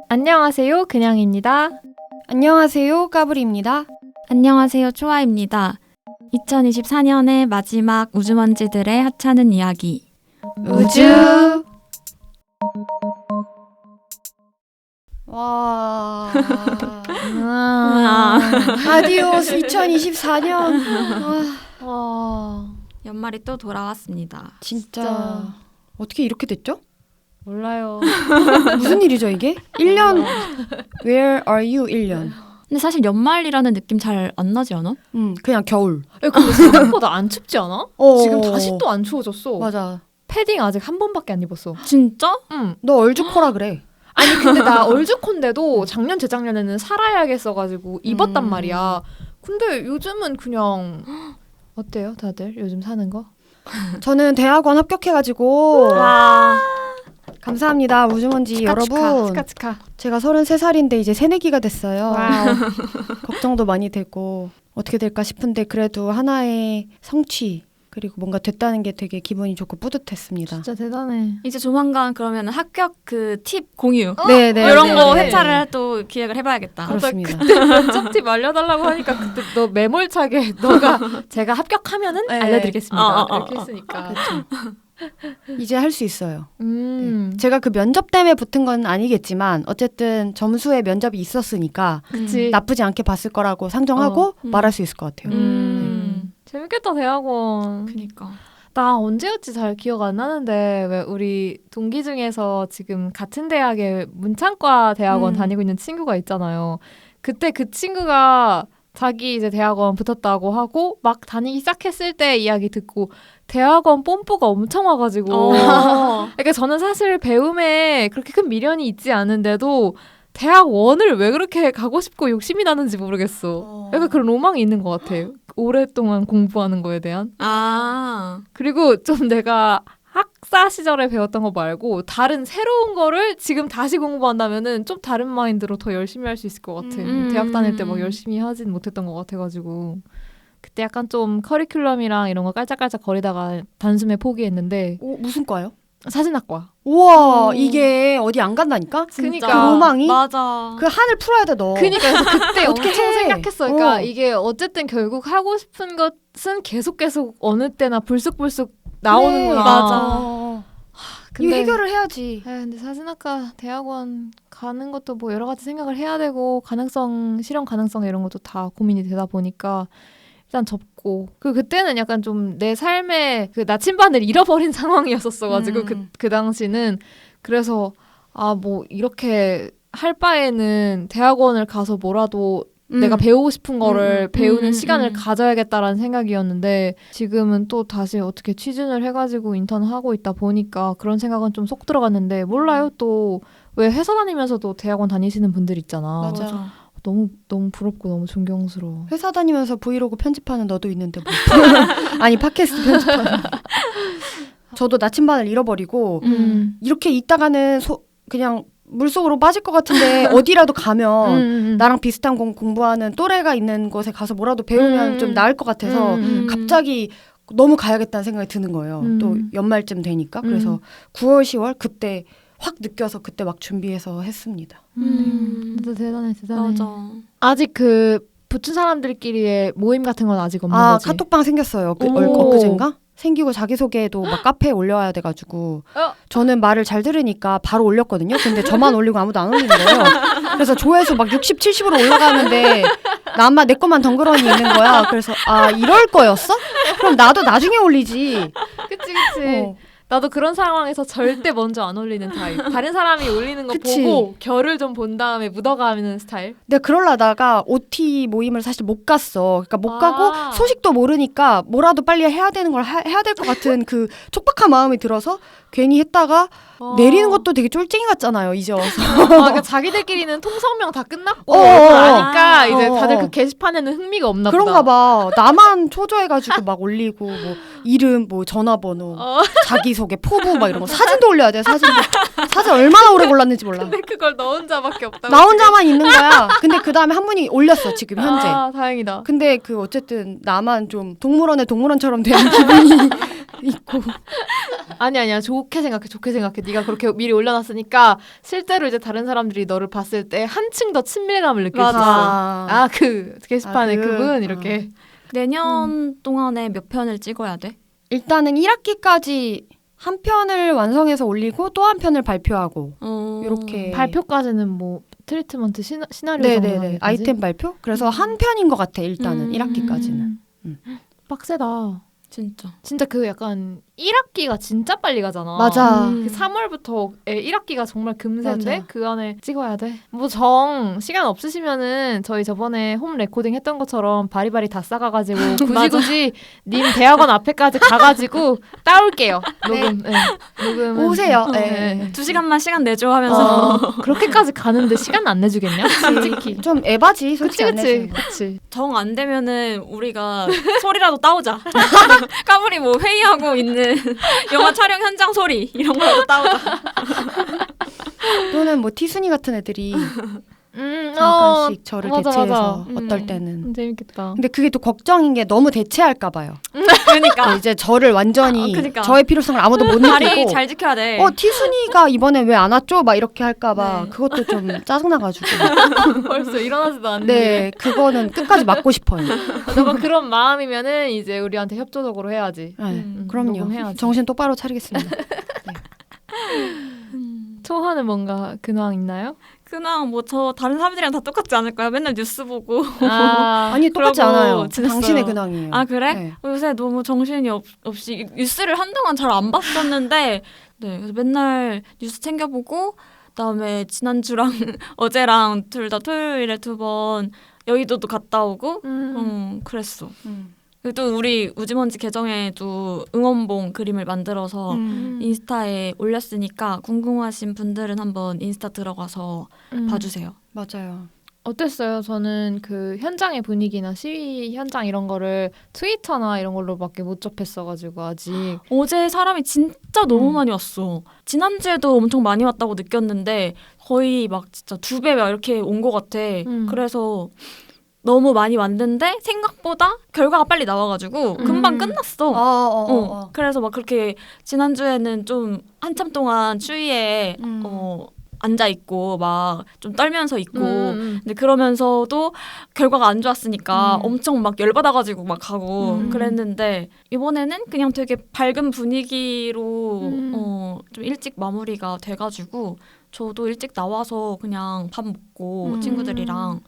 안녕하세요, 그냥입니다. 안녕하세요, 까불입니다. 안녕하세요, 초아입니다. 2024년의 마지막 우주먼지들의 하찮은 이야기. 우주. 와. 아디오스 2024년. 와, 연말이 또 돌아왔습니다. 진짜 어떻게 이렇게 됐죠? 몰라요. 무슨 일이죠, 이게? 1년. Where are you 1년? 근데 사실 연말이라는 느낌 잘 안 나지 않아? 그냥 겨울. 근데 생각보다 안 춥지 않아? 지금 다시 또 안 추워졌어. 맞아. 패딩 아직 한 번밖에 안 입었어. 진짜? 응. 너 얼죽코라 그래. 아니 근데 나 얼죽콘데도 작년 재작년에는 살아야겠어가지고 입었단 말이야. 근데 요즘은 그냥 어때요, 다들 요즘 사는 거? 저는 대학원 합격해가지고 와, 감사합니다, 우주먼지 여러분. 치카치카. 제가 33살인데 이제 새내기가 됐어요. 와우. 걱정도 많이 되고 어떻게 될까 싶은데 그래도 하나의 성취 그리고 뭔가 됐다는 게 되게 기분이 좋고 뿌듯했습니다. 진짜 대단해. 이제 조만간 그러면 합격 그 팁 공유 네네. 이런 거 네. 회차를 또 기획을 해봐야겠다. 그렇습니다. 면접 팁 알려달라고 하니까 그때 너 매몰차게 너가 제가 합격하면은 네. 알려드리겠습니다. 이렇게 했으니까. 이제 할 수 있어요. 네. 제가 그 면접 때문에 붙은 건 아니겠지만 어쨌든 점수에 면접이 있었으니까 그치. 나쁘지 않게 봤을 거라고 상정하고 음. 말할 수 있을 것 같아요. 재밌겠다, 대학원. 그니까. 나 언제였지 잘 기억 안 나는데 왜 우리 동기 중에서 지금 같은 대학에 문창과 대학원 다니고 있는 친구가 있잖아요. 그때 그 친구가 자기 이제 대학원 붙었다고 하고 막 다니기 시작했을 때 이야기 듣고 대학원 뽐뿌가 엄청 와가지고 그러니까 저는 사실 배움에 그렇게 큰 미련이 있지 않은데도 대학원을 왜 그렇게 가고 싶고 욕심이 나는지 모르겠어. 약간 그런 로망이 있는 것 같아요. 오랫동안 공부하는 거에 대한. 그리고 좀 내가 학사 시절에 배웠던 거 말고 다른 새로운 거를 지금 다시 공부한다면은 좀 다른 마인드로 더 열심히 할 수 있을 것 같아. 대학 다닐 때 막 열심히 하진 못했던 것 같아가지고 그때 약간 좀 커리큘럼이랑 이런 거 깔짝깔짝 거리다가 단숨에 포기했는데. 무슨 과요? 사진학과. 우와, 이게 어디 안 간다니까? 그니까. 그 로망이? 맞아. 그 한을 풀어야 돼, 너. 그니까 그래서 그때 어떻게 엄청 해? 생각했어. 그러니까 이게 어쨌든 결국 하고 싶은 것은 계속 어느 때나 불쑥불쑥 나오는구나. 그래, 맞아. 이거 해결을 해야지. 근데 사진학과 대학원 가는 것도 뭐 여러 가지 생각을 해야 되고 실현 가능성 이런 것도 다 고민이 되다 보니까 일단 접고 그때는 약간 좀 내 삶의 그 나침반을 잃어버린 상황이었었어가지고 그 당시는 그래서 뭐 이렇게 할 바에는 대학원을 가서 뭐라도 내가 배우고 싶은 거를 배우는 시간을 가져야겠다라는 생각이었는데 지금은 또 다시 어떻게 취준을 해가지고 인턴하고 있다 보니까 그런 생각은 좀 쏙 들어갔는데 몰라요. 또 왜 회사 다니면서도 대학원 다니시는 분들 있잖아. 맞아. 너무 부럽고 너무 존경스러워. 회사 다니면서 브이로그 편집하는 너도 있는데 뭐. 아니 팟캐스트 편집하는. 저도 나침반을 잃어버리고 이렇게 있다가는 그냥 물속으로 빠질 것 같은데 어디라도 가면 나랑 비슷한 공부하는 또래가 있는 곳에 가서 뭐라도 배우면 좀 나을 것 같아서 갑자기 너무 가야겠다는 생각이 드는 거예요. 또 연말쯤 되니까. 그래서 9월, 10월 그때 확 느껴서 그때 막 준비해서 했습니다. 진짜 대단해. 맞아. 아직 그 붙은 사람들끼리의 모임 같은 건 아직 없는 거지? 카톡방 생겼어요. 엊그젠가? 생기고 자기소개도 막 카페에 올려야 돼가지고 저는 말을 잘 들으니까 바로 올렸거든요. 근데 저만 올리고 아무도 안 올리는 거예요. 그래서 조회수 막 60, 70으로 올라가는데 나만 내 것만 덩그러니 있는 거야. 그래서 이럴 거였어? 그럼 나도 나중에 올리지. 그치. 나도 그런 상황에서 절대 먼저 안 올리는 타입. 다른 사람이 올리는 거 그치. 보고 결을 좀 본 다음에 묻어가는 스타일. 내가 그러려다가 OT 모임을 사실 못 갔어. 그러니까 못 가고 소식도 모르니까 뭐라도 빨리 해야 되는 걸 해야 될 것 같은 그 촉박한 마음이 들어서 괜히 했다가 어. 내리는 것도 되게 쫄쟁이 같잖아요. 이제 와서. 그러니까 자기들끼리는 통성명 다 끝났고 어, 그걸 어, 아니까 어. 이제 어, 다들 어. 그 게시판에는 흥미가 없나 그런가 보다. 봐. 나만 초조해가지고 막 올리고 뭐 이름, 뭐 전화번호, 자기소개, 포부 막 이런 거 사진도 올려야 돼. 사진 얼마나 오래 골랐는지 몰라. 근데 그걸 너 혼자밖에 없다고. 나 혼자만 있는 거야. 근데 그 다음에 한 분이 올렸어 지금 현재. 아, 다행이다. 근데 그 어쨌든 나만 좀 동물원의 동물원처럼 된 기분이 있고. 아니야 좋게 생각해. 네가 그렇게 미리 올려놨으니까 실제로 이제 다른 사람들이 너를 봤을 때 한층 더 친밀감을 느낄 수 있어. 맞아. 그 게시판에 그분 이렇게. 내년 동안에 몇 편을 찍어야 돼? 일단은 1학기까지 한 편을 완성해서 올리고 또 한 편을 발표하고 이렇게 발표까지는 뭐 트리트먼트 시나리오 네네네 정도까지? 아이템 발표? 그래서 한 편인 것 같아 일단은 1학기까지는. 빡세다. 진짜 그 약간 1학기가 진짜 빨리 가잖아. 맞아. 그 3월부터 1학기가 정말 금세인데 맞아. 그 안에 찍어야 돼. 뭐 시간 없으시면은 저희 저번에 홈 레코딩 했던 것처럼 바리바리 다 싸가가지고 굳이 님 대학원 앞에까지 가가지고 따올게요. 녹음. 네. 녹음 오세요. 네. 2시간만 시간 내줘 하면서 그렇게까지 가는데 시간 안 내주겠냐? 솔직히. 좀 에바지 솔직히 안 내주는 거. 그치. 정 안 되면은 우리가 소리라도 따오자. 까불이 뭐 회의하고 있는 영화 촬영 현장 소리 이런 거라도 따오자. 또는 뭐 티순이 같은 애들이 잠깐씩 잠깐씩 저를 맞아, 대체해서 맞아. 어떨 때는. 재밌겠다. 근데 그게 또 걱정인 게 너무 대체할까 봐요. 그러니까 이제 저를 완전히 그러니까. 저의 필요성을 아무도 못 다리 느끼고 잘 지켜야 돼. 티순이가 이번에 왜 안 왔죠? 막 이렇게 할까 봐 네. 그것도 좀 짜증나가지고. 벌써 일어나지도 않는데. 네, 그거는 끝까지 막고 싶어요. 너가 그런 마음이면은 이제 우리한테 협조적으로 해야지. 네, 그럼요. 녹음해야지. 정신 똑바로 차리겠습니다. 초하는 뭔가 근황 있나요? 그냥 뭐 저 다른 사람들이랑 다 똑같지 않을까요? 맨날 뉴스 보고. 아니 똑같지 그러고 않아요. 지냈어요. 당신의 근황이에요. 아 그래? 네. 요새 너무 정신이 없이 뉴스를 한동안 잘 안 봤었는데 네 그래서 맨날 뉴스 챙겨보고 그다음에 지난주랑 어제랑 둘 다 토요일에 2번 여의도도 갔다 오고 그랬어. 그리고 또 우리 우지먼지 계정에도 응원봉 그림을 만들어서 인스타에 올렸으니까 궁금하신 분들은 한번 인스타 들어가서 봐주세요. 맞아요. 어땠어요? 저는 그 현장의 분위기나 시위 현장 이런 거를 트위터나 이런 걸로밖에 못 접했어가지고 아직. 어제 사람이 진짜 너무 많이 왔어. 지난주에도 엄청 많이 왔다고 느꼈는데 거의 막 진짜 2배 막 이렇게 온 것 같아. 그래서 너무 많이 왔는데 생각보다 결과가 빨리 나와가지고 금방 끝났어. 그래서 막 그렇게 지난주에는 좀 한참 동안 추위에 앉아 있고 막 좀 떨면서 있고 근데 그러면서도 결과가 안 좋았으니까 엄청 막 열받아가지고 막 가고 그랬는데 이번에는 그냥 되게 밝은 분위기로 좀 일찍 마무리가 돼가지고 저도 일찍 나와서 그냥 밥 먹고 친구들이랑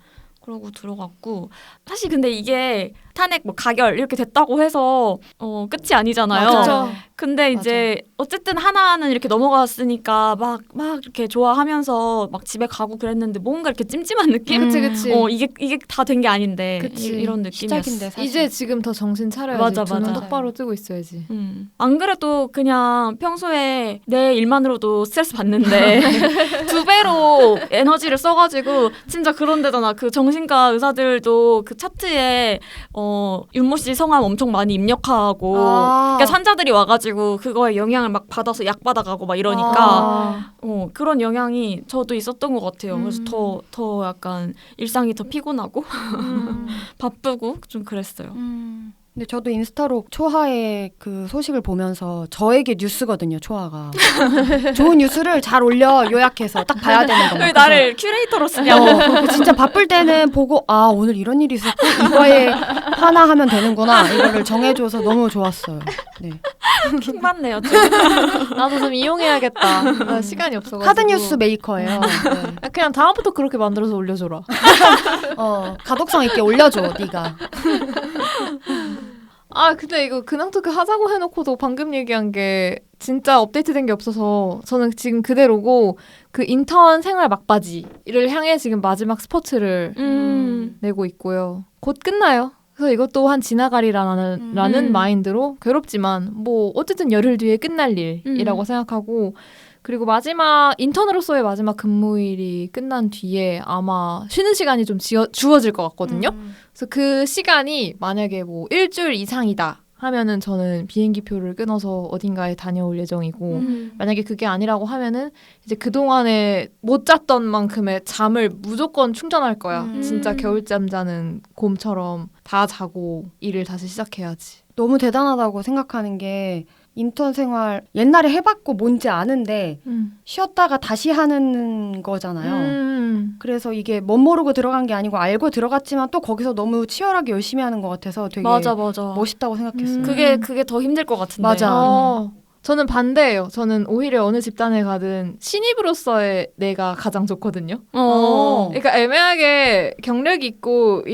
그러고 들어갔고 사실 근데 이게 탄핵 뭐 가결 이렇게 됐다고 해서 끝이 아니잖아요. 맞아요. 근데 이제 어쨌든 하나는 이렇게 넘어갔으니까 막 이렇게 좋아하면서 막 집에 가고 그랬는데 뭔가 이렇게 찜찜한 느낌? 그치. 이게 다 된 게 아닌데 그치. 이런 느낌이었어. 시작인데 사실. 이제 지금 더 정신 차려야지. 맞아, 두 눈 맞아. 똑바로 뜨고 있어야지. 안 그래도 그냥 평소에 내 일만으로도 스트레스 받는데 2배로 에너지를 써가지고 진짜 그런 데잖아. 그 정신과 의사들도 그 차트에 윤모 씨 성함 엄청 많이 입력하고 그러니까 환자들이 와가지고 그거에 영향을 막 받아서 약 받아가고 막 이러니까 그런 영향이 저도 있었던 것 같아요. 그래서 더 약간 일상이 더 피곤하고 바쁘고 좀 그랬어요. 근데 저도 인스타로 초하의 그 소식을 보면서 저에게 뉴스거든요. 초하가 좋은 뉴스를 잘 올려 요약해서 딱 봐야 되는 거. 왜 나를 큐레이터로 쓰냐고. 진짜 바쁠 때는 보고 오늘 이런 일이 있었고 이거에 하나 하면 되는구나 이거를 정해줘서 너무 좋았어요. 네. 킹 받네요. 나도 좀 이용해야겠다. 나 시간이 없어가지고. 하드 뉴스 메이커예요. 네. 그냥 다음부터 그렇게 만들어서 올려줘라. 가독성 있게 올려줘 네가. 근데 이거 근황 토크 하자고 해놓고도 방금 얘기한 게 진짜 업데이트된 게 없어서 저는 지금 그대로고 그 인턴 생활 막바지를 향해 지금 마지막 스포츠를 내고 있고요. 곧 끝나요. 그래서 이것 또한 지나가리라는 마인드로 괴롭지만 뭐 어쨌든 열흘 뒤에 끝날 일이라고 생각하고 그리고 마지막 인턴으로서의 마지막 근무일이 끝난 뒤에 아마 쉬는 시간이 좀 주어질 것 같거든요. 그래서 그 시간이 만약에 뭐 일주일 이상이다 하면은 저는 비행기표를 끊어서 어딘가에 다녀올 예정이고 만약에 그게 아니라고 하면은 이제 그동안에 못 잤던 만큼의 잠을 무조건 충전할 거야. 진짜 겨울잠 자는 곰처럼 다 자고 일을 다시 시작해야지. 너무 대단하다고 생각하는 게 인턴 생활 옛날에 해봤고 뭔지 아는데 쉬었다가 다시 하는 거잖아요. 그래서 이게 멋모르고 들어간 게 아니고 알고 들어갔지만 또 거기서 너무 치열하게 열심히 하는 것 같아서 되게 맞아. 멋있다고 생각했어요. 그게 더 힘들 것 같은데. 맞아. 저는 반대예요. 저는 오히려 어느 집단에 가든 신입으로서의 내가 가장 좋거든요. 그러니까 애매하게 경력이 있고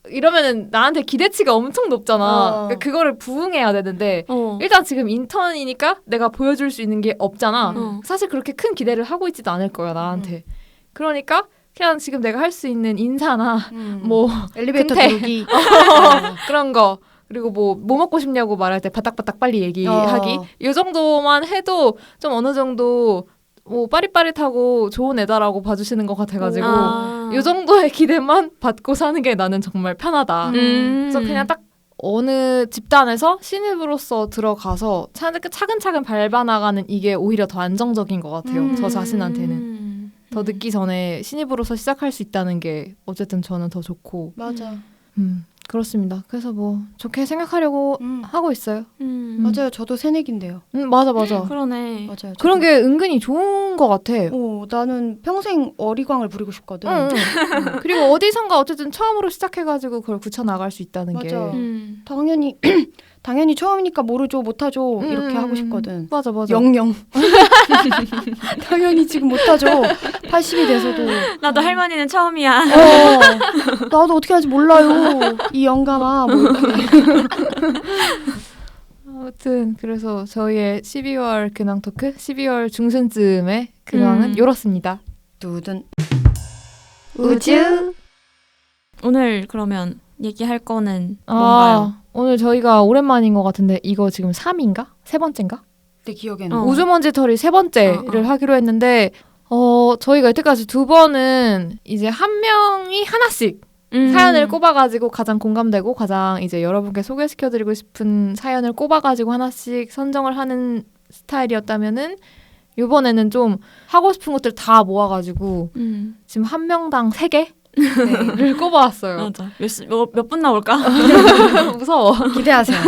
이러면은 나한테 기대치가 엄청 높잖아. 그러니까 그거를 부응해야 되는데 일단 지금 인턴이니까 내가 보여줄 수 있는 게 없잖아. 사실 그렇게 큰 기대를 하고 있지도 않을 거야 나한테. 그러니까 그냥 지금 내가 할 수 있는 인사나 뭐 엘리베이터 근태. 부르기 그런 거 그리고 뭐 먹고 싶냐고 말할 때 바닥바닥 빨리 얘기하기 이 정도만 해도 좀 어느 정도 뭐 빠릿빠릿하고 좋은 애다라고 봐주시는 것 같아가지고 이 정도의 기대만 받고 사는 게 나는 정말 편하다. 그래서 그냥 딱 어느 집단에서 신입으로서 들어가서 차근차근 밟아나가는 이게 오히려 더 안정적인 것 같아요. 저 자신한테는. 더 늦기 전에 신입으로서 시작할 수 있다는 게 어쨌든 저는 더 좋고. 맞아. 그렇습니다. 그래서 뭐 좋게 생각하려고 하고 있어요. 맞아요. 저도 새내기인데요. 맞아. 그러네. 맞아요. 그런 게 은근히 좋은 것 같아. 나는 평생 어리광을 부리고 싶거든. 그리고 어디선가 어쨌든 처음으로 시작해가지고 그걸 굳혀나갈 수 있다는 게. 당연히 처음이니까 모르죠, 못하죠 이렇게 하고 싶거든. 맞아. 영영. 당연히 지금 못하죠. 80이 돼서도. 나도 할머니는 처음이야. 나도 어떻게 하는지 몰라요. 이 영감아. 뭐 이렇게. 아무튼 그래서 저희의 12월 근황 토크 12월 중순쯤에 근황은 이렇습니다. 두둔. 우주. 오늘 그러면 얘기할 거는 뭔가요? 오늘 저희가 오랜만인 것 같은데 이거 지금 3인가? 세 번째인가? 내 기억에는. 우주먼지털이 세 번째를 하기로 했는데 저희가 여태까지 두 번은 이제 한 명이 하나씩 사연을 꼽아가지고 가장 공감되고 가장 이제 여러분께 소개시켜드리고 싶은 사연을 꼽아가지고 하나씩 선정을 하는 스타일이었다면은 이번에는 좀 하고 싶은 것들 다 모아가지고 지금 한 명당 3개를 꼽아왔어요. 맞아. 몇 분 나올까? 무서워. 기대하세요.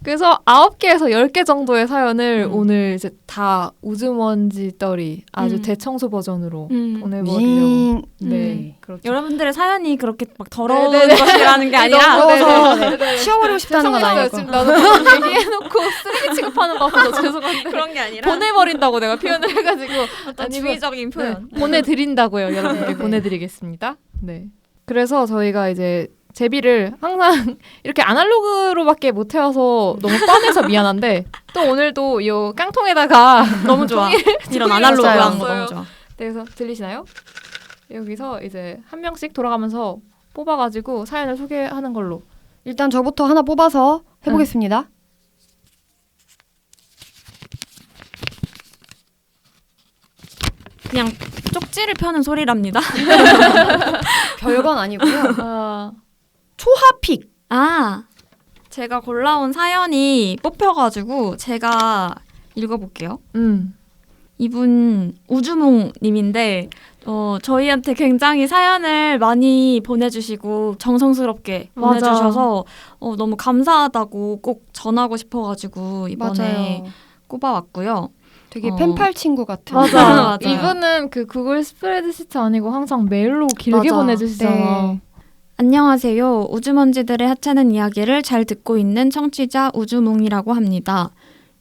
그래서 9개에서 10개 정도의 사연을 오늘 이제 다 우주먼지 떨이 아주 대청소 버전으로 보내버리려고. 네, 그렇죠. 여러분들의 사연이 그렇게 막 더러운 네네네. 것이라는 게 아니라 더러워서 치워버리고 싶다는 건 죄송해요. 아니고. 지금 나도 얘기해놓고 쓰레기 취급하는 거 같아서 죄송한데 그런 게 아니라 보내버린다고 내가 표현을 해가지고 어떤 아니고, 주의적인 표현. 보내드린다고요. 여러분께 보내드리겠습니다. 네. 그래서 저희가 이제 제비를 항상 이렇게 아날로그로밖에 못 해와서 너무 뻔해서 미안한데 또 오늘도 이 깡통에다가 너무 좋아. 이런 아날로그한 거 너무 좋아. 네, 그래서 들리시나요? 여기서 이제 한 명씩 돌아가면서 뽑아가지고 사연을 소개하는 걸로. 일단 저부터 하나 뽑아서 해보겠습니다. 그냥 쪽지를 펴는 소리랍니다. 별건 아니고요. 초하픽. 제가 골라온 사연이 뽑혀가지고 제가 읽어볼게요. 이분 우주몽님인데 저희한테 굉장히 사연을 많이 보내주시고 정성스럽게 보내주셔서 너무 감사하다고 꼭 전하고 싶어가지고 이번에 맞아요. 꼽아왔고요. 되게 펜팔 친구 같은. 맞아. 이분은 그 구글 스프레드시트 아니고 항상 메일로 길게 맞아. 보내주시잖아. 네. 안녕하세요. 우주먼지들의 하찮은 이야기를 잘 듣고 있는 청취자 우주몽이라고 합니다.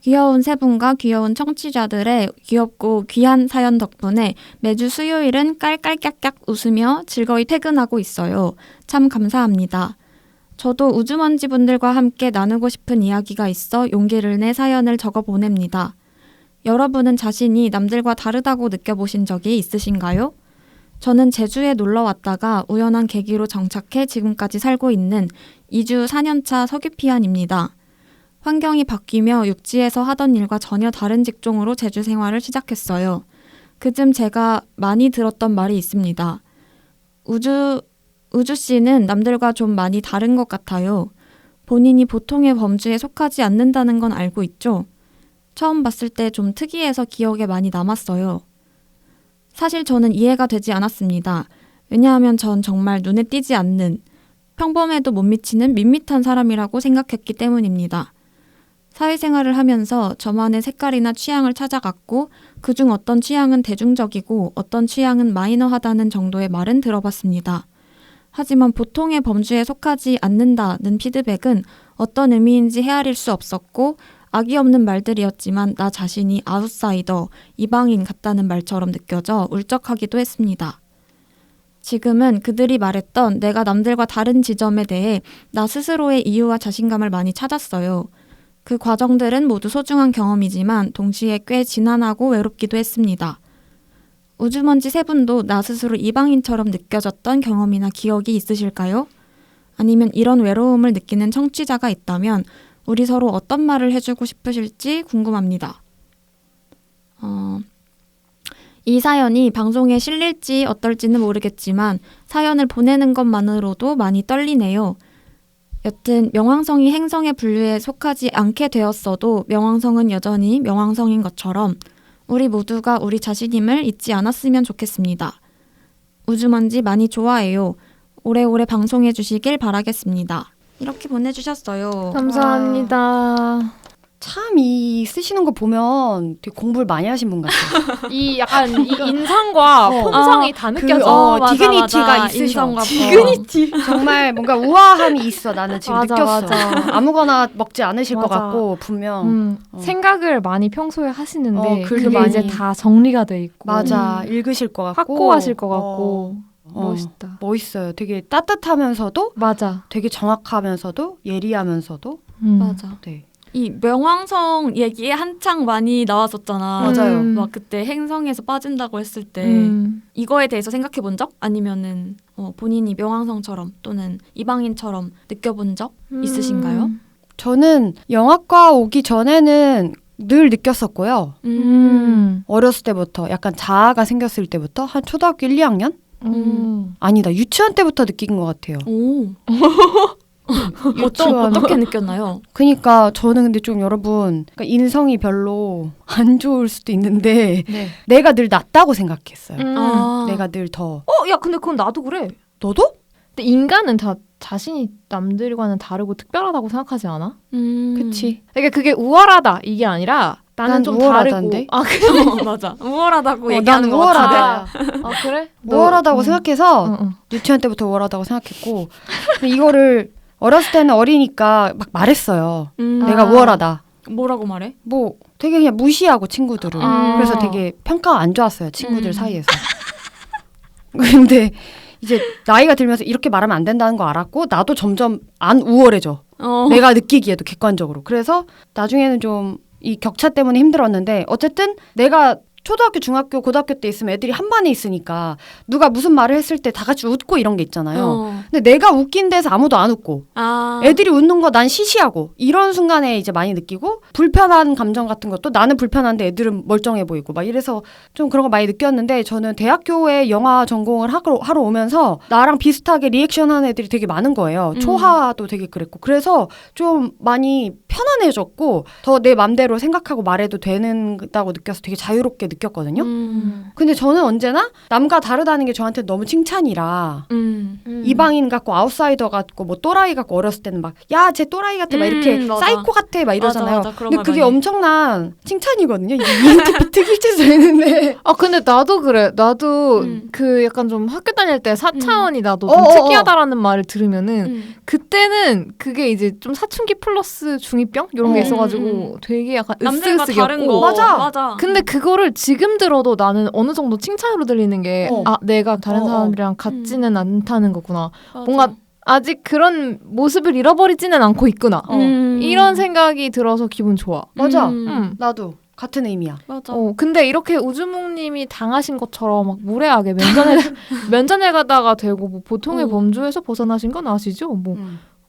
귀여운 세 분과 귀여운 청취자들의 귀엽고 귀한 사연 덕분에 매주 수요일은 깔깔깍깍 웃으며 즐거이 퇴근하고 있어요. 참 감사합니다. 저도 우주먼지 분들과 함께 나누고 싶은 이야기가 있어 용기를 내 사연을 적어 보냅니다. 여러분은 자신이 남들과 다르다고 느껴보신 적이 있으신가요? 저는 제주에 놀러 왔다가 우연한 계기로 정착해 지금까지 살고 있는 이주 4년차 서귀피안입니다. 환경이 바뀌며 육지에서 하던 일과 전혀 다른 직종으로 제주 생활을 시작했어요. 그쯤 제가 많이 들었던 말이 있습니다. 우주 씨는 남들과 좀 많이 다른 것 같아요. 본인이 보통의 범주에 속하지 않는다는 건 알고 있죠? 처음 봤을 때 좀 특이해서 기억에 많이 남았어요. 사실 저는 이해가 되지 않았습니다. 왜냐하면 전 정말 눈에 띄지 않는, 평범해도 못 미치는 밋밋한 사람이라고 생각했기 때문입니다. 사회생활을 하면서 저만의 색깔이나 취향을 찾아갔고 그중 어떤 취향은 대중적이고 어떤 취향은 마이너하다는 정도의 말은 들어봤습니다. 하지만 보통의 범주에 속하지 않는다는 피드백은 어떤 의미인지 헤아릴 수 없었고 악의 없는 말들이었지만 나 자신이 아웃사이더, 이방인 같다는 말처럼 느껴져 울적하기도 했습니다. 지금은 그들이 말했던 내가 남들과 다른 지점에 대해 나 스스로의 이유와 자신감을 많이 찾았어요. 그 과정들은 모두 소중한 경험이지만 동시에 꽤 지난하고 외롭기도 했습니다. 우주먼지 세 분도 나 스스로 이방인처럼 느껴졌던 경험이나 기억이 있으실까요? 아니면 이런 외로움을 느끼는 청취자가 있다면 우리 서로 어떤 말을 해주고 싶으실지 궁금합니다. 이 사연이 방송에 실릴지 어떨지는 모르겠지만 사연을 보내는 것만으로도 많이 떨리네요. 여튼 명왕성이 행성의 분류에 속하지 않게 되었어도 명왕성은 여전히 명왕성인 것처럼 우리 모두가 우리 자신임을 잊지 않았으면 좋겠습니다. 우주먼지 많이 좋아해요. 오래오래 방송해 주시길 바라겠습니다. 이렇게 보내주셨어요. 감사합니다. 참 이 쓰시는 거 보면 되게 공부를 많이 하신 분 같아요. 이 약간 이 인상과 폰상이 다 느껴져. 디그니티가 있으셔. 디그니티. 정말 뭔가 우아함이 있어. 나는 지금 맞아, 느꼈어. 맞아. 아무거나 먹지 않으실 것 맞아. 같고 분명. 생각을 많이 평소에 하시는데 글도 그게 많이. 이제 다 정리가 돼 있고 맞아. 읽으실 것 같고. 확고하실 것 같고 멋있다. 멋있어요. 되게 따뜻하면서도 맞아. 되게 정확하면서도 예리하면서도. 맞아. 네. 이 명왕성 얘기 한창 많이 나왔었잖아. 맞아요. 막 그때 행성에서 빠진다고 했을 때 이거에 대해서 생각해 본 적? 아니면은 본인이 명왕성처럼 또는 이방인처럼 느껴본 적 있으신가요? 저는 영화과 오기 전에는 늘 느꼈었고요. 어렸을 때부터 약간 자아가 생겼을 때부터 한 초등학교 1, 2학년? 아니다. 유치원 때부터 느낀 것 같아요. 오. 유치원. 어떻게 느꼈나요? 그러니까 저는 근데 좀 여러분 그러니까 인성이 별로 안 좋을 수도 있는데 네. 내가 늘 낫다고 생각했어요. 아. 내가 늘 더. 야 근데 그건 나도 그래. 너도? 근데 인간은 다 자신이 남들과는 다르고 특별하다고 생각하지 않아? 그치. 그러니까 그게 우월하다 이게 아니라 나는 난 좀 우월하다는데? 다르고. 아 그래? 맞아. 우월하다고 난 얘기하는 것 우월하다. 같은데. 아 그래? 우월하다고 생각해서 유치원 때부터 우월하다고 생각했고 근데 이거를 어렸을 때는 어리니까 막 말했어요. 내가 우월하다. 뭐라고 말해? 뭐 되게 그냥 무시하고 친구들을. 그래서 되게 평가가 안 좋았어요. 친구들 사이에서. 근데 이제 나이가 들면서 이렇게 말하면 안 된다는 거 알았고 나도 점점 안 우월해져. 내가 느끼기에도 객관적으로. 그래서 나중에는 좀 이 격차 때문에 힘들었는데 어쨌든 내가 초등학교, 중학교, 고등학교 때 있으면 애들이 한 반에 있으니까 누가 무슨 말을 했을 때 다 같이 웃고 이런 게 있잖아요. 근데 내가 웃긴 데서 아무도 안 웃고 애들이 웃는 거 난 시시하고 이런 순간에 이제 많이 느끼고 불편한 감정 같은 것도 나는 불편한데 애들은 멀쩡해 보이고 막 이래서 좀 그런 거 많이 느꼈는데 저는 대학교에 영화 전공을 하러 오면서 나랑 비슷하게 리액션하는 애들이 되게 많은 거예요. 초하도 되게 그랬고 그래서 좀 많이 편안해졌고 더 내 맘대로 생각하고 말해도 된다고 느껴서 되게 자유롭게 느꼈거든요. 근데 저는 언제나 남과 다르다는 게 저한테 너무 칭찬이라 이방인 같고 아웃사이더 같고 뭐 또라이 같고 어렸을 때는 막 야 쟤 또라이 같아 막 이렇게 맞아. 사이코 같아 막 이러잖아요. 맞아, 그런 근데 말 그게 많이 엄청난 칭찬이거든요. ENTP 특일치수 있는데 아 근데 나도 그래. 나도 그 약간 좀 학교 다닐 때 4차원이 나도 좀 어어어. 특이하다라는 말을 들으면은 그때는 그게 이제 좀 사춘기 플러스 중2병 이런 게 있어가지고 되게 약간 남들과 다른 거. 맞아. 맞아. 근데 그거를 지금 들어도 나는 어느 정도 칭찬으로 들리는 게 아 내가 다른 사람들이랑 같지는 않다는 거구나. 맞아. 뭔가 아직 그런 모습을 잃어버리지는 않고 있구나. 이런 생각이 들어서 기분 좋아. 맞아. 음. 나도 같은 의미야. 맞아. 근데 이렇게 우주묵님이 당하신 것처럼 막 무례하게 면전에 가다가 되고 뭐 보통의 범주에서 벗어나신 건 아시죠? 뭐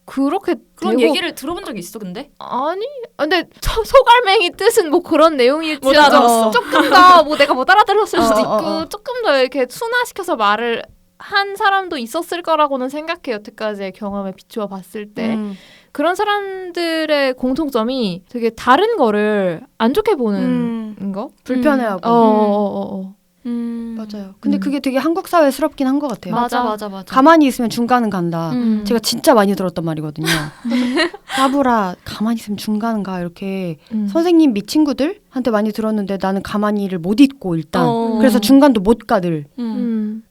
그렇게 그런 되고 얘기를 들어본 적이 있어 근데? 아니 근데 소갈맹이 뜻은 뭐 그런 내용일지 못 알아들었어. 조금 더 뭐 내가 못 알아들었을 수도 있고 어. 조금 더 이렇게 순화시켜서 말을 한 사람도 있었을 거라고는 생각해. 여태까지의 경험에 비추어 봤을 때 그런 사람들의 공통점이 되게 다른 거를 안 좋게 보는 거? 불편해하고. 맞아요. 근데 그게 되게 한국 사회스럽긴 한 것 같아요. 맞아. 가만히 있으면 중간은 간다. 제가 진짜 많이 들었던 말이거든요. 까불아, 가만히 있으면 중간은 가. 이렇게 선생님 밑 친구들한테 많이 들었는데 나는 가만히를 못 있고 일단. 그래서 중간도 못 가들.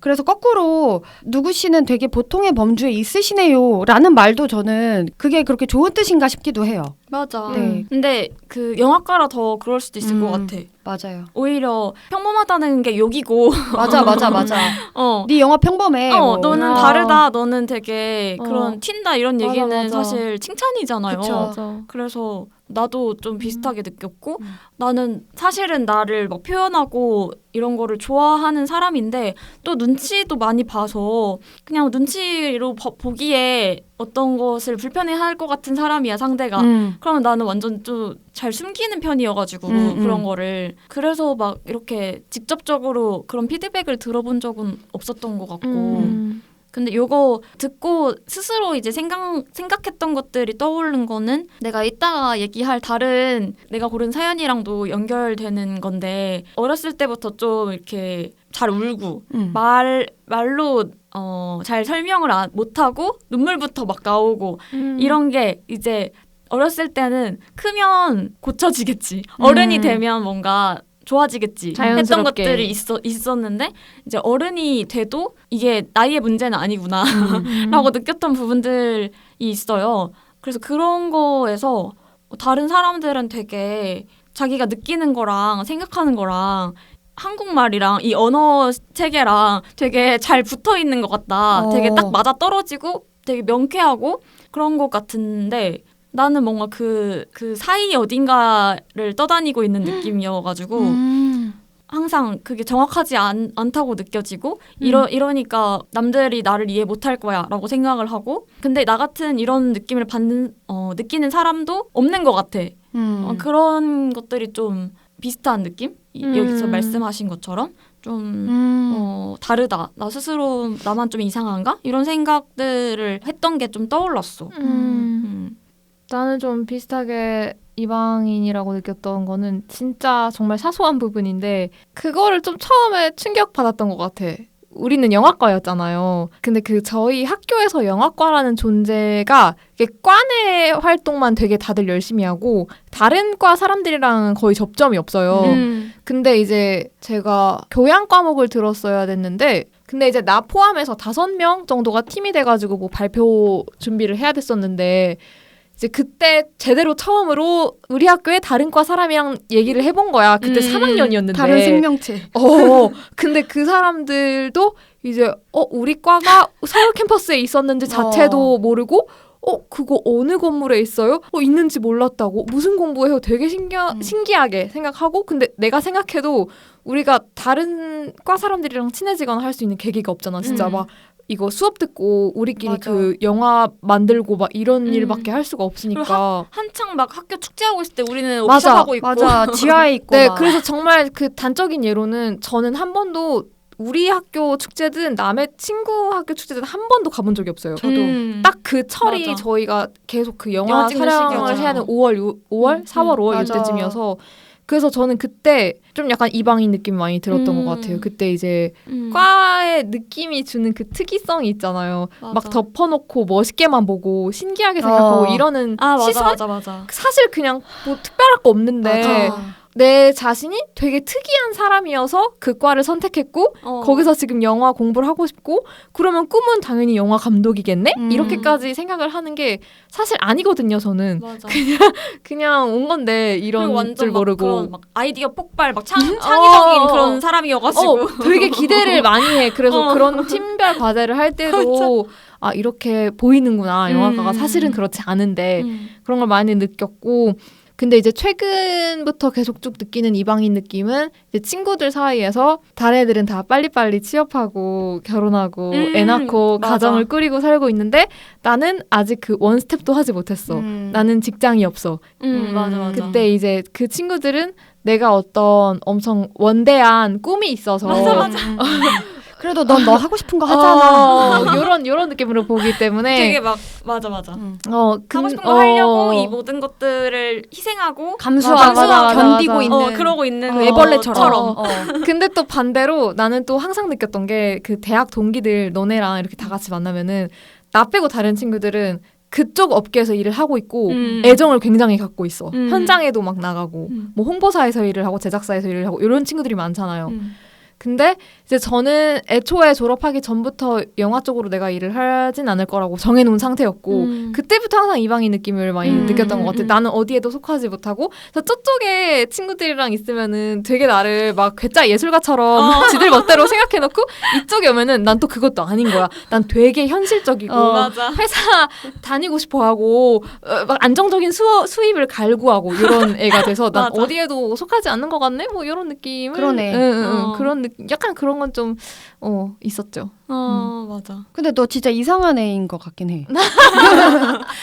그래서 거꾸로 누구 씨는 되게 보통의 범주에 있으시네요 라는 말도 저는 그게 그렇게 좋은 뜻인가 싶기도 해요. 맞아. 네. 근데 그 영화과라 더 그럴 수도 있을 것 같아. 맞아요. 오히려 평범하다는 게 욕이고. 맞아. 네 영화 평범해. 뭐. 너는 다르다. 너는 되게 그런 튄다 이런 얘기는 맞아. 사실 칭찬이잖아요. 그쵸. 그래서 나도 좀 비슷하게 느꼈고 나는 사실은 나를 막 표현하고 이런 거를 좋아하는 사람인데 또 눈치도 많이 봐서 그냥 눈치로 보기에 어떤 것을 불편해할 것 같은 사람이야 상대가. 그러면 나는 완전 좀 잘 숨기는 편이어가지고 그런 거를 그래서 막 이렇게 직접적으로 그런 피드백을 들어본 적은 없었던 것 같고 근데 요거 듣고 스스로 이제 생각했던 것들이 떠오른 거는 내가 이따가 얘기할 다른 내가 고른 사연이랑도 연결되는 건데 어렸을 때부터 좀 이렇게 잘 울고 말로 잘 설명을 못하고 눈물부터 막 나오고 이런 게 이제 어렸을 때는 크면 고쳐지겠지. 어른이 되면 뭔가 좋아지겠지 했던 것들이 있었는데 이제 어른이 돼도 이게 나이의 문제는 아니구나 라고 느꼈던 부분들이 있어요. 그래서 그런 거에서 다른 사람들은 되게 자기가 느끼는 거랑 생각하는 거랑 한국말이랑 이 언어 체계랑 되게 잘 붙어 있는 것 같다. 되게 딱 맞아 떨어지고 되게 명쾌하고 그런 것 같은데 나는 뭔가 그 사이 어딘가를 떠다니고 있는 느낌이어가지고 항상 그게 정확하지 않다고 느껴지고 이러니까 남들이 나를 이해 못할 거야 라고 생각을 하고 근데 나 같은 이런 느낌을 느끼는 사람도 없는 것 같아. 그런 것들이 좀 비슷한 느낌? 여기서 말씀하신 것처럼 좀 다르다. 나 스스로 나만 좀 이상한가? 이런 생각들을 했던 게 좀 떠올랐어. 나는 좀 비슷하게 이방인이라고 느꼈던 거는 진짜 정말 사소한 부분인데 그거를 좀 처음에 충격받았던 것 같아. 우리는 영화과였잖아요. 근데 저희 학교에서 영화과라는 존재가 과내 활동만 되게 다들 열심히 하고 다른 과 사람들이랑 거의 접점이 없어요. 근데 이제 제가 교양 과목을 들었어야 됐는데 근데 이제 나 포함해서 5명 정도가 팀이 돼가지고 뭐 발표 준비를 해야 됐었는데 이제 그때 제대로 처음으로 우리 학교에 다른 과 사람이랑 얘기를 해본 거야. 그때 3학년이었는데. 다른 생명체. 근데 그 사람들도 이제 우리 과가 서울 캠퍼스에 있었는지 자체도 모르고 그거 어느 건물에 있어요? 있는지 몰랐다고? 무슨 공부해요? 되게 신기하게 생각하고 근데 내가 생각해도 우리가 다른 과 사람들이랑 친해지거나 할 수 있는 계기가 없잖아. 진짜 막 이거 수업 듣고 우리끼리 맞아. 그 영화 만들고 막 이런 일밖에 할 수가 없으니까. 한창 막 학교 축제하고 있을 때 우리는 워크숍하고 있고. 맞아. 지하에 있고. 네, 그래서 정말 그 단적인 예로는 저는 한 번도 우리 학교 축제든 남의 친구 학교 축제든 한 번도 가본 적이 없어요. 저도. 딱 그 철이 맞아. 저희가 계속 그 영화 영화 찍는 촬영을 시기였잖아. 해야 하는 4월, 5월, 맞아. 이때쯤이어서 그래서 저는 그때 좀 약간 이방인 느낌이 많이 들었던 것 같아요. 그때 이제 과의 느낌이 주는 그 특이성이 있잖아요. 맞아. 막 덮어놓고 멋있게만 보고 신기하게 생각하고 이러는 시선? 맞아. 사실 그냥 뭐 특별할 거 없는데 맞아. 내 자신이 되게 특이한 사람이어서 그 과를 선택했고 거기서 지금 영화 공부를 하고 싶고 그러면 꿈은 당연히 영화 감독이겠네? 이렇게까지 생각을 하는 게 사실 아니거든요. 저는 맞아. 그냥 온 건데 이런 줄 모르고 그런 막 아이디어 폭발 막 창의적인 그런 사람이어가지고 되게 기대를 많이 해. 그래서 그런 팀별 과제를 할 때도 이렇게 보이는구나. 영화과가 사실은 그렇지 않은데 그런 걸 많이 느꼈고 근데 이제 최근부터 계속 쭉 느끼는 이방인 느낌은 이제 친구들 사이에서 다른 애들은 다 빨리빨리 취업하고 결혼하고 애 낳고 맞아. 가정을 꾸리고 살고 있는데 나는 아직 그 원 스텝도 하지 못했어. 나는 직장이 없어. 맞아. 그때 이제 그 친구들은 내가 어떤 엄청 원대한 꿈이 있어서 맞아. 그래도 넌 너 하고 싶은 거 하잖아. 요런 느낌으로 보기 때문에 되게 막 맞아. 하고 싶은 거 어. 하려고 이 모든 것들을 희생하고 감수하고 맞아. 견디고 있는 그러고 있는 그 애벌레처럼. 근데 또 반대로 나는 또 항상 느꼈던 게 그 대학 동기들 너네랑 이렇게 다 같이 만나면은 나 빼고 다른 친구들은 그쪽 업계에서 일을 하고 있고 애정을 굉장히 갖고 있어. 현장에도 막 나가고 뭐 홍보사에서 일을 하고 제작사에서 일을 하고 이런 친구들이 많잖아요. 근데 이제 저는 애초에 졸업하기 전부터 영화 쪽으로 내가 일을 하진 않을 거라고 정해놓은 상태였고 그때부터 항상 이방인 느낌을 많이 느꼈던 것 같아. 나는 어디에도 속하지 못하고 그래서 저쪽에 친구들이랑 있으면은 되게 나를 막 괴짜 예술가처럼 지들 멋대로 생각해놓고 이쪽에 오면은 난 또 그것도 아닌 거야. 난 되게 현실적이고 맞아. 회사 다니고 싶어하고 막 안정적인 수입을 갈구하고 이런 애가 돼서 난 맞아. 어디에도 속하지 않는 것 같네? 뭐 이런 느낌을 그러네. 그런 느낌, 약간 그런 건 좀 있었죠. 맞아. 근데 너 진짜 이상한 애인 것 같긴 해.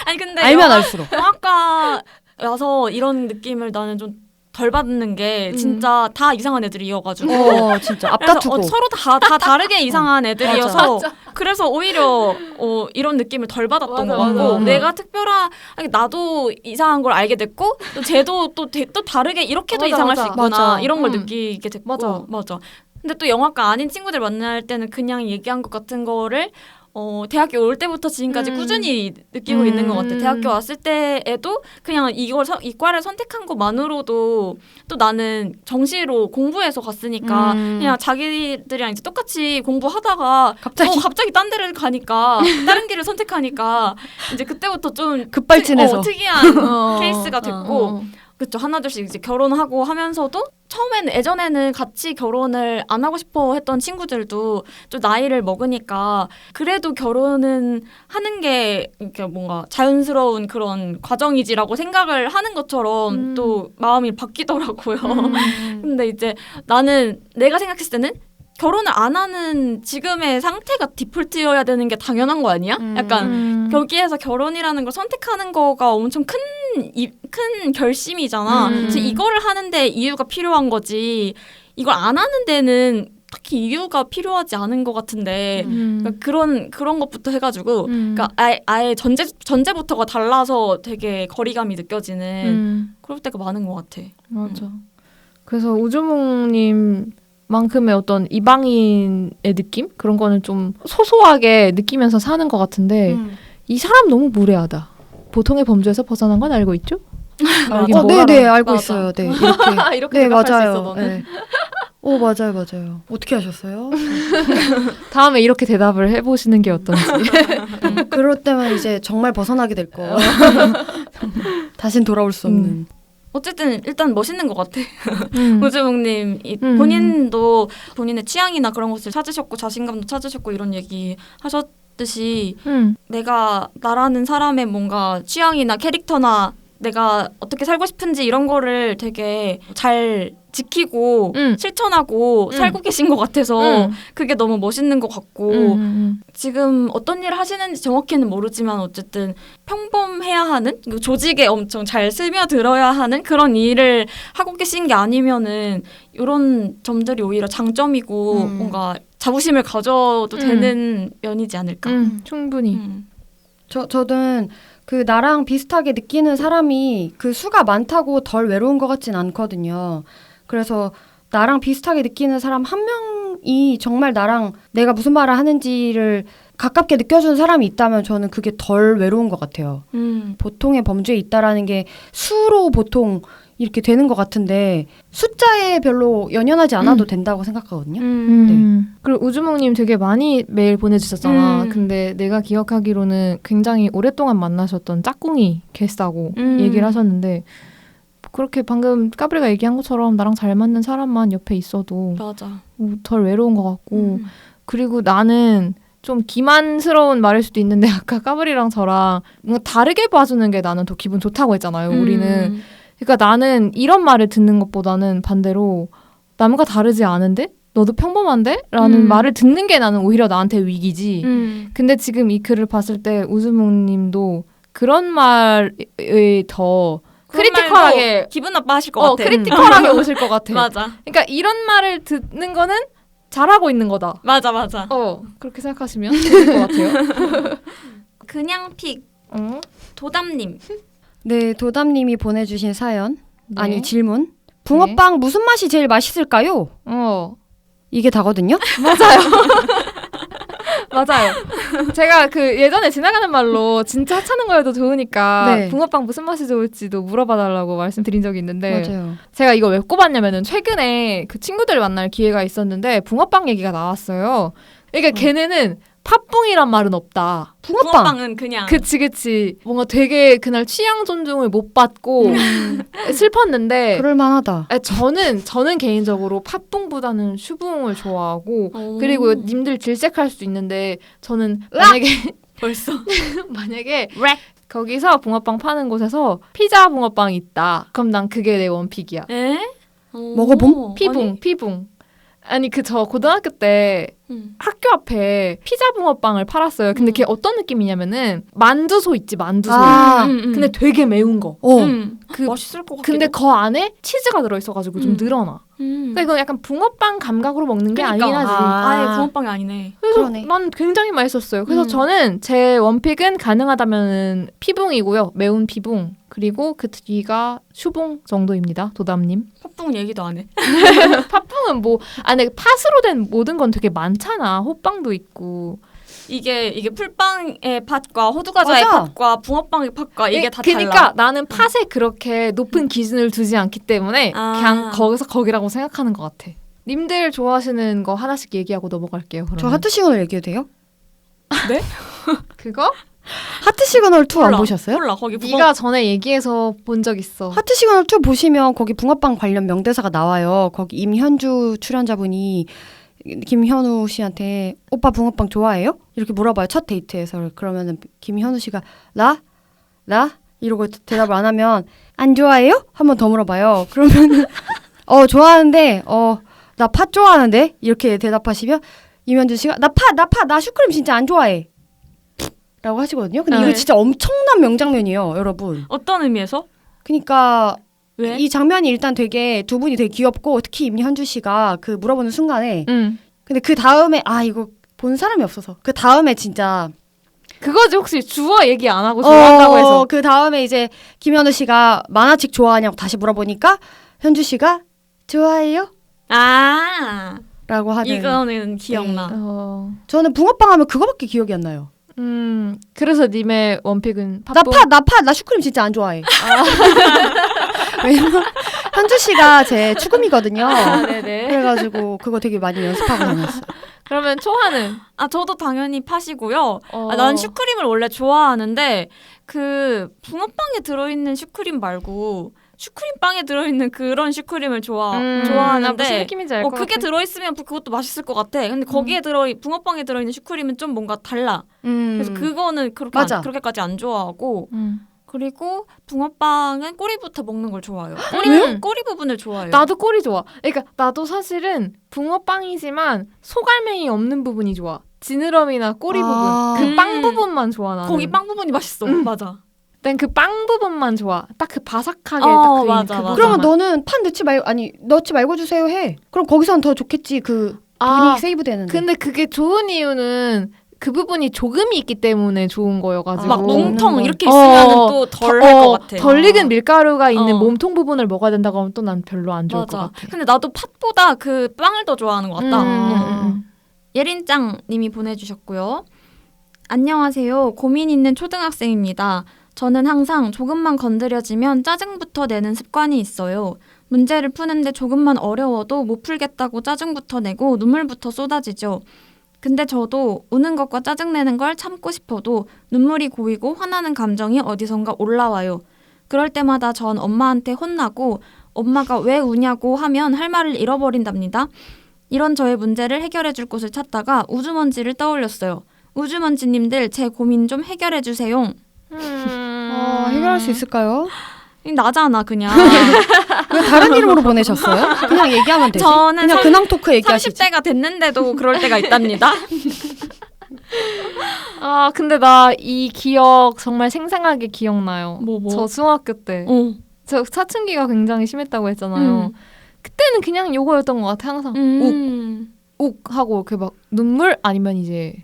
아니 근데 알면 알수록. 영화과 와서 이런 느낌을 나는 좀 덜 받는 게 진짜 다 이상한 애들이어가지고 진짜 그래서 앞다투고. 서로 다 다르게 이상한 애들이어서 맞아. 그래서 오히려 이런 느낌을 덜 받았던 맞아, 것 같고 맞아. 내가 아니, 나도 이상한 걸 알게 됐고 또 쟤도 또 다르게 이렇게도 맞아, 이상할 수 맞아. 있구나 맞아. 이런 걸 느끼게 됐고 맞아. 근데 또 영화과 아닌 친구들 만날 때는 그냥 얘기한 것 같은 거를 대학교 올 때부터 지금까지 꾸준히 느끼고 있는 것 같아. 대학교 왔을 때에도 그냥 이과를 선택한 것만으로도 또 나는 정시로 공부해서 갔으니까 그냥 자기들이랑 이제 똑같이 공부하다가 갑자기 딴 데를 가니까 다른 길을 선택하니까 이제 그때부터 좀 급발진해서. 특이한 케이스가 됐고 그렇죠. 하나둘씩 이제 결혼하고 하면서도 예전에는 같이 결혼을 안 하고 싶어 했던 친구들도 좀 나이를 먹으니까 그래도 결혼은 하는 게 이렇게 뭔가 자연스러운 그런 과정이지라고 생각을 하는 것처럼 또 마음이 바뀌더라고요. 근데 이제 나는 내가 생각했을 때는 결혼을 안 하는 지금의 상태가 디폴트여야 되는 게 당연한 거 아니야? 약간 거기에서 결혼이라는 걸 선택하는 거가 엄청 큰 결심이잖아. 그래서 이거를 하는데 이유가 필요한 거지. 이걸 안 하는 데는 딱히 이유가 필요하지 않은 것 같은데 그러니까 그런 것부터 해가지고 그러니까 아예 전제부터가 달라서 되게 거리감이 느껴지는 그럴 때가 많은 것 같아. 맞아. 그래서 우주몽님 만큼의 어떤 이방인의 느낌? 그런 거는 좀 소소하게 느끼면서 사는 것 같은데 이 사람 너무 무례하다. 보통의 범죄에서 벗어난 건 알고 있죠? 네네 알고 맞아. 있어요. 네 이렇게 네 생각할 수 맞아요. 있어, 너는. 네. 맞아요. 어떻게 하셨어요? 다음에 이렇게 대답을 해보시는 게 어떤지. 그럴 때만 이제 정말 벗어나게 될 거. 다신 돌아올 수 없는. 어쨌든 일단 멋있는 것 같아. 우주몽님 본인도 본인의 취향이나 그런 것을 찾으셨고 자신감도 찾으셨고 이런 얘기 하셨듯이 내가 나라는 사람의 뭔가 취향이나 캐릭터나 내가 어떻게 살고 싶은지 이런 거를 되게 잘 지키고 실천하고 살고 계신 것 같아서 그게 너무 멋있는 것 같고 지금 어떤 일을 하시는지 정확히는 모르지만 어쨌든 평범해야 하는 조직에 엄청 잘 스며들어야 하는 그런 일을 하고 계신 게 아니면은 이런 점들이 오히려 장점이고 뭔가 자부심을 가져도 되는 면이지 않을까. 충분히. 저는 그 나랑 비슷하게 느끼는 사람이 그 수가 많다고 덜 외로운 것 같진 않거든요. 그래서 나랑 비슷하게 느끼는 사람 한 명이 정말 나랑 내가 무슨 말을 하는지를 가깝게 느껴주는 사람이 있다면 저는 그게 덜 외로운 것 같아요. 보통의 범죄에 있다라는 게 수로 보통 이렇게 되는 것 같은데 숫자에 별로 연연하지 않아도 된다고 생각하거든요. 네. 그리고 우주몽님 되게 많이 메일 보내주셨잖아. 근데 내가 기억하기로는 굉장히 오랫동안 만나셨던 짝꿍이 게스트하고 얘기를 하셨는데 그렇게 방금 까브리가 얘기한 것처럼 나랑 잘 맞는 사람만 옆에 있어도 맞아. 덜 외로운 것 같고 그리고 나는 좀 기만스러운 말일 수도 있는데 아까 까브리랑 저랑 뭔가 다르게 봐주는 게 나는 더 기분 좋다고 했잖아요. 우리는 그러니까 나는 이런 말을 듣는 것보다는 반대로 남과 다르지 않은데? 너도 평범한데? 라는 말을 듣는 게 나는 오히려 나한테 위기지. 근데 지금 이 글을 봤을 때 우즈몽 님도 그런 말을 더 크리티컬하게 기분 나빠하실 것 같아. 크리티컬하게 오실 것 같아. 맞아. 그러니까 이런 말을 듣는 거는 잘하고 있는 거다. 맞아. 그렇게 생각하시면 좋을 것 같아요. 그냥 픽 도담님. 네, 도담님이 보내주신 사연 네. 아니 질문. 붕어빵 무슨 맛이 제일 맛있을까요? 이게 다거든요. 맞아요. 제가 그 예전에 지나가는 말로 진짜 하찮은 거여도 좋으니까 네. 붕어빵 무슨 맛이 좋을지도 물어봐달라고 말씀드린 적이 있는데 맞아요. 제가 이걸 왜 꼽았냐면은 최근에 그 친구들 만날 기회가 있었는데 붕어빵 얘기가 나왔어요. 그러니까 걔네는 팥붕이란 말은 없다. 붕어빵은 그냥 그치. 뭔가 되게 그날 취향 존중을 못 받고 슬펐는데 그럴만하다. 저는 개인적으로 팥붕보다는 슈붕을 좋아하고 그리고 님들 질색할 수 있는데 저는 만약에 벌써 만약에 거기서 붕어빵 파는 곳에서 피자 붕어빵이 있다. 그럼 난 그게 내 원픽이야. 에? 먹어봄? 피붕. 아니 저 고등학교 때 학교 앞에 피자 붕어빵을 팔았어요. 근데 그게 어떤 느낌이냐면은 만두소 있지 만두소. 근데 되게 매운 거. 그 맛있을 것 같기도. 근데 그 안에 치즈가 들어있어가지고 좀 늘어나. 근데 이건 약간 붕어빵 감각으로 먹는 게 아니긴 하지. 아예 붕어빵이 아니네. 그래서 그러네. 난 굉장히 맛있었어요. 그래서 저는 제 원픽은 가능하다면 피붕이고요. 매운 피붕. 그리고 그 뒤가 슈붕 정도입니다. 도담님. 팥붕 얘기도 안 해. 팥붕은 근데 팥으로 된 모든 건 되게 많잖아. 호빵도 있고. 이게 풀빵의 팥과 호두과자의 맞아. 팥과 붕어빵의 팥과 이게 다 달라. 그러니까 나는 팥에 그렇게 높은 기준을 두지 않기 때문에 그냥 거기서 거기라고 생각하는 것 같아. 님들 좋아하시는 거 하나씩 얘기하고 넘어갈게요. 그러면. 저 하트 시그널 얘기해도 돼요? 네? 그거? 하트 시그널 2 안 보셨어요? 몰라. 거기 네가 전에 얘기해서 본 적 있어. 하트 시그널 2 보시면 거기 붕어빵 관련 명대사가 나와요. 거기 임현주 출연자분이 김현우 씨한테 오빠 붕어빵 좋아해요? 이렇게 물어봐요. 첫 데이트에서. 그러면은 김현우 씨가 나? 이러고 대답을 안 하면 안 좋아해요? 한 번 더 물어봐요. 그러면은 좋아하는데 나 팥 좋아하는데 이렇게 대답하시면 임현주 씨가 나 슈크림 진짜 안 좋아해. 라고 하시거든요. 근데 이거 진짜 엄청난 명장면이에요, 여러분. 어떤 의미에서? 그러니까 왜? 이 장면이 일단 되게 두 분이 되게 귀엽고 특히 임현주 씨가 그 물어보는 순간에 근데 그 다음에 이거 본 사람이 없어서 그 다음에 진짜 그거지 혹시 주어 얘기 안 하고 좋아한다고 해서 그 다음에 이제 김현우 씨가 만화책 좋아하냐고 다시 물어보니까 현주 씨가 좋아해요? 라고 하는. 이거는 기억나. 저는 붕어빵 하면 그거밖에 기억이 안 나요. 그래서 님의 원픽은 팥붕? 나 슈크림 진짜 안 좋아해. 왜냐면 현주 씨가 제 추금이거든요. 네네. 그래가지고 그거 되게 많이 연습하고 다녔어요. 그러면 초하는? 저도 당연히 팥이고요. 난 슈크림을 원래 좋아하는데 그 붕어빵에 들어있는 슈크림 말고 슈크림빵에 들어있는 그런 슈크림을 좋아하는데 무슨 느낌인지 알 것 같아. 그게 들어있으면 그것도 맛있을 것 같아. 근데 거기에 붕어빵에 들어있는 슈크림은 좀 뭔가 달라. 그래서 그거는 그렇게까지 안 좋아하고 그리고 붕어빵은 꼬리부터 먹는 걸 좋아해요. 꼬리 부분을 좋아해요. 나도 꼬리 좋아. 그러니까 나도 사실은 붕어빵이지만 소갈맹이 없는 부분이 좋아. 지느러미나 꼬리 부분. 그 빵 부분만 좋아 나는. 거기 빵 부분이 맛있어. 맞아. 난 그 빵 부분만 좋아. 딱 그 바삭하게 맞아. 그러면 너는 판 넣지 말고 주세요 해. 그럼 거기서는 더 좋겠지. 그 돈이 세이브 되는데. 근데 그게 좋은 이유는 그 부분이 조금이 있기 때문에 좋은 거여가지고 막 몸통 이렇게 있으면 또 덜 할 것 같아. 덜 익은 밀가루가 있는 몸통 부분을 먹어야 된다고 하면 또 난 별로 안 좋을 것 같아. 근데 나도 팥보다 그 빵을 더 좋아하는 것 같다. 예린짱 님이 보내주셨고요. 안녕하세요. 고민 있는 초등학생입니다. 저는 항상 조금만 건드려지면 짜증부터 내는 습관이 있어요. 문제를 푸는데 조금만 어려워도 못 풀겠다고 짜증부터 내고 눈물부터 쏟아지죠. 근데 저도 우는 것과 짜증내는 걸 참고 싶어도 눈물이 고이고 화나는 감정이 어디선가 올라와요. 그럴 때마다 전 엄마한테 혼나고 엄마가 왜 우냐고 하면 할 말을 잃어버린답니다. 이런 저의 문제를 해결해줄 곳을 찾다가 우주먼지를 떠올렸어요. 우주먼지님들 제 고민 좀 해결해주세요. 해결할 수 있을까요? 나잖아 그냥. 왜 다른 이름으로 보내셨어요? 그냥 얘기하면 되지. 저는 그냥 근황 토크 얘기하시지. 30대가 됐는데도 그럴 때가 있답니다. 아 근데 나 이 기억 정말 생생하게 기억나요. 뭐? 저 중학교 때. 저 사춘기가 굉장히 심했다고 했잖아요. 그때는 그냥 요거였던 것 같아. 항상 욱 하고 이렇게 막 눈물 아니면 이제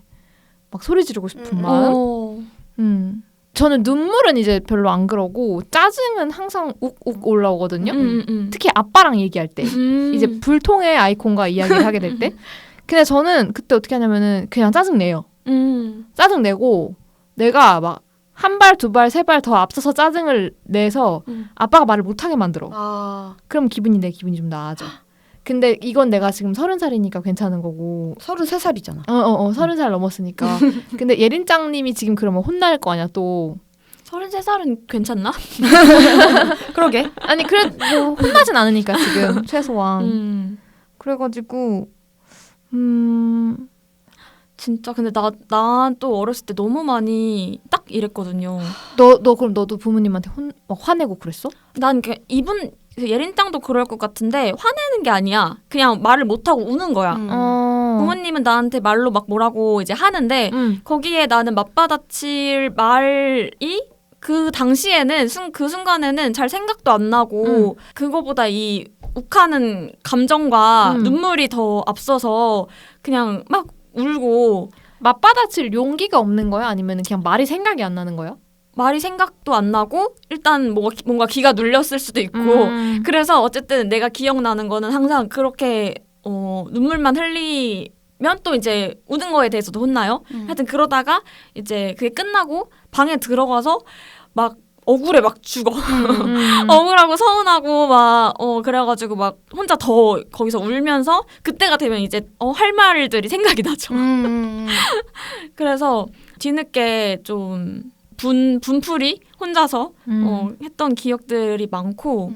막 소리 지르고 싶은 마음. 저는 눈물은 이제 별로 안 그러고 짜증은 항상 욱욱 올라오거든요. 특히 아빠랑 얘기할 때 이제 불통의 아이콘과 이야기를 하게 될 때. 근데 저는 그때 어떻게 하냐면은 그냥 짜증 내요. 짜증 내고 내가 막 한 발, 두 발, 세 발 더 앞서서 짜증을 내서 아빠가 말을 못하게 만들어. 그럼 내 기분이 좀 나아져. 근데 이건 내가 지금 30살이니까 괜찮은 거고 33살이잖아. 30살 넘었으니까. 근데 예린짱님이 지금 그러면 혼날 거 아니야 또. 33살은 괜찮나? 그러게. 아니 그래 뭐 혼나진 않으니까 지금 최소한. 그래가지고 진짜 근데 나 또 어렸을 때 너무 많이 딱 이랬거든요. 너 그럼 너도 부모님한테 막 화내고 그랬어? 난 이분 예린짱도 그럴 것 같은데 화내는 게 아니야. 그냥 말을 못하고 우는 거야. 부모님은 나한테 말로 막 뭐라고 이제 하는데 거기에 나는 맞받아칠 말이 그 당시에는 그 순간에는 잘 생각도 안 나고 그거보다 이 욱하는 감정과 눈물이 더 앞서서 그냥 막 울고. 맞받아칠 용기가 없는 거야? 아니면 그냥 말이 생각이 안 나는 거야? 말이 생각도 안 나고 일단 뭔가 기가 눌렸을 수도 있고 그래서 어쨌든 내가 기억나는 거는 항상 그렇게 눈물만 흘리면 또 이제 우는 거에 대해서도 혼나요. 하여튼 그러다가 이제 그게 끝나고 방에 들어가서 막 억울해 막 죽어. 억울하고 서운하고 막 그래가지고 막 혼자 더 거기서 울면서 그때가 되면 이제 할 말들이 생각이 나죠. 그래서 뒤늦게 좀 분풀이 혼자서 했던 기억들이 많고.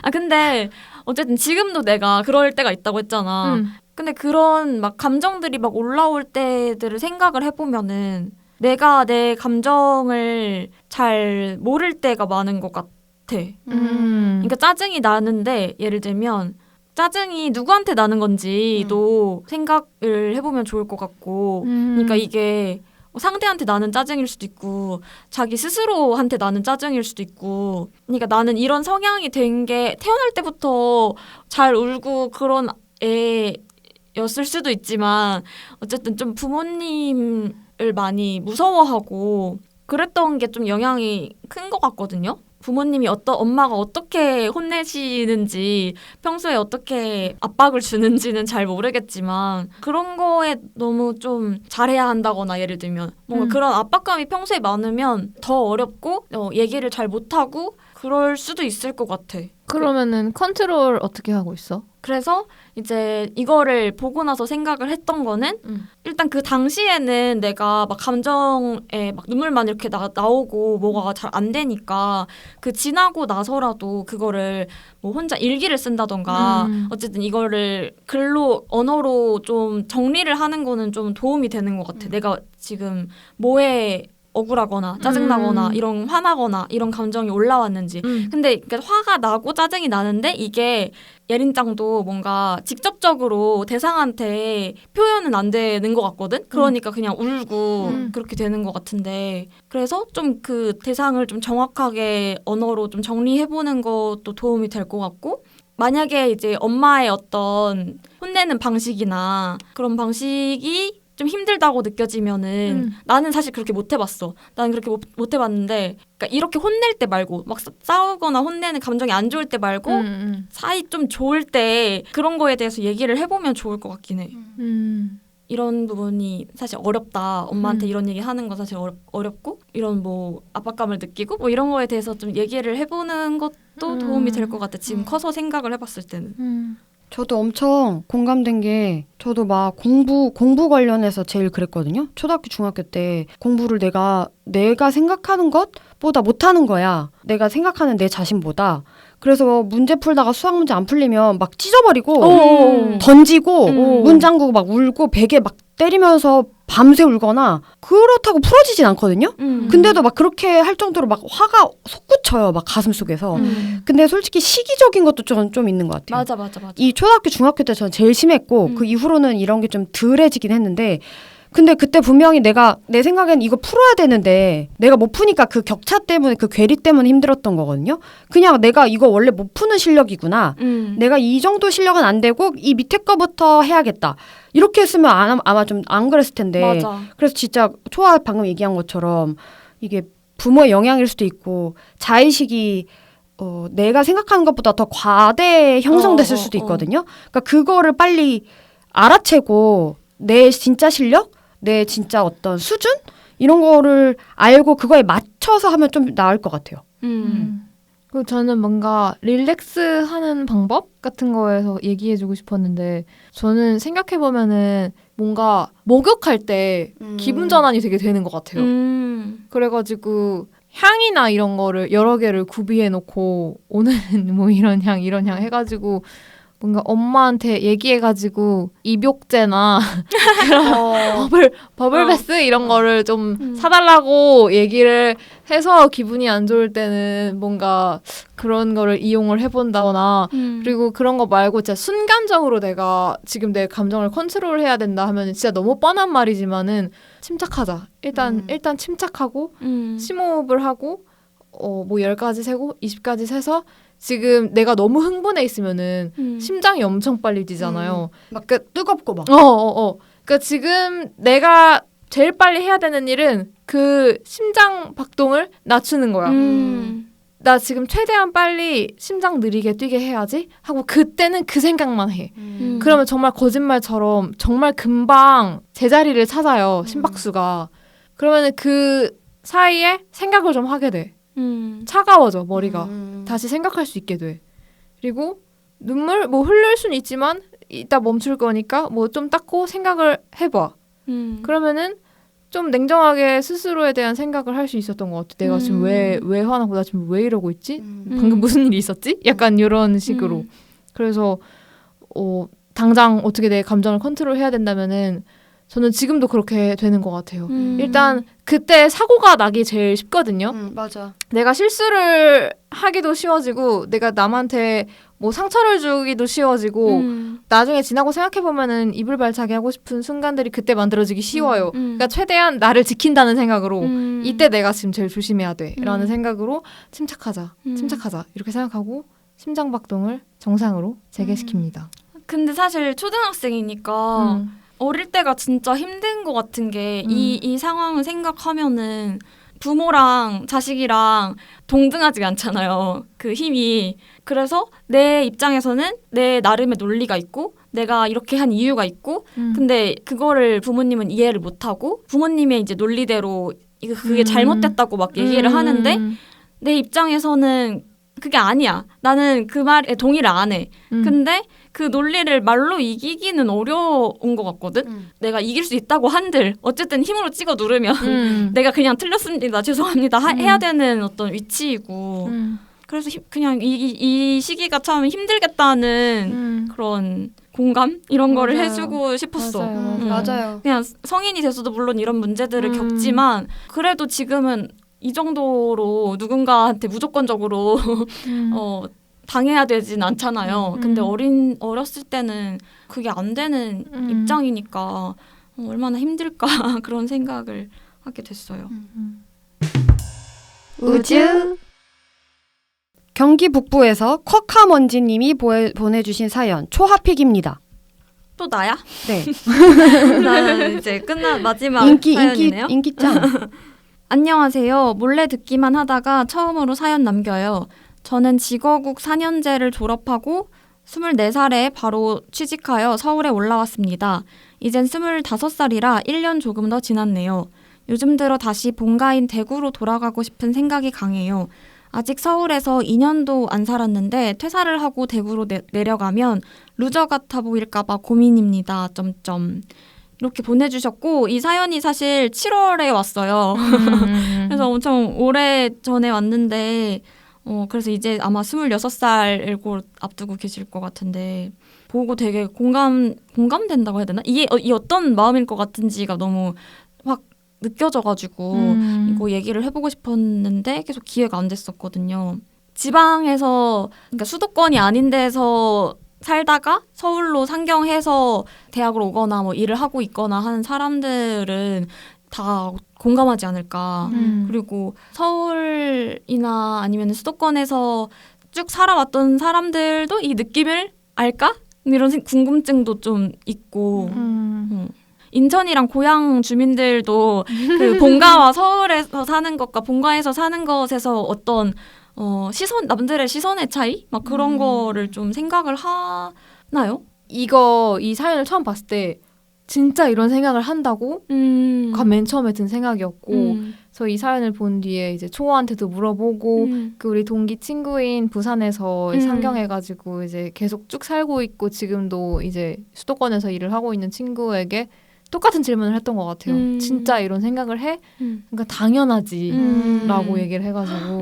아 근데 어쨌든 지금도 내가 그럴 때가 있다고 했잖아. 근데 그런 막 감정들이 막 올라올 때들을 생각을 해보면은 내가 내 감정을 잘 모를 때가 많은 것 같아. 그러니까 짜증이 나는데 예를 들면 짜증이 누구한테 나는 건지도 생각을 해보면 좋을 것 같고 그러니까 이게 상대한테 나는 짜증일 수도 있고 자기 스스로한테 나는 짜증일 수도 있고 그러니까 나는 이런 성향이 된 게 태어날 때부터 잘 울고 그런 애였을 수도 있지만 어쨌든 좀 부모님을 많이 무서워하고 그랬던 게 좀 영향이 큰 것 같거든요. 부모님이 엄마가 어떻게 혼내시는지 평소에 어떻게 압박을 주는지는 잘 모르겠지만 그런 거에 너무 좀 잘해야 한다거나 예를 들면 뭔가 그런 압박감이 평소에 많으면 더 어렵고 얘기를 잘 못하고 그럴 수도 있을 것 같아. 그러면은 컨트롤 어떻게 하고 있어? 그래서 이제 이거를 보고 나서 생각을 했던 거는 일단 그 당시에는 내가 막 감정에 막 눈물만 이렇게 나오고 뭐가 잘 안 되니까 그 지나고 나서라도 그거를 뭐 혼자 일기를 쓴다던가 어쨌든 이거를 언어로 좀 정리를 하는 거는 좀 도움이 되는 것 같아. 내가 지금 뭐에 억울하거나 짜증나거나 이런 화나거나 이런 감정이 올라왔는지 근데 그러니까 화가 나고 짜증이 나는데 이게 예린짱도 뭔가 직접적으로 대상한테 표현은 안 되는 것 같거든. 그러니까 그냥 울고 그렇게 되는 것 같은데 그래서 좀 그 대상을 좀 정확하게 언어로 좀 정리해보는 것도 도움이 될 것 같고 만약에 이제 엄마의 어떤 혼내는 방식이나 그런 방식이 좀 힘들다고 느껴지면은 나는 사실 그렇게 못 해봤어. 나는 그렇게 못 해봤는데 그러니까 이렇게 혼낼 때 말고 막 싸우거나 혼내는 감정이 안 좋을 때 말고 사이 좀 좋을 때 그런 거에 대해서 얘기를 해보면 좋을 것 같긴 해. 이런 부분이 사실 어렵다. 엄마한테 이런 얘기 하는 건 사실 어렵고 이런 뭐 압박감을 느끼고 뭐 이런 거에 대해서 좀 얘기를 해보는 것도 도움이 될 것 같아. 지금 커서 생각을 해봤을 때는. 저도 엄청 공감된 게 저도 막 공부 관련해서 제일 그랬거든요. 초등학교 중학교 때 공부를 내가 생각하는 것보다 못하는 거야. 내가 생각하는 내 자신보다. 그래서 문제 풀다가 수학 문제 안 풀리면 막 찢어버리고 던지고 문 잠그고 막 울고 베개 막 때리면서 밤새 울거나 그렇다고 풀어지진 않거든요. 근데도 막 그렇게 할 정도로 막 화가 솟구쳐요. 막 가슴 속에서. 근데 솔직히 시기적인 것도 좀 있는 것 같아요. 맞아. 이 초등학교, 중학교 때 저는 제일 심했고 그 이후로는 이런 게 좀 덜해지긴 했는데 근데 그때 분명히 내 생각엔 이거 풀어야 되는데 내가 못 푸니까 그 격차 때문에 그 괴리 때문에 힘들었던 거거든요. 그냥 내가 이거 원래 못 푸는 실력이구나. 내가 이 정도 실력은 안 되고 이 밑에 거부터 해야겠다. 이렇게 했으면 아마 좀 안 그랬을 텐데. 맞아. 그래서 진짜 초아 방금 얘기한 것처럼 이게 부모의 영향일 수도 있고 자의식이 내가 생각하는 것보다 더 과대 형성됐을 수도 있거든요. 그러니까 그거를 빨리 알아채고 내 진짜 실력, 내 진짜 어떤 수준 이런 거를 알고 그거에 맞춰서 하면 좀 나을 것 같아요. 그리고 저는 뭔가 릴렉스하는 방법 같은 거에서 얘기해주고 싶었는데 저는 생각해보면은 뭔가 목욕할 때 기분 전환이 되게 되는 것 같아요. 그래가지고 향이나 이런 거를 여러 개를 구비해놓고 오늘은 뭐 이런 향 해가지고 뭔가 엄마한테 얘기해가지고 입욕제나 그런 버블베스 이런 거를 좀 사달라고 얘기를 해서 기분이 안 좋을 때는 뭔가 그런 거를 이용을 해본다거나 그리고 그런 거 말고 진짜 순간적으로 내가 지금 내 감정을 컨트롤해야 된다 하면 진짜 너무 뻔한 말이지만은 침착하자. 일단 침착하고 심호흡을 하고 뭐 10가지 세고 20가지 세서 지금 내가 너무 흥분해 있으면은 심장이 엄청 빨리 뛰잖아요. 막 뜨겁고 막. 그러니까 지금 내가 제일 빨리 해야 되는 일은 그 심장 박동을 낮추는 거야. 나 지금 최대한 빨리 심장 느리게 뛰게 해야지 하고 그때는 그 생각만 해. 그러면 정말 거짓말처럼 정말 금방 제자리를 찾아요. 심박수가. 그러면은 그 사이에 생각을 좀 하게 돼. 차가워져 머리가. 다시 생각할 수 있게 돼. 그리고 눈물 뭐 흘릴 수는 있지만 이따 멈출 거니까 뭐 좀 닦고 생각을 해봐. 그러면은 좀 냉정하게 스스로에 대한 생각을 할 수 있었던 것 같아. 내가 지금 왜 화나고 나 지금 왜 이러고 있지? 방금 무슨 일이 있었지? 약간 이런 식으로. 그래서 당장 어떻게 내 감정을 컨트롤해야 된다면은 저는 지금도 그렇게 되는 것 같아요. 일단 그때 사고가 나기 제일 쉽거든요. 맞아. 내가 실수를 하기도 쉬워지고 내가 남한테 뭐 상처를 주기도 쉬워지고 나중에 지나고 생각해보면은 이불 발차기 하고 싶은 순간들이 그때 만들어지기 쉬워요. 그러니까 최대한 나를 지킨다는 생각으로 이때 내가 지금 제일 조심해야 돼 라는 생각으로 침착하자 이렇게 생각하고 심장박동을 정상으로 재개시킵니다. 근데 사실 초등학생이니까 어릴 때가 진짜 힘든 것 같은 게 이 상황을 생각하면은 부모랑 자식이랑 동등하지가 않잖아요. 그 힘이. 그래서 내 입장에서는 내 나름의 논리가 있고 내가 이렇게 한 이유가 있고 근데 그거를 부모님은 이해를 못하고 부모님의 이제 논리대로 그게 잘못됐다고 막 얘기를 하는데 내 입장에서는 그게 아니야. 나는 그 말에 동의를 안 해. 근데 그 논리를 말로 이기기는 어려운 것 같거든. 내가 이길 수 있다고 한들 어쨌든 힘으로 찍어 누르면 내가 그냥 틀렸습니다. 죄송합니다. 해야 되는 어떤 위치이고 그래서 그냥 이 시기가 참 힘들겠다는 그런 공감 이런 거를 맞아요. 해주고 싶었어. 맞아요. 그냥 성인이 돼서도 물론 이런 문제들을 겪지만 그래도 지금은 이 정도로 누군가한테 무조건적으로 당해야 되진 않잖아요. 근데 어렸을 때는 그게 안 되는 입장이니까 얼마나 힘들까 그런 생각을 하게 됐어요. 우주 경기 북부에서 쿼카먼지님이 보내주신 사연 초하픽입니다. 또 나야? 네. 나는 이제 끝난 마지막 사연이네요. 인기짱. 안녕하세요. 몰래 듣기만 하다가 처음으로 사연 남겨요. 저는 직어국 4년제를 졸업하고 24살에 바로 취직하여 서울에 올라왔습니다. 이젠 25살이라 1년 조금 더 지났네요. 요즘 들어 다시 본가인 대구로 돌아가고 싶은 생각이 강해요. 아직 서울에서 2년도 안 살았는데 퇴사를 하고 대구로 내려가면 루저 같아 보일까봐 고민입니다. 이렇게 보내주셨고 이 사연이 사실 7월에 왔어요. 그래서 엄청 오래 전에 왔는데 그래서 이제 아마 26살 곧 앞두고 계실 것 같은데 보고 되게 공감된다고 해야 되나? 이 어떤 마음일 것 같은지가 너무 확 느껴져가지고 이거 얘기를 해보고 싶었는데 계속 기회가 안 됐었거든요. 지방에서 그러니까 수도권이 아닌 데서 살다가 서울로 상경해서 대학을 오거나 뭐 일을 하고 있거나 하는 사람들은 다 공감하지 않을까. 그리고 서울이나 아니면 수도권에서 쭉 살아왔던 사람들도 이 느낌을 알까? 이런 궁금증도 좀 있고 인천이랑 고향 주민들도 그 본가와 서울에서 사는 것과 본가에서 사는 것에서 어떤 남들의 시선의 차이? 막 그런 거를 좀 생각을 하나요? 이 사연을 처음 봤을 때 진짜 이런 생각을 한다고? 맨 처음에 든 생각이었고 그래서 이 사연을 본 뒤에 이제 초호한테도 물어보고 그 우리 동기 친구인 부산에서 상경해가지고 이제 계속 쭉 살고 있고 지금도 이제 수도권에서 일을 하고 있는 친구에게 똑같은 질문을 했던 것 같아요. 진짜 이런 생각을 해? 그러니까 당연하지 라고 얘기를 해가지고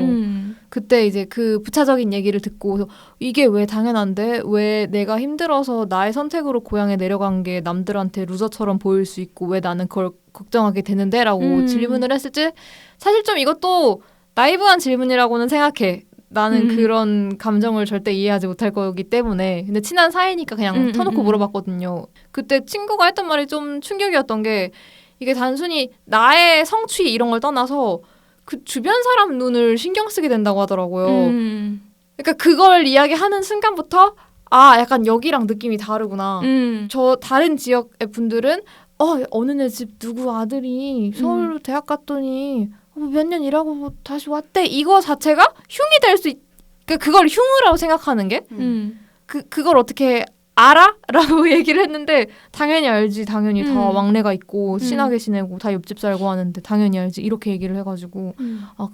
그때 이제 그 부차적인 얘기를 듣고 이게 왜 당연한데? 왜 내가 힘들어서 나의 선택으로 고향에 내려간 게 남들한테 루저처럼 보일 수 있고 왜 나는 그걸 걱정하게 되는데? 라고 질문을 했을 때 사실 좀 이것도 나이브한 질문이라고는 생각해. 나는 그런 감정을 절대 이해하지 못할 거기 때문에. 근데 친한 사이니까 그냥 터놓고 물어봤거든요. 그때 친구가 했던 말이 좀 충격이었던 게 이게 단순히 나의 성취 이런 걸 떠나서 그 주변 사람 눈을 신경 쓰게 된다고 하더라고요. 그러니까 그걸 이야기하는 순간부터 약간 여기랑 느낌이 다르구나. 저 다른 지역의 분들은 어느 네 집 누구 아들이 서울로 대학 갔더니 몇 년 일하고 뭐 다시 왔대. 이거 자체가 흉이 될 수 그걸 흉으라고 생각하는 게 그걸 어떻게 알아? 라고 얘기를 했는데 당연히 알지. 당연히 다 왕래가 있고 친하게 지내고 다 옆집 살고 하는데 당연히 알지. 이렇게 얘기를 해가지고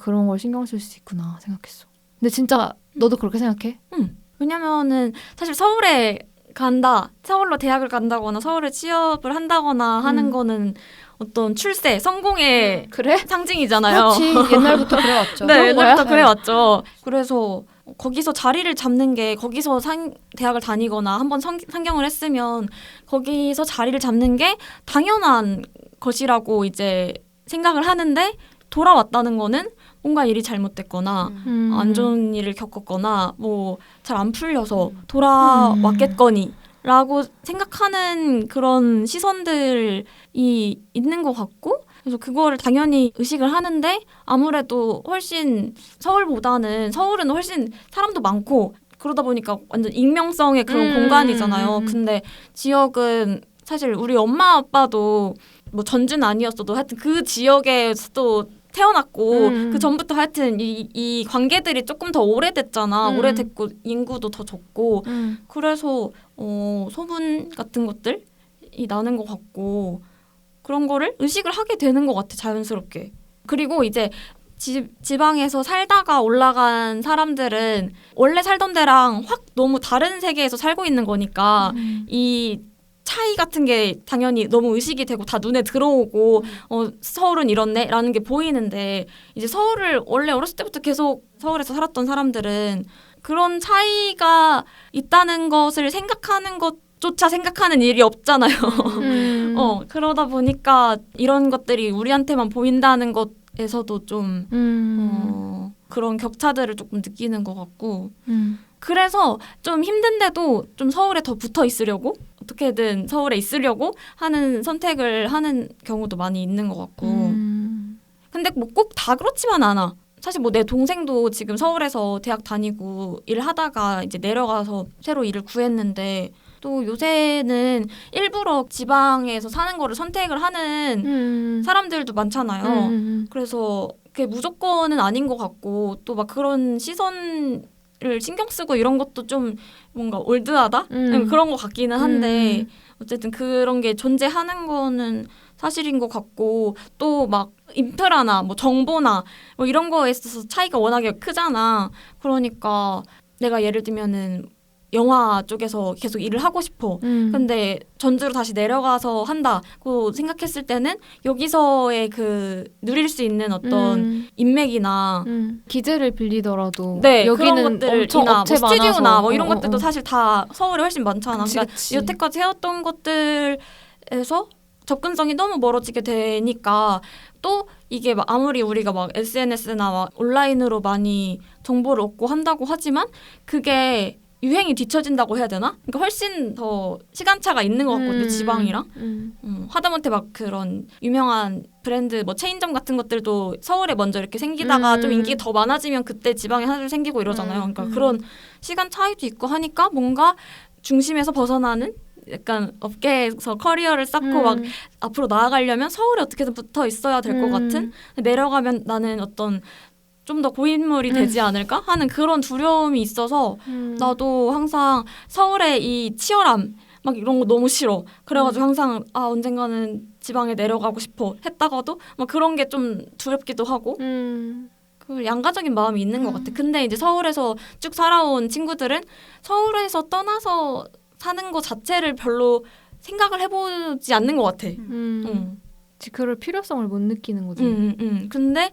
그런 걸 신경 쓸 수 있구나 생각했어. 근데 진짜 너도 그렇게 생각해? 왜냐면은 사실 서울에 서울로 대학을 간다거나 서울에 취업을 한다거나 하는 거는 어떤 출세, 성공의 상징이잖아요. 그렇지. 옛날부터 그래왔죠. 네, 옛날부터 그래왔죠. 그래서 거기서 자리를 잡는 게 거기서 대학을 다니거나 한번 상경을 했으면 거기서 자리를 잡는 게 당연한 것이라고 이제 생각을 하는데 돌아왔다는 거는 뭔가 일이 잘못됐거나 안 좋은 일을 겪었거나 뭐 잘 안 풀려서 돌아왔겠거니 라고 생각하는 그런 시선들이 있는 것 같고 그래서 그거를 당연히 의식을 하는데 아무래도 훨씬 서울은 훨씬 사람도 많고 그러다 보니까 완전 익명성의 그런 공간이잖아요. 근데 지역은 사실 우리 엄마 아빠도 뭐 전주는 아니었어도 하여튼 그 지역에 또 태어났고 그 전부터 하여튼 이 관계들이 조금 더 오래됐잖아. 오래됐고 인구도 더 적고 그래서 소문 같은 것들이 나는 것 같고 그런 거를 의식을 하게 되는 것 같아 자연스럽게. 그리고 이제 지방에서 살다가 올라간 사람들은 원래 살던 데랑 확 너무 다른 세계에서 살고 있는 거니까 이 차이 같은 게 당연히 너무 의식이 되고 다 눈에 들어오고 서울은 이렇네 라는 게 보이는데 이제 서울을 원래 어렸을 때부터 계속 서울에서 살았던 사람들은 그런 차이가 있다는 것을 생각하는 것조차 생각하는 일이 없잖아요. 그러다 보니까 이런 것들이 우리한테만 보인다는 것에서도 좀 그런 격차들을 조금 느끼는 것 같고 그래서 좀 힘든데도 좀 서울에 더 붙어 있으려고 어떻게든 서울에 있으려고 하는 선택을 하는 경우도 많이 있는 것 같고 근데 뭐 꼭 다 그렇지만 않아. 사실 뭐 내 동생도 지금 서울에서 대학 다니고 일을 하다가 이제 내려가서 새로 일을 구했는데 또 요새는 일부러 지방에서 사는 거를 선택을 하는 사람들도 많잖아요. 그래서 그게 무조건은 아닌 것 같고 또 막 그런 시선을 신경 쓰고 이런 것도 좀 뭔가 올드하다? 그런 것 같기는 한데 어쨌든 그런 게 존재하는 거는 사실인 것 같고 또 막 인프라나 뭐 정보나 뭐 이런 거에 있어서 차이가 워낙에 크잖아. 그러니까 내가 예를 들면은 영화 쪽에서 계속 일을 하고 싶어. 근데 전주로 다시 내려가서 한다고 생각했을 때는 여기서의 그 누릴 수 있는 어떤 인맥이나 기재를 빌리더라도 네, 여기는 그런 엄청 것들이나 업체 뭐 스튜디오나 많아서. 뭐 이런 것들도 사실 다 서울에 훨씬 많잖아. 그치, 그러니까 그치. 여태까지 해왔던 것들에서 접근성이 너무 멀어지게 되니까 또 이게 막 아무리 우리가 막 SNS나 막 온라인으로 많이 정보를 얻고 한다고 하지만 그게 유행이 뒤처진다고 해야 되나? 그러니까 훨씬 더 시간차가 있는 것 같거든요, 지방이랑. 하다못해 막 그런 유명한 브랜드 뭐 체인점 같은 것들도 서울에 먼저 이렇게 생기다가 좀 인기가 더 많아지면 그때 지방에 하나 둘 생기고 이러잖아요. 그러니까 그런 시간 차이도 있고 하니까 뭔가 중심에서 벗어나는 약간 업계에서 커리어를 쌓고 막 앞으로 나아가려면 서울에 어떻게든 붙어 있어야 될 것 같은, 내려가면 나는 어떤 좀 더 고인물이 되지 않을까 하는 그런 두려움이 있어서 나도 항상 서울의 이 치열함 막 이런 거 너무 싫어. 그래가지고 항상 언젠가는 지방에 내려가고 싶어 했다가도 막 그런 게 좀 두렵기도 하고 그 양가적인 마음이 있는 것 같아. 근데 이제 서울에서 쭉 살아온 친구들은 서울에서 떠나서 사는 것 자체를 별로 생각을 해보지 않는 것 같아. 그럴 필요성을 못 느끼는 거지. 근데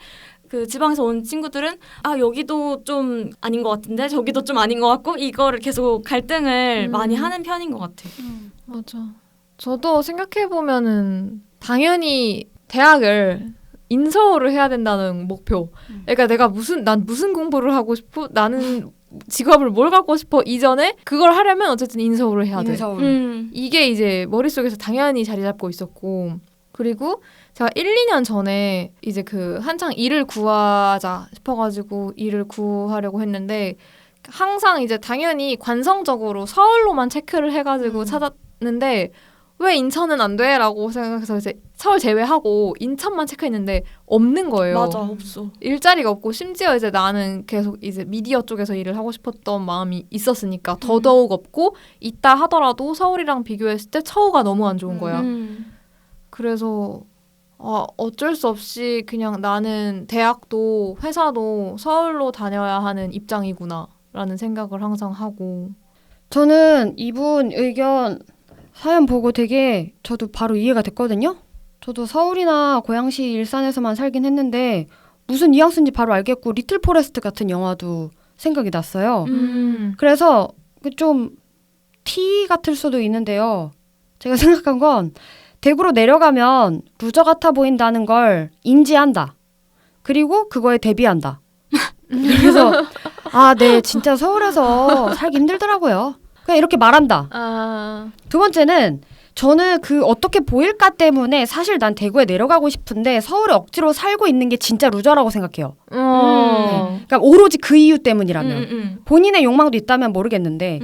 그 지방에서 온 친구들은 여기도 좀 아닌 것 같은데 저기도 좀 아닌 것 같고 이거를 계속 갈등을 많이 하는 편인 것 같아. 맞아. 저도 생각해보면은 당연히 대학을 인서울을 해야 된다는 목표. 그러니까 난 무슨 공부를 하고 싶고 나는 직업을 뭘 갖고 싶어 이전에 그걸 하려면 어쨌든 인서울을 해야 돼. 이게 이제 머릿속에서 당연히 자리 잡고 있었고, 그리고 제가 1, 2년 전에 이제 그 한창 일을 구하자 싶어가지고 일을 구하려고 했는데 항상 이제 당연히 관성적으로 서울로만 체크를 해가지고 찾았는데 왜 인천은 안 돼? 라고 생각해서 이제 서울 제외하고 인천만 체크했는데 없는 거예요. 맞아, 없어. 일자리가 없고 심지어 이제 나는 계속 이제 미디어 쪽에서 일을 하고 싶었던 마음이 있었으니까 더더욱 없고 있다 하더라도 서울이랑 비교했을 때 처우가 너무 안 좋은 거야. 그래서 어쩔 수 없이 그냥 나는 대학도 회사도 서울로 다녀야 하는 입장이구나 라는 생각을 항상 하고. 저는 이분 의견 사연 보고 되게 저도 바로 이해가 됐거든요. 저도 서울이나 고양시 일산에서만 살긴 했는데 무슨 뉘앙스인지 바로 알겠고 리틀 포레스트 같은 영화도 생각이 났어요. 그래서 좀 티 같을 수도 있는데요. 제가 생각한 건 대구로 내려가면 루저 같아 보인다는 걸 인지한다. 그리고 그거에 대비한다. 그래서 네, 진짜 서울에서 살기 힘들더라고요. 그냥 이렇게 말한다. 두 번째는 저는 그 어떻게 보일까 때문에 사실 난 대구에 내려가고 싶은데 서울에 억지로 살고 있는 게 진짜 루저라고 생각해요. 그러니까 오로지 그 이유 때문이라면. 본인의 욕망도 있다면 모르겠는데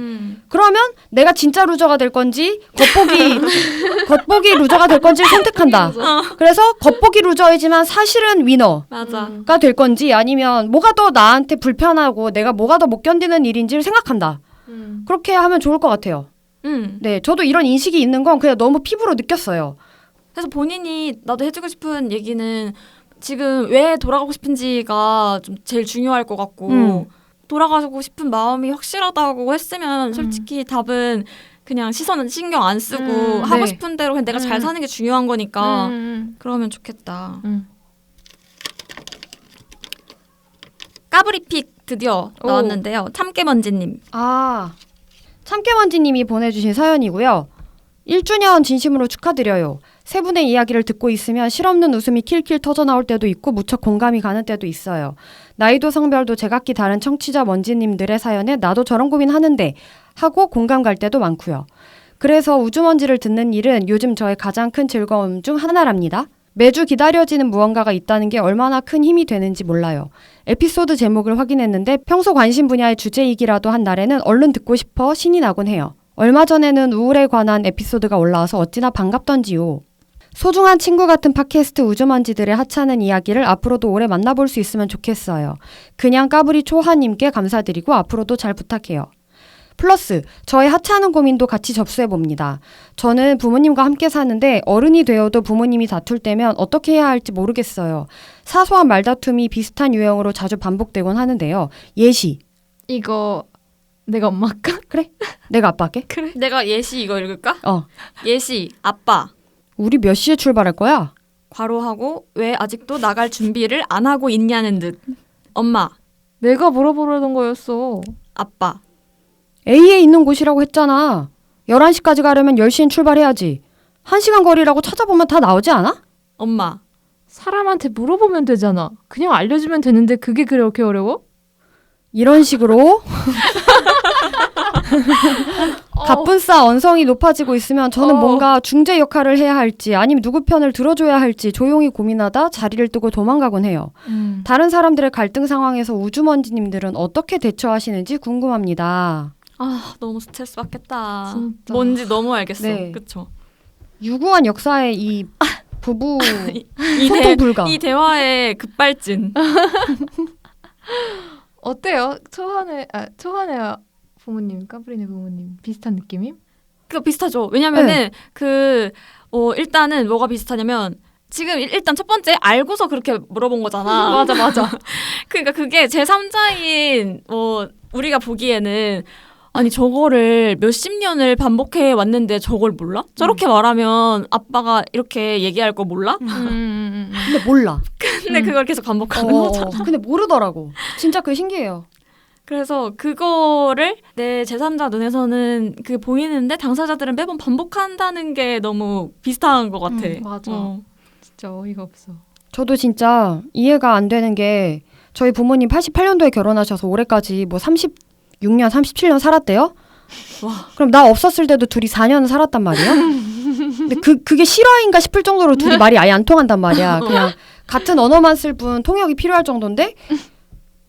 그러면 내가 진짜 루저가 될 건지 겉보기 루저가 될 건지를 선택한다. 그래서 겉보기 루저이지만 사실은 위너가 될 건지 아니면 뭐가 더 나한테 불편하고 내가 뭐가 더 못 견디는 일인지를 생각한다. 그렇게 하면 좋을 것 같아요. 네, 저도 이런 인식이 있는 건 그냥 너무 피부로 느꼈어요. 그래서 본인이 나도 해주고 싶은 얘기는 지금 왜 돌아가고 싶은지가 좀 제일 중요할 것 같고 돌아가고 싶은 마음이 확실하다고 했으면 솔직히 답은 그냥 시선은 신경 안 쓰고 하고 네. 싶은 대로 그냥 내가 잘 사는 게 중요한 거니까 그러면 좋겠다. 까브리픽 드디어 나왔는데요. 참깨먼지님. 참깨먼지님이 보내주신 사연이고요. 1주년 진심으로 축하드려요. 세 분의 이야기를 듣고 있으면 실없는 웃음이 킬킬 터져나올 때도 있고 무척 공감이 가는 때도 있어요. 나이도 성별도 제각기 다른 청취자 먼지님들의 사연에 나도 저런 고민하는데 하고 공감 갈 때도 많고요. 그래서 우주먼지를 듣는 일은 요즘 저의 가장 큰 즐거움 중 하나랍니다. 매주 기다려지는 무언가가 있다는 게 얼마나 큰 힘이 되는지 몰라요. 에피소드 제목을 확인했는데 평소 관심 분야의 주제이기라도 한 날에는 얼른 듣고 싶어 신이 나곤 해요. 얼마 전에는 우울에 관한 에피소드가 올라와서 어찌나 반갑던지요. 소중한 친구 같은 팟캐스트 우주먼지들의 하찮은 이야기를 앞으로도 오래 만나볼 수 있으면 좋겠어요. 그냥 까불이 초하님께 감사드리고 앞으로도 잘 부탁해요. 플러스 저의 하찮은 고민도 같이 접수해봅니다. 저는 부모님과 함께 사는데 어른이 되어도 부모님이 다툴 때면 어떻게 해야 할지 모르겠어요. 사소한 말다툼이 비슷한 유형으로 자주 반복되곤 하는데요. 예시. 이거 내가 엄마 할까? 내가 아빠 할게. 그래. 내가 예시 이거 읽을까? 예시 아빠 우리 몇 시에 출발할 거야? 괄호하고 왜 아직도 나갈 준비를 안 하고 있냐는 듯. 엄마 내가 물어보려던 거였어. 아빠 A에 있는 곳이라고 했잖아. 11시까지 가려면 10시엔 출발해야지. 1시간 거리라고 찾아보면 다 나오지 않아? 엄마 사람한테 물어보면 되잖아. 그냥 알려주면 되는데 그게 그렇게 어려워? 이런 식으로 갑분싸 언성이 높아지고 있으면 저는 뭔가 중재 역할을 해야 할지 아니면 누구 편을 들어줘야 할지 조용히 고민하다 자리를 뜨고 도망가곤 해요. 다른 사람들의 갈등 상황에서 우주먼지님들은 어떻게 대처하시는지 궁금합니다. 아 너무 스트레스 받겠다. 진짜. 뭔지 너무 알겠어. 네. 그쵸? 유구한 역사의 이 부부 이 소통 불가. 이 대화의 급발진. 어때요? 초한의 부모님, 까브리네 부모님 비슷한 느낌임? 그거 비슷하죠. 왜냐면은 일단은 뭐가 비슷하냐면 지금 일단 첫 번째 알고서 그렇게 물어본 거잖아. 맞아. 그러니까 그게 제3자인 우리가 보기에는 아니 저거를 몇십 년을 반복해 왔는데 저걸 몰라? 저렇게 말하면 아빠가 이렇게 얘기할 거 몰라? 근데 몰라. 근데 그걸 계속 반복하는 거죠. 근데 모르더라고. 진짜 그게 신기해요. 그래서 그거를 내 제3자 눈에서는 그게 보이는데 당사자들은 매번 반복한다는 게 너무 비슷한 것 같아. 맞아. 진짜 어이가 없어. 저도 진짜 이해가 안 되는 게 저희 부모님 88년도에 결혼하셔서 올해까지 뭐 36년, 37년 살았대요. 와. 그럼 나 없었을 때도 둘이 4년 살았단 말이야. 근데 그게 실화인가 싶을 정도로 둘이 말이 아예 안 통한단 말이야. 그냥 같은 언어만 쓸 뿐 통역이 필요할 정도인데.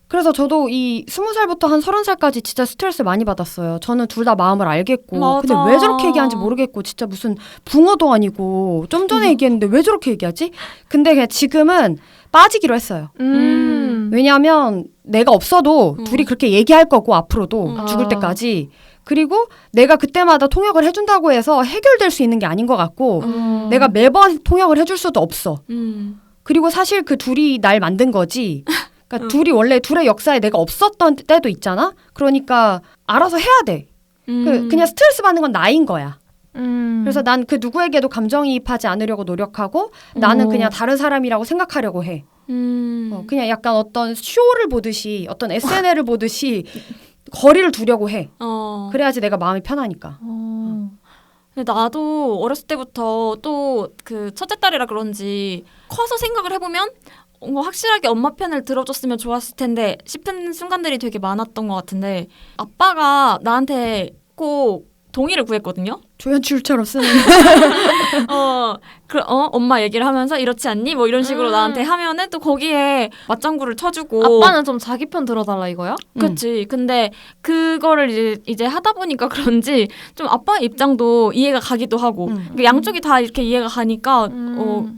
그래서 저도 이 20살부터 한 30살까지 진짜 스트레스 많이 받았어요. 저는 둘 다 마음을 알겠고. 맞아. 근데 왜 저렇게 얘기하는지 모르겠고 진짜 무슨 붕어도 아니고 좀 전에 얘기했는데 왜 저렇게 얘기하지? 근데 그냥 지금은 빠지기로 했어요. 왜냐하면 내가 없어도 둘이 그렇게 얘기할 거고 앞으로도 죽을 때까지. 그리고 내가 그때마다 통역을 해준다고 해서 해결될 수 있는 게 아닌 것 같고 내가 매번 통역을 해줄 수도 없어. 그리고 사실 그 둘이 날 만든 거지. 그러니까 둘이 원래 둘의 역사에 내가 없었던 때도 있잖아. 그러니까 알아서 해야 돼. 그냥 스트레스 받는 건 나인 거야. 그래서 난 그 누구에게도 감정이입하지 않으려고 노력하고 나는 그냥 다른 사람이라고 생각하려고 해. 그냥 약간 어떤 쇼를 보듯이 어떤 SNL을 보듯이 거리를 두려고 해. 그래야지 내가 마음이 편하니까. 근데 나도 어렸을 때부터 또 그 첫째 딸이라 그런지 커서 생각을 해보면 확실하게 엄마 편을 들어줬으면 좋았을 텐데 싶은 순간들이 되게 많았던 것 같은데 아빠가 나한테 꼭 동의를 구했거든요. 조연출처럼 쓰는. 엄마 얘기를 하면서 이렇지 않니? 뭐 이런 식으로 나한테 하면은 또 거기에 맞장구를 쳐주고. 아빠는 좀 자기 편 들어달라 이거야? 그치. 근데 그거를 이제 하다 보니까 그런지 좀 아빠의 입장도 이해가 가기도 하고 그러니까 양쪽이 다 이렇게 이해가 가니까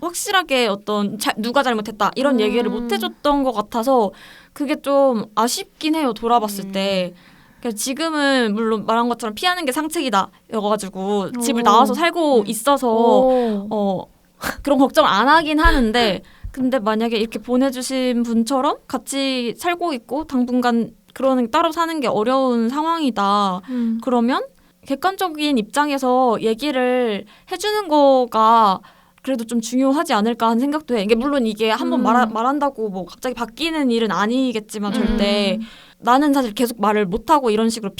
확실하게 어떤 누가 잘못했다 이런 얘기를 못 해줬던 것 같아서 그게 좀 아쉽긴 해요. 돌아봤을 때. 그래서 지금은 물론 말한 것처럼 피하는 게 상책이다 여가지고 집을 나와서 살고 있어서 그런 걱정을 안 하긴 하는데 근데 만약에 이렇게 보내주신 분처럼 같이 살고 있고 당분간 그러는 따로 사는 게 어려운 상황이다 그러면 객관적인 입장에서 얘기를 해주는 거가 그래도 좀 중요하지 않을까 하는 생각도 해. 이게 물론 이게 한번 말한다고 뭐 갑자기 바뀌는 일은 아니겠지만 절대 나는 사실 계속 말을 못하고 이런 식으로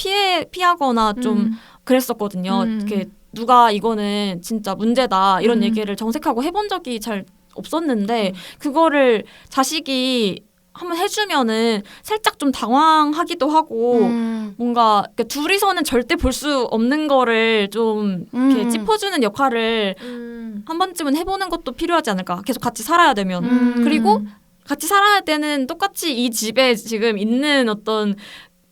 피하거나 좀 그랬었거든요. 이렇게 누가 이거는 진짜 문제다 이런 얘기를 정색하고 해본 적이 잘 없었는데 그거를 자식이 한번 해주면은 살짝 좀 당황하기도 하고 뭔가 그러니까 둘이서는 절대 볼 수 없는 거를 좀 이렇게 짚어주는 역할을 한 번쯤은 해보는 것도 필요하지 않을까. 계속 같이 살아야 되면. 그리고 같이 살아야 되는 똑같이 이 집에 지금 있는 어떤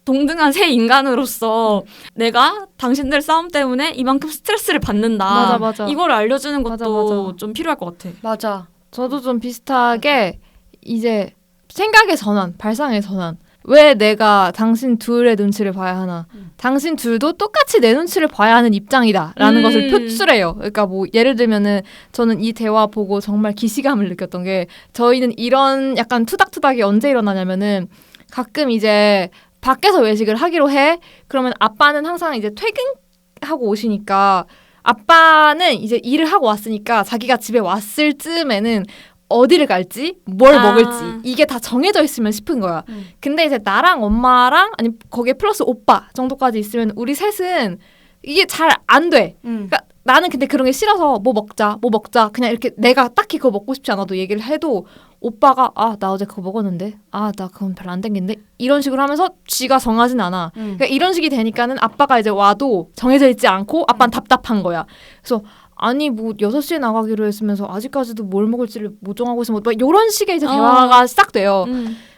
동등한 새 인간으로서 내가 당신들 싸움 때문에 이만큼 스트레스를 받는다. 맞아. 이걸 알려주는 것도 맞아. 좀 필요할 것 같아. 맞아. 저도 좀 비슷하게 이제 생각의 전환, 발상의 전환. 왜 내가 당신 둘의 눈치를 봐야 하나? 당신 둘도 똑같이 내 눈치를 봐야 하는 입장이다라는 것을 표출해요. 그러니까 뭐 예를 들면은 저는 이 대화 보고 정말 기시감을 느꼈던 게 저희는 이런 약간 투닥투닥이 언제 일어나냐면은 가끔 이제 밖에서 외식을 하기로 해. 그러면 아빠는 항상 이제 퇴근하고 오시니까 아빠는 이제 일을 하고 왔으니까 자기가 집에 왔을 즈음에는 어디를 갈지 뭘 먹을지 이게 다 정해져 있으면 싶은 거야. 근데 이제 나랑 엄마랑 아니 거기에 플러스 오빠 정도까지 있으면 우리 셋은 이게 잘 안 돼. 그러니까 나는 근데 그런 게 싫어서 뭐 먹자 그냥 이렇게 내가 딱히 그거 먹고 싶지 않아도 얘기를 해도 오빠가 나 어제 그거 먹었는데 나 그건 별로 안 땡긴데 이런 식으로 하면서 쥐가 정하진 않아. 그러니까 이런 식이 되니까는 아빠가 이제 와도 정해져 있지 않고 아빠는 답답한 거야. 그래서 아니 뭐 6시에 나가기로 했으면서 아직까지도 뭘 먹을지를 못 정하고 있으면 막 이런 식의 이제 대화가 시작돼요.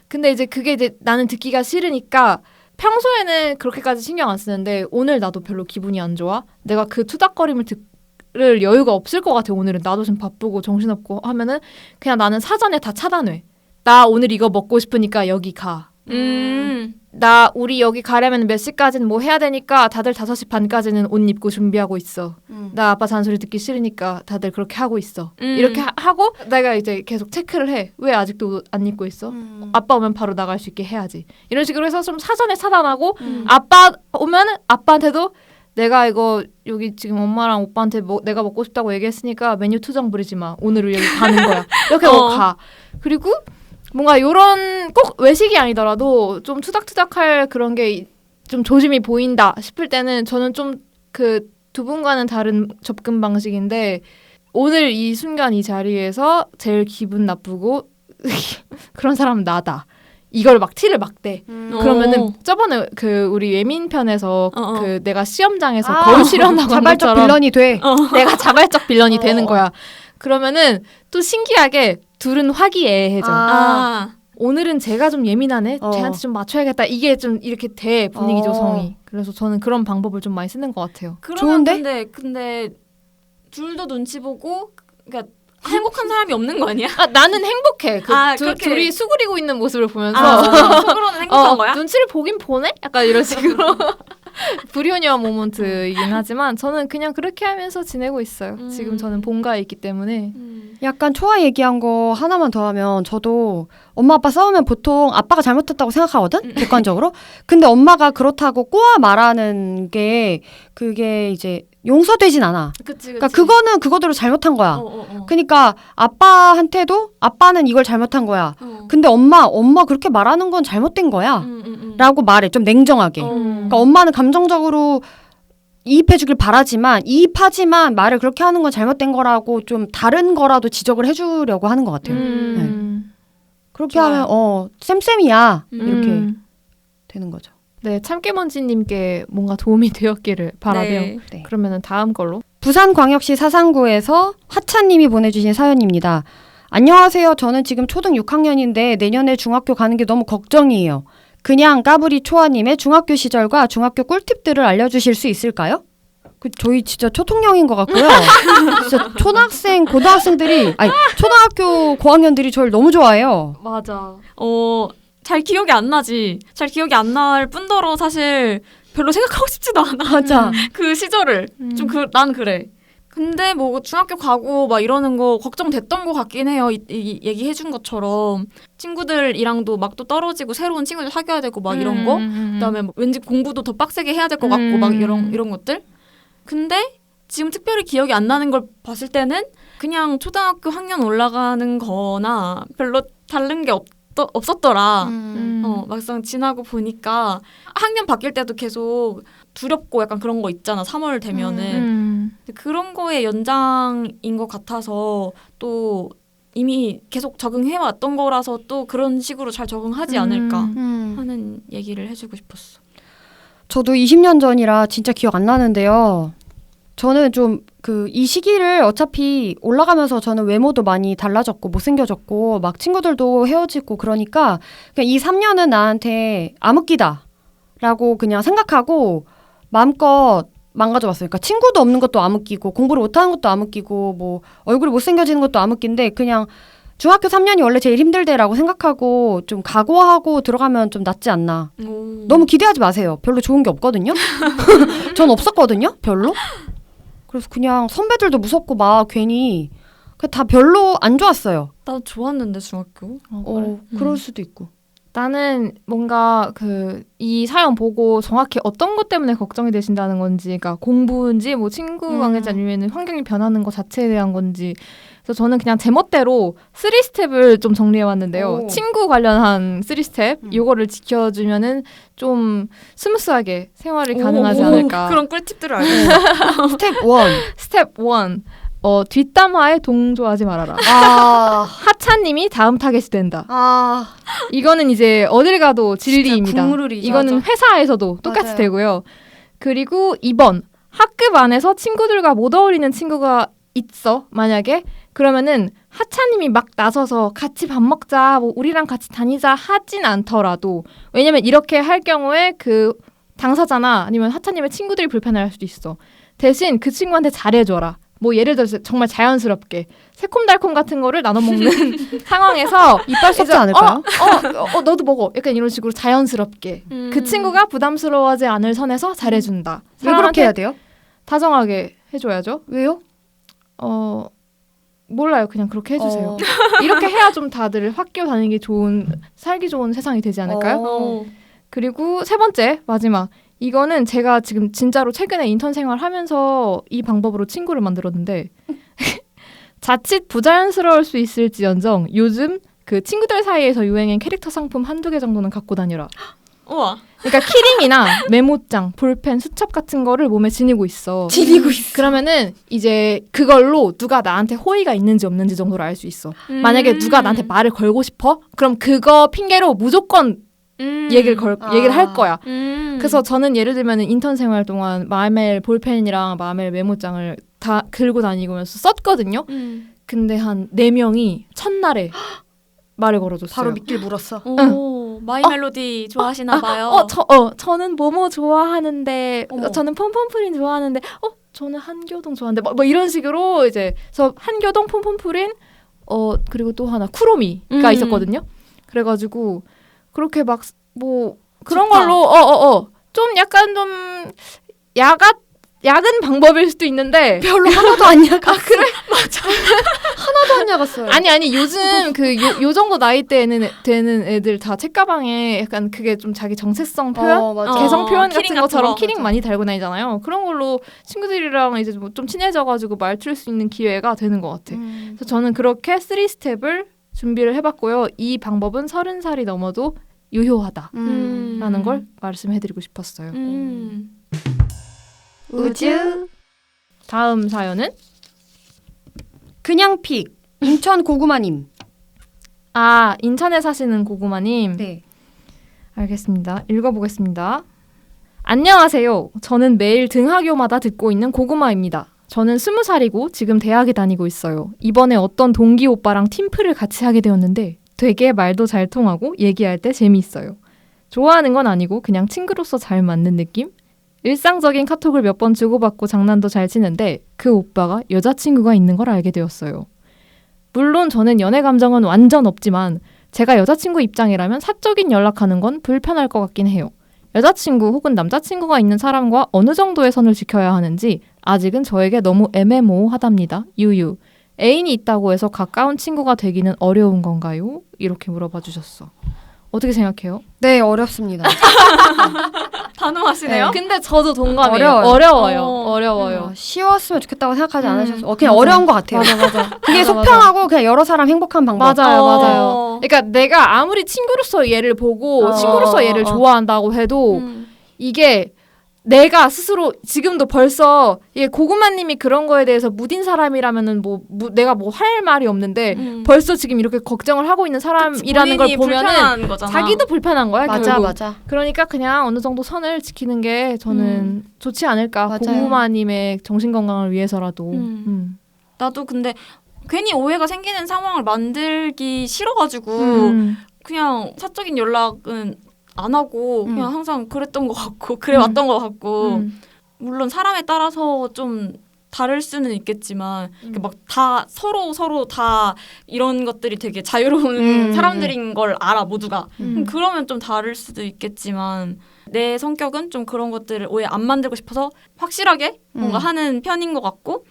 근데 이제 그게 이제 나는 듣기가 싫으니까 평소에는 그렇게까지 신경 안 쓰는데 오늘 나도 별로 기분이 안 좋아. 내가 그 투닥거림을 들을 여유가 없을 것 같아. 오늘은 나도 좀 바쁘고 정신없고 하면은 그냥 나는 사전에 다 차단해. 나 오늘 이거 먹고 싶으니까 여기 가. 나 우리 여기 가려면 몇 시까지는 뭐 해야 되니까 다들 5시 반까지는 옷 입고 준비하고 있어. 나 아빠 잔소리 듣기 싫으니까 다들 그렇게 하고 있어. 이렇게 하고 내가 이제 계속 체크를 해. 왜 아직도 안 입고 있어? 아빠 오면 바로 나갈 수 있게 해야지. 이런 식으로 해서 좀 사전에 차단하고 아빠 오면은 아빠한테도 내가 이거 여기 지금 엄마랑 오빠한테 내가 먹고 싶다고 얘기했으니까 메뉴 투정 부리지 마. 오늘은 여기 가는 거야. 이렇게 가. 그리고 뭔가 요런 꼭 외식이 아니더라도 좀 투닥투닥할 그런 게 좀 조짐이 보인다 싶을 때는 저는 좀 그 두 분과는 다른 접근 방식인데 오늘 이 순간 이 자리에서 제일 기분 나쁘고 그런 사람은 나다. 이걸 막 티를 막 대. 그러면은 저번에 그 우리 예민 편에서 그 내가 시험장에서 거울 실현하고 한 자발적 것처럼 빌런이 돼. 내가 자발적 빌런이 되는 거야. 그러면은 또 신기하게 둘은 화기애애해져. 오늘은 제가 좀 예민하네. 쟤한테 좀 맞춰야겠다. 이게 좀 이렇게 돼 분위기 조성이. 그래서 저는 그런 방법을 좀 많이 쓰는 것 같아요. 좋은데? 근데 둘도 눈치 보고 그러니까 행복한 사람이 없는 거 아니야? 나는 행복해. 그렇게. 둘이 수그리고 있는 모습을 보면서 속으로는 행복한 거야? 눈치를 보긴 보네? 약간 이런 식으로. 불효녀 모먼트이긴 하지만 저는 그냥 그렇게 하면서 지내고 있어요. 지금 저는 본가에 있기 때문에. 약간 초아 얘기한 거 하나만 더 하면 저도 엄마 아빠 싸우면 보통 아빠가 잘못했다고 생각하거든? 객관적으로. 근데 엄마가 그렇다고 꼬아 말하는 게 그게 이제 용서되진 않아. 그치. 그러니까 그거는 그거대로 잘못한 거야. 그러니까 아빠한테도 아빠는 이걸 잘못한 거야. 근데 엄마 그렇게 말하는 건 잘못된 거야. 라고 말해. 좀 냉정하게. 그러니까 엄마는 감정적으로 이입해주길 바라지만 이입하지만 말을 그렇게 하는 건 잘못된 거라고 좀 다른 거라도 지적을 해주려고 하는 것 같아요. 네. 그렇게 좋아요. 하면 쌤쌤이야 이렇게 되는 거죠. 네, 참깨먼지님께 뭔가 도움이 되었기를 바라며. 네. 그러면은 다음 걸로. 부산광역시 사상구에서 하찬님이 보내주신 사연입니다. 안녕하세요. 저는 지금 초등 6학년인데 내년에 중학교 가는 게 너무 걱정이에요. 그냥 까불이 초아님의 중학교 시절과 중학교 꿀팁들을 알려주실 수 있을까요? 저희 진짜 초통령인 것 같고요. 진짜 초등학생, 고등학생들이 초등학교 고학년들이 저를 너무 좋아해요. 맞아. 잘 기억이 안 나지. 잘 기억이 안 날 뿐더러 사실 별로 생각하고 싶지도 않아. 맞아. 그 시절을. 난 그래. 근데 뭐 중학교 가고 막 이러는 거 걱정됐던 것 같긴 해요. 이 얘기해준 것처럼 친구들이랑도 막 또 떨어지고 새로운 친구들 사귀어야 되고 막 이런 거. 그다음에 뭐 왠지 공부도 더 빡세게 해야 될 것 같고 막 이런 것들. 근데 지금 특별히 기억이 안 나는 걸 봤을 때는 그냥 초등학교 학년 올라가는 거나 별로 다른 게 없었더라. 막상 지나고 보니까 학년 바뀔 때도 계속 두렵고 약간 그런 거 있잖아. 3월 되면은. 그런 거의 연장인 것 같아서 또 이미 계속 적응해왔던 거라서 또 그런 식으로 잘 적응하지 않을까 하는 얘기를 해주고 싶었어. 저도 20년 전이라 진짜 기억 안 나는데요. 저는 좀 이 시기를 어차피 올라가면서 저는 외모도 많이 달라졌고 못생겨졌고 막 친구들도 헤어지고 그러니까 그냥 이 3년은 나한테 암흑기다 라고 그냥 생각하고 마음껏 망가져봤어요. 그러니까 친구도 없는 것도 암흑기고 공부를 못하는 것도 암흑기고 뭐 얼굴이 못생겨지는 것도 암흑기인데 그냥 중학교 3년이 원래 제일 힘들대라고 생각하고 좀 각오하고 들어가면 좀 낫지 않나. 너무 기대하지 마세요. 별로 좋은 게 없거든요. 전 없었거든요. 별로. 그래서 그냥 선배들도 무섭고 막 괜히 다 별로 안 좋았어요. 나 좋았는데 중학교. 그럴 수도 있고. 나는 뭔가 이 사연 보고 정확히 어떤 것 때문에 걱정이 되신다는 건지, 그러니까 공부인지 뭐 친구 관계인지 아니면 환경이 변하는 것 자체에 대한 건지. 그래서 저는 그냥 제멋대로 3스텝을 좀 정리해왔는데요. 오. 친구 관련한 3스텝, 요거를 지켜주면은 좀 스무스하게 생활이 가능하지 않을까. 그런 꿀팁들을 알고 있어요. 스텝 1. 스텝 1. 뒷담화에 동조하지 말아라. 아, 하차님이 다음 타겟이 된다. 아, 이거는 이제 어딜 가도 진리입니다. 국룰이죠. 이거는 맞아. 회사에서도 똑같이 맞아요. 되고요. 그리고 2번. 학급 안에서 친구들과 못 어울리는 친구가 있어. 만약에. 그러면은 하차님이 막 나서서 같이 밥 먹자, 뭐 우리랑 같이 다니자 하진 않더라도, 왜냐면 이렇게 할 경우에 그 당사자나 아니면 하차님의 친구들이 불편해할 수도 있어. 대신 그 친구한테 잘해줘라. 뭐 예를 들어서 정말 자연스럽게 새콤달콤 같은 거를 나눠 먹는 상황에서 이빨 썩지 않을까요? 너도 먹어. 약간 이런 식으로 자연스럽게 그 친구가 부담스러워하지 않을 선에서 잘해준다. 왜 그렇게 해야 돼요? 다정하게 해줘야죠. 왜요? 몰라요. 그냥 그렇게 해주세요. 이렇게 해야 좀 다들 학교 다니기 좋은, 살기 좋은 세상이 되지 않을까요? 그리고 세 번째, 마지막. 이거는 제가 지금 진짜로 최근에 인턴 생활하면서 이 방법으로 친구를 만들었는데 자칫 부자연스러울 수 있을지언정 요즘 그 친구들 사이에서 유행인 캐릭터 상품 한두 개 정도는 갖고 다녀라. 우와. 그러니까 키링이나 메모장, 볼펜, 수첩 같은 거를 몸에 지니고 있어. 지니고 있어. 그러면은 이제 그걸로 누가 나한테 호의가 있는지 없는지 정도를 알 수 있어. 만약에 누가 나한테 말을 걸고 싶어? 그럼 그거 핑계로 무조건 얘기를 할 거야. 그래서 저는 예를 들면 인턴 생활 동안 마멜 볼펜이랑 마멜 메모장을 다 들고 다니면서 썼거든요. 근데 한 4명이 첫날에 말을 걸어줬어요. 바로 밑길 물었어. 오, 마이 멜로디 좋아하시나 봐요. 저는 뭐뭐 좋아하는데, 저는 폼폼프린 좋아하는데, 저는 한교동 좋아하는데, 뭐 이런 식으로 이제, 저 한교동 폼폼프린, 그리고 또 하나 쿠로미가 있었거든요. 그래가지고, 그렇게 막, 뭐, 그런 좋다. 걸로, 좀 약간 좀, 약은 방법일 수도 있는데, 별로 하나도 안 야갔어. 그래? 맞아. 하나도 안 야갔어요. 아니 요즘 요 정도 나이대에는 되는 애들 다 책가방에 약간 그게 좀 자기 정체성 표현, 맞아. 개성 표현 키링 같은 같은 것처럼 거. 키링 맞아. 많이 달고 다니잖아요. 그런 걸로 친구들이랑 이제 뭐 좀 친해져가지고 말 틀 수 있는 기회가 되는 것 같아. 그래서 저는 그렇게 3스텝을 준비를 해봤고요. 이 방법은 30살이 넘어도 유효하다라는 걸 말씀해드리고 싶었어요. 우주. 다음 사연은 그냥 픽. 인천 고구마님. 인천에 사시는 고구마님. 네. 알겠습니다. 읽어보겠습니다. 안녕하세요. 저는 매일 등하교마다 듣고 있는 고구마입니다. 저는 20살이고 지금 대학에 다니고 있어요. 이번에 어떤 동기 오빠랑 팀플을 같이 하게 되었는데 되게 말도 잘 통하고 얘기할 때 재미있어요. 좋아하는 건 아니고 그냥 친구로서 잘 맞는 느낌? 일상적인 카톡을 몇 번 주고받고 장난도 잘 치는데 그 오빠가 여자친구가 있는 걸 알게 되었어요. 물론 저는 연애 감정은 완전 없지만 제가 여자친구 입장이라면 사적인 연락하는 건 불편할 것 같긴 해요. 여자친구 혹은 남자친구가 있는 사람과 어느 정도의 선을 지켜야 하는지 아직은 저에게 너무 애매모호하답니다. 유유. 애인이 있다고 해서 가까운 친구가 되기는 어려운 건가요? 이렇게 물어봐 주셨어. 어떻게 생각해요? 네, 어렵습니다. 단호하시네요. 근데 저도 동감해요. 어려워요. 쉬웠으면 좋겠다고 생각하지 않으셔서 그냥 맞아. 어려운 것 같아요. 맞아. 그게 속편하고 그냥 여러 사람 행복한 방법. 맞아요. 그러니까 내가 아무리 친구로서 얘를 보고 친구로서 얘를 좋아한다고 해도 이게 내가 스스로 지금도 벌써 고구마님이 그런 거에 대해서 무딘 사람이라면은 내가 뭐 할 말이 없는데 벌써 지금 이렇게 걱정을 하고 있는 사람이라는 걸 보면은 자기도 불편한 거야. 맞아, 결국. 맞아. 그러니까 그냥 어느 정도 선을 지키는 게 저는 좋지 않을까. 맞아요. 고구마님의 정신 건강을 위해서라도. 나도 근데 괜히 오해가 생기는 상황을 만들기 싫어가지고 그냥 사적인 연락은 안 하고 그냥 항상 그랬던 것 같고 그래 왔던 것 같고 물론 사람에 따라서 좀 다를 수는 있겠지만 막 다 서로 다 이런 것들이 되게 자유로운 사람들인 걸 알아 모두가 그러면 좀 다를 수도 있겠지만 내 성격은 좀 그런 것들을 오해 안 만들고 싶어서 확실하게 뭔가 하는 편인 것 같고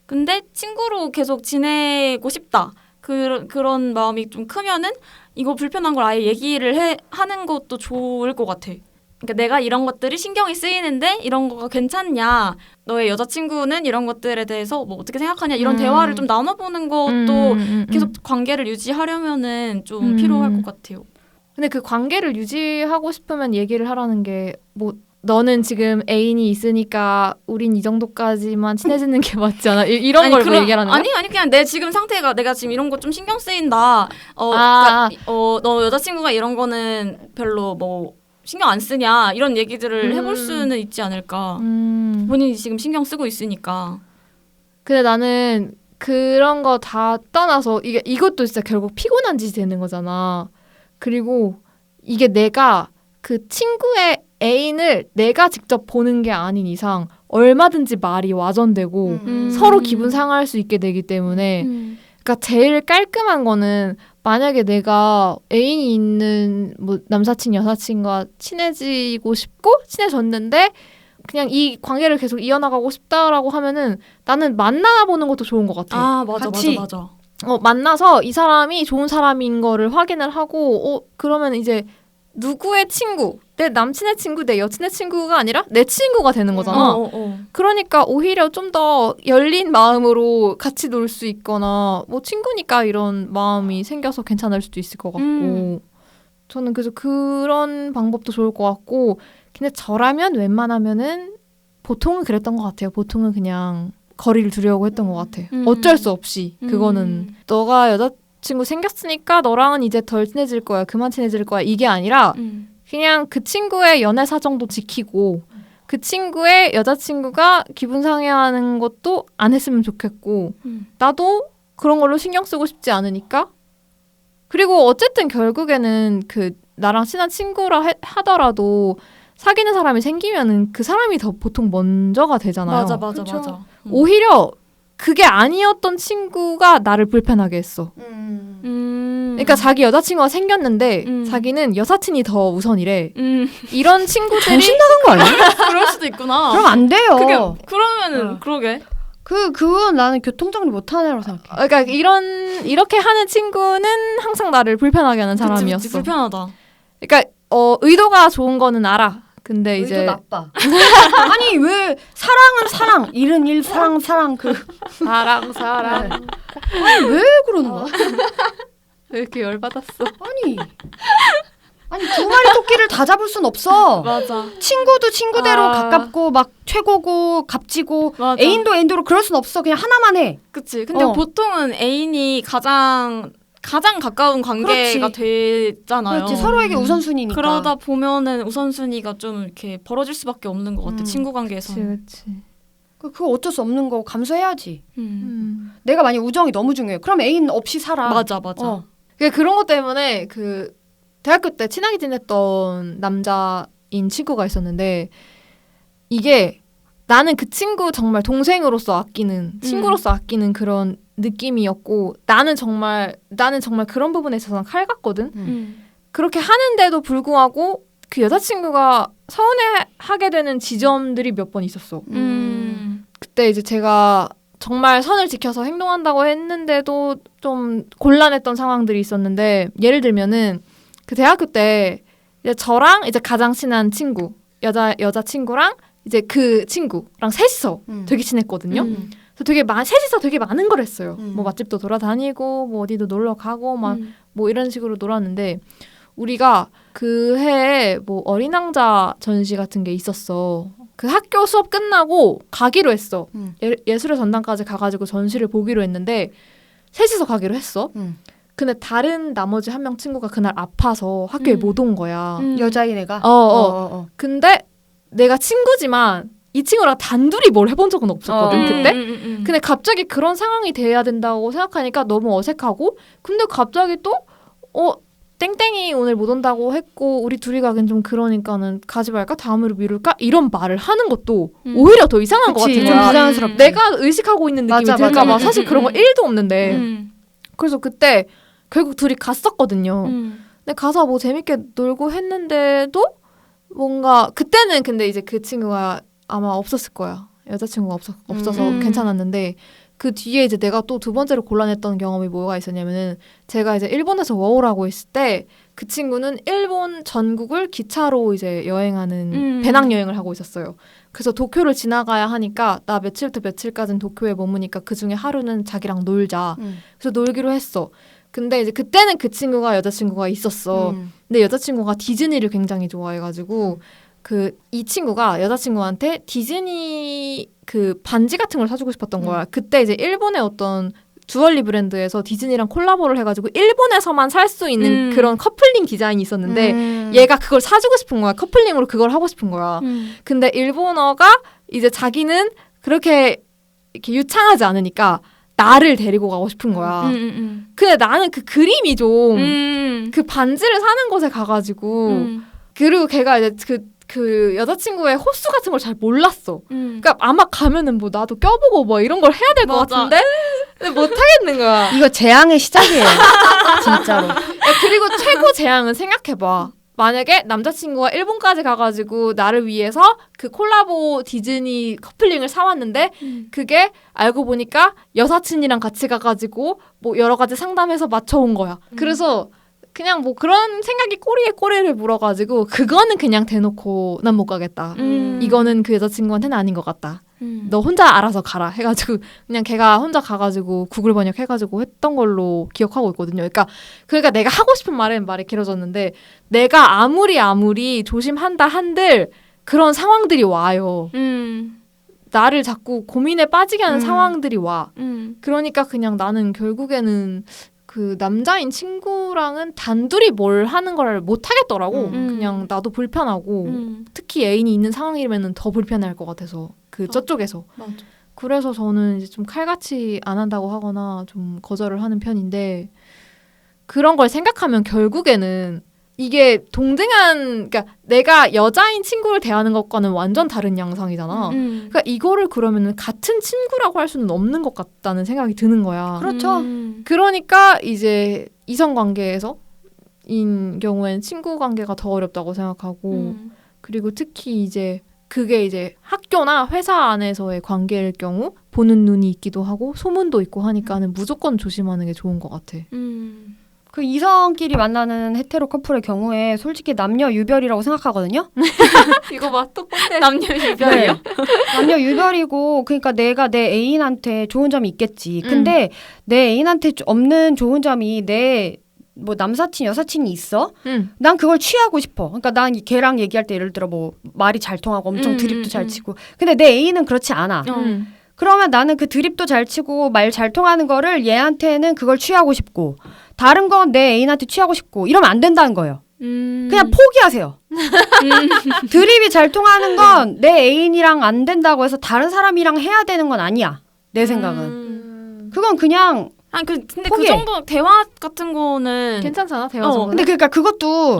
근데 친구로 계속 지내고 싶다. 그런 마음이 좀 크면은 이거 불편한 걸 아예 얘기를 하는 것도 좋을 것 같아. 그러니까 내가 이런 것들이 신경이 쓰이는데 이런 거가 괜찮냐, 너의 여자친구는 이런 것들에 대해서 뭐 어떻게 생각하냐, 이런 대화를 좀 나눠보는 것도 계속 관계를 유지하려면은 좀 필요할 것 같아요. 근데 그 관계를 유지하고 싶으면 얘기를 하라는 게 뭐 너는 지금 애인이 있으니까 우린 이 정도까지만 친해지는 게 맞지 않아? 이런 걸 뭐 얘기하는 거야? 아니 그냥 내 지금 상태가 내가 지금 이런 거 좀 신경 쓰인다. 그러니까, 너 여자친구가 이런 거는 별로 뭐 신경 안 쓰냐, 이런 얘기들을 해볼 수는 있지 않을까. 본인이 지금 신경 쓰고 있으니까. 근데 나는 그런 거 다 떠나서 이것도 진짜 결국 피곤한 짓이 되는 거잖아. 그리고 이게 내가 그 친구의 애인을 내가 직접 보는 게 아닌 이상 얼마든지 말이 와전되고 서로 기분 상할 수 있게 되기 때문에 그러니까 제일 깔끔한 거는 만약에 내가 애인이 있는 뭐 남사친 여사친과 친해지고 싶고 친해졌는데 그냥 이 관계를 계속 이어나가고 싶다라고 하면은 나는 만나보는 것도 좋은 것 같아. 아 맞아 같이. 맞아. 만나서 이 사람이 좋은 사람인 거를 확인을 하고 그러면 이제 누구의 친구, 내 남친의 친구, 내 여친의 친구가 아니라 내 친구가 되는 거잖아. 그러니까 오히려 좀 더 열린 마음으로 같이 놀 수 있거나 뭐 친구니까 이런 마음이 생겨서 괜찮을 수도 있을 것 같고 저는 그래서 그런 방법도 좋을 것 같고 근데 저라면 웬만하면은 보통은 그랬던 것 같아요. 보통은 그냥 거리를 두려고 했던 것 같아. 어쩔 수 없이 그거는 너가 여자친구 생겼으니까 너랑은 이제 덜 친해질 거야. 그만 친해질 거야. 이게 아니라 그냥 그 친구의 연애 사정도 지키고 그 친구의 여자친구가 기분 상해하는 것도 안 했으면 좋겠고 나도 그런 걸로 신경 쓰고 싶지 않으니까 그리고 어쨌든 결국에는 그 나랑 친한 친구라 하더라도 사귀는 사람이 생기면은 그 사람이 더 보통 먼저가 되잖아요. 맞아. 오히려 그게 아니었던 친구가 나를 불편하게 했어. 그러니까 자기 여자친구가 생겼는데 자기는 여사친이 더 우선이래. 이런 친구들이 정신 나간 거 아니야? 그럴 수도 있구나. 그럼 안 돼요. 그러면은 그러게. 그건 나는 교통정리 못하는 애라고 생각해. 그러니까 이렇게 하는 친구는 항상 나를 불편하게 하는 사람이었어. 그치, 불편하다. 그러니까 의도가 좋은 거는 알아. 근데 의도 이제 나빠. 아니 왜 사랑은 사랑, 일은 일, 사랑 사랑 아니 왜 그러는 거야? 왜 이렇게 열받았어? 아니 두 마리 토끼를 다 잡을 순 없어. 맞아. 친구도 친구대로 가깝고 막 최고고 값지고 맞아. 애인도 애인대로 그럴 순 없어. 그냥 하나만 해. 그치. 근데 보통은 애인이 가장 가까운 관계가 되잖아요. 그렇지. 서로에게 우선순위니까. 그러다 보면은 우선순위가 좀 이렇게 벌어질 수밖에 없는 것 같아. 친구 관계에서. 그렇지. 그거 어쩔 수 없는 거 감수해야지. 내가 만약 우정이 너무 중요해. 그럼 애인 없이 살아. 맞아. 그런 것 때문에 그 대학교 때 친하게 지냈던 남자인 친구가 있었는데 이게 나는 그 친구 정말 동생으로서 아끼는 친구로서 아끼는 그런 느낌이었고 나는 정말 그런 부분에 있어서는 칼 같거든. 그렇게 하는데도 불구하고 그 여자친구가 서운해하게 되는 지점들이 몇 번 있었어. 그때 이제 제가 정말 선을 지켜서 행동한다고 했는데도 좀 곤란했던 상황들이 있었는데 예를 들면은 그 대학교 때 이제 저랑 이제 가장 친한 친구 여자 친구랑 이제 그 친구랑 셋이서 되게 친했거든요. 그래서 되게 셋이서 되게 많은 걸 했어요. 뭐 맛집도 돌아다니고 뭐 어디도 놀러 가고 막 뭐 이런 식으로 놀았는데 우리가 그 해에 뭐 어린 왕자 전시 같은 게 있었어. 그 학교 수업 끝나고 가기로 했어. 예술의 전당까지 가가지고 전시를 보기로 했는데 셋이서 가기로 했어. 근데 다른 나머지 한 명 친구가 그날 아파서 학교에 못 온 거야. 여자인 애가? 근데 내가 친구지만 이 친구랑 단둘이 뭘 해본 적은 없었거든 그때. 근데 갑자기 그런 상황이 돼야 된다고 생각하니까 너무 어색하고 근데 갑자기 또 땡땡이 오늘 못 온다고 했고 우리 둘이 가긴 좀 그러니까는 가지 말까? 다음으로 미룰까? 이런 말을 하는 것도 오히려 더 이상한 것 같은 좀 거야. 부자연스럽게. 내가 의식하고 있는 느낌이 들까 봐. 사실 그런 거 1도 없는데. 그래서 그때 결국 둘이 갔었거든요. 근데 가서 뭐 재밌게 놀고 했는데도 뭔가 그때는 근데 이제 그 친구가 아마 없었을 거야. 여자친구가 없어서 음. 괜찮았는데 그 뒤에 이제 내가 또 두 번째로 곤란했던 경험이 뭐가 있었냐면은 제가 이제 일본에서 워홀 하고 있을 때 그 친구는 일본 전국을 기차로 이제 여행하는 배낭여행을 하고 있었어요. 그래서 도쿄를 지나가야 하니까 나 며칠부터 며칠까지는 도쿄에 머무니까 그중에 하루는 자기랑 놀자. 그래서 놀기로 했어. 근데 이제 그때는 그 친구가 여자친구가 있었어. 근데 여자친구가 디즈니를 굉장히 좋아해가지고 이 친구가 여자친구한테 디즈니 그 반지 같은 걸 사주고 싶었던 거야. 그때 이제 일본의 어떤 주얼리 브랜드에서 디즈니랑 콜라보를 해가지고 일본에서만 살 수 있는 그런 커플링 디자인이 있었는데 얘가 그걸 사주고 싶은 거야. 커플링으로 그걸 하고 싶은 거야. 근데 일본어가 이제 자기는 그렇게 이렇게 유창하지 않으니까 나를 데리고 가고 싶은 거야. 근데 나는 그 그림이 좀 그 반지를 사는 곳에 가가지고 그리고 걔가 이제 그 여자친구의 호수 같은 걸 잘 몰랐어. 그러니까 아마 가면은 뭐 나도 껴보고 뭐 이런 걸 해야 될 것 같은데 근데 못 하겠는 거야. 이거 재앙의 시작이에요. 진짜로. 야, 그리고 최고 재앙은 생각해봐. 만약에 남자친구가 일본까지 가가지고 나를 위해서 그 콜라보 디즈니 커플링을 사왔는데 그게 알고 보니까 여사친이랑 같이 가가지고 뭐 여러 가지 상담해서 맞춰온 거야. 그래서 그냥 뭐 그런 생각이 꼬리에 꼬리를 물어가지고 그거는 그냥 대놓고 난 못 가겠다. 이거는 그 여자친구한테는 아닌 것 같다. 너 혼자 알아서 가라 해가지고 그냥 걔가 혼자 가가지고 구글 번역 해가지고 했던 걸로 기억하고 있거든요. 그러니까 내가 하고 싶은 말은 말이 길어졌는데 내가 아무리 조심한다 한들 그런 상황들이 와요. 나를 자꾸 고민에 빠지게 하는 상황들이 와. 그러니까 그냥 나는 결국에는 그 남자인 친구랑은 단둘이 뭘 하는 걸 못 하겠더라고. 그냥 나도 불편하고 특히 애인이 있는 상황이면은 더 불편할 것 같아서 저쪽에서. 맞아. 그래서 저는 이제 좀 칼같이 안 한다고 하거나 좀 거절을 하는 편인데 그런 걸 생각하면 결국에는 이게 그러니까 내가 여자인 친구를 대하는 것과는 완전 다른 양상이잖아. 그러니까 이거를 그러면은 같은 친구라고 할 수는 없는 것 같다는 생각이 드는 거야. 그렇죠. 그러니까 이제 이성 관계에서인 경우엔 친구 관계가 더 어렵다고 생각하고 그리고 특히 이제 그게 이제 학교나 회사 안에서의 관계일 경우 보는 눈이 있기도 하고 소문도 있고 하니까는 무조건 조심하는 게 좋은 것 같아. 그 이성끼리 만나는 헤테로 커플의 경우에 솔직히 남녀 유별이라고 생각하거든요. 이거 봐, 또 꼰대. 남녀 유별이요? 네. 남녀 유별이고 그러니까 내가 내 애인한테 좋은 점이 있겠지. 근데 내 애인한테 없는 좋은 점이 내 뭐 남사친 여사친이 있어? 난 그걸 취하고 싶어. 그러니까 난 걔랑 얘기할 때 예를 들어 뭐 말이 잘 통하고 엄청 드립도 잘 치고 근데 내 애인은 그렇지 않아. 그러면 나는 그 드립도 잘 치고 말 잘 통하는 거를 얘한테는 그걸 취하고 싶고 다른 건 내 애인한테 취하고 싶고 이러면 안 된다는 거예요. 그냥 포기하세요. 드립이 잘 통하는 건 내 애인이랑 안 된다고 해서 다른 사람이랑 해야 되는 건 아니야. 내 생각은. 그건 그냥 근데 포기해. 그 정도 대화 같은 거는 괜찮잖아, 대화 정도. 근데 그러니까 그것도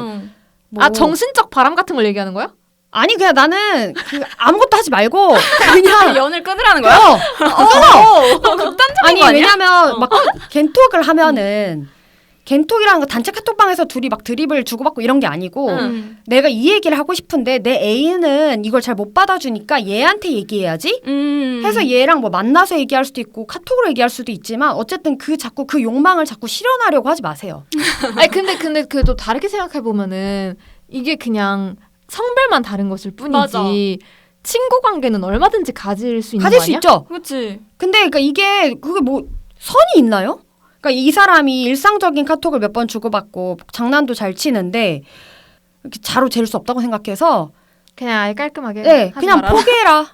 뭐 정신적 바람 같은 걸 얘기하는 거야? 아니 그냥 나는 아무것도 하지 말고 그냥 연을 끊으라는 거야? 아니 거 아니야? 왜냐면 막 겐톡을 하면은 겐톡이라는 거 단체 카톡방에서 둘이 막 드립을 주고받고 이런 게 아니고 내가 이 얘기를 하고 싶은데 내 애인은 이걸 잘 못 받아주니까 얘한테 얘기해야지 해서 얘랑 뭐 만나서 얘기할 수도 있고 카톡으로 얘기할 수도 있지만 어쨌든 자꾸 그 욕망을 자꾸 실현하려고 하지 마세요. 아니 근데 그래도 다르게 생각해 보면은 이게 그냥 성별만 다른 것일 뿐이지. 맞아. 친구 관계는 얼마든지 가질 수 있는 가질 거 수 아니야? 있죠. 그렇지. 근데 그러니까 그게 뭐 선이 있나요? 그러니까 이 사람이 일상적인 카톡을 몇 번 주고받고 장난도 잘 치는데 이렇게 자로 잴 수 없다고 생각해서 그냥 아예 깔끔하게 네 하지 그냥 말아라. 포기해라.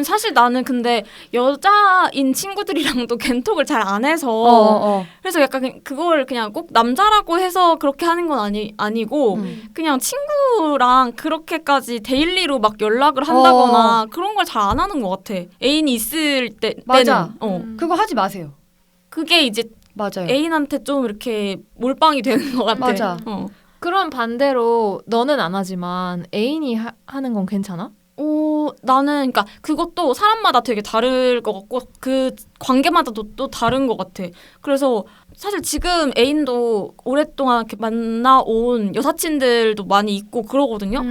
사실 나는 근데 여자인 친구들이랑도 겐톡을 잘 안 해서 그래서 약간 그걸 그냥 꼭 남자라고 해서 그렇게 하는 건 아니고 그냥 친구랑 그렇게까지 데일리로 막 연락을 한다거나 그런 걸 잘 안 하는 것 같아. 애인이 있을 맞아. 때는 그거 하지 마세요. 그게 이제 맞아요. 애인한테 좀 이렇게 몰빵이 되는 것 같아. 맞아. 그럼 반대로 너는 안 하지만 애인이 하는 건 괜찮아? 나는 그러니까 그것도 사람마다 되게 다를 것 같고 그 관계마다도 또 다른 것 같아. 그래서 사실 지금 애인도 오랫동안 이렇게 만나온 여사친들도 많이 있고 그러거든요.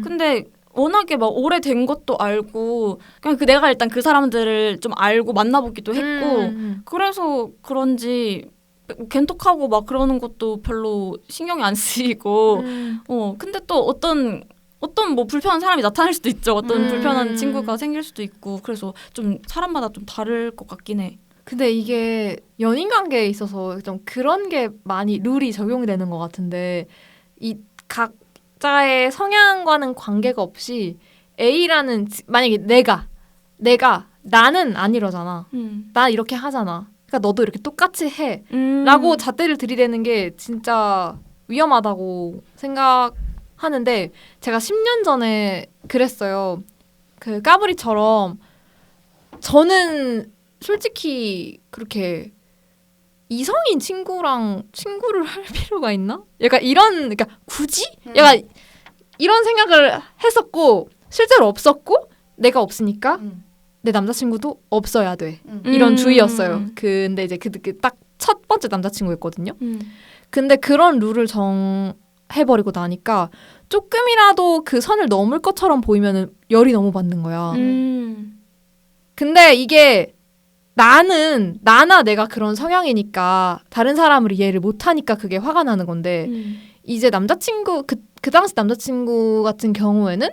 근데 워낙에 막 오래된 것도 알고 그냥 내가 일단 그 사람들을 좀 알고 만나보기도 했고 그래서 그런지 겐톡하고 막 그러는 것도 별로 신경이 안 쓰이고 근데 또 어떤 뭐 불편한 사람이 나타날 수도 있죠. 어떤 불편한 친구가 생길 수도 있고 그래서 좀 사람마다 좀 다를 것 같긴 해. 근데 이게 연인 관계에 있어서 좀 그런 게 많이 룰이 적용이 되는 것 같은데 이 각자의 성향과는 관계가 없이 A라는 만약에 내가 나는 안 이러잖아. 나 이렇게 하잖아. 그러니까 너도 이렇게 똑같이 해. 라고 잣대를 들이대는 게 진짜 위험하다고 생각하는데 제가 10년 전에 그랬어요. 그 까불이처럼 저는 솔직히 그렇게 이성인 친구랑 친구를 할 필요가 있나? 약간 그러니까 굳이? 약간 이런 생각을 했었고 실제로 없었고 내가 없으니까 내 남자친구도 없어야 돼. 이런 주의였어요. 근데 이제 딱 첫 번째 남자친구였거든요. 근데 그런 룰을 정해버리고 나니까 조금이라도 그 선을 넘을 것처럼 보이면 열이 너무 받는 거야. 근데 이게 나나 내가 그런 성향이니까 다른 사람을 이해를 못하니까 그게 화가 나는 건데 이제 남자친구 그 당시 남자친구 같은 경우에는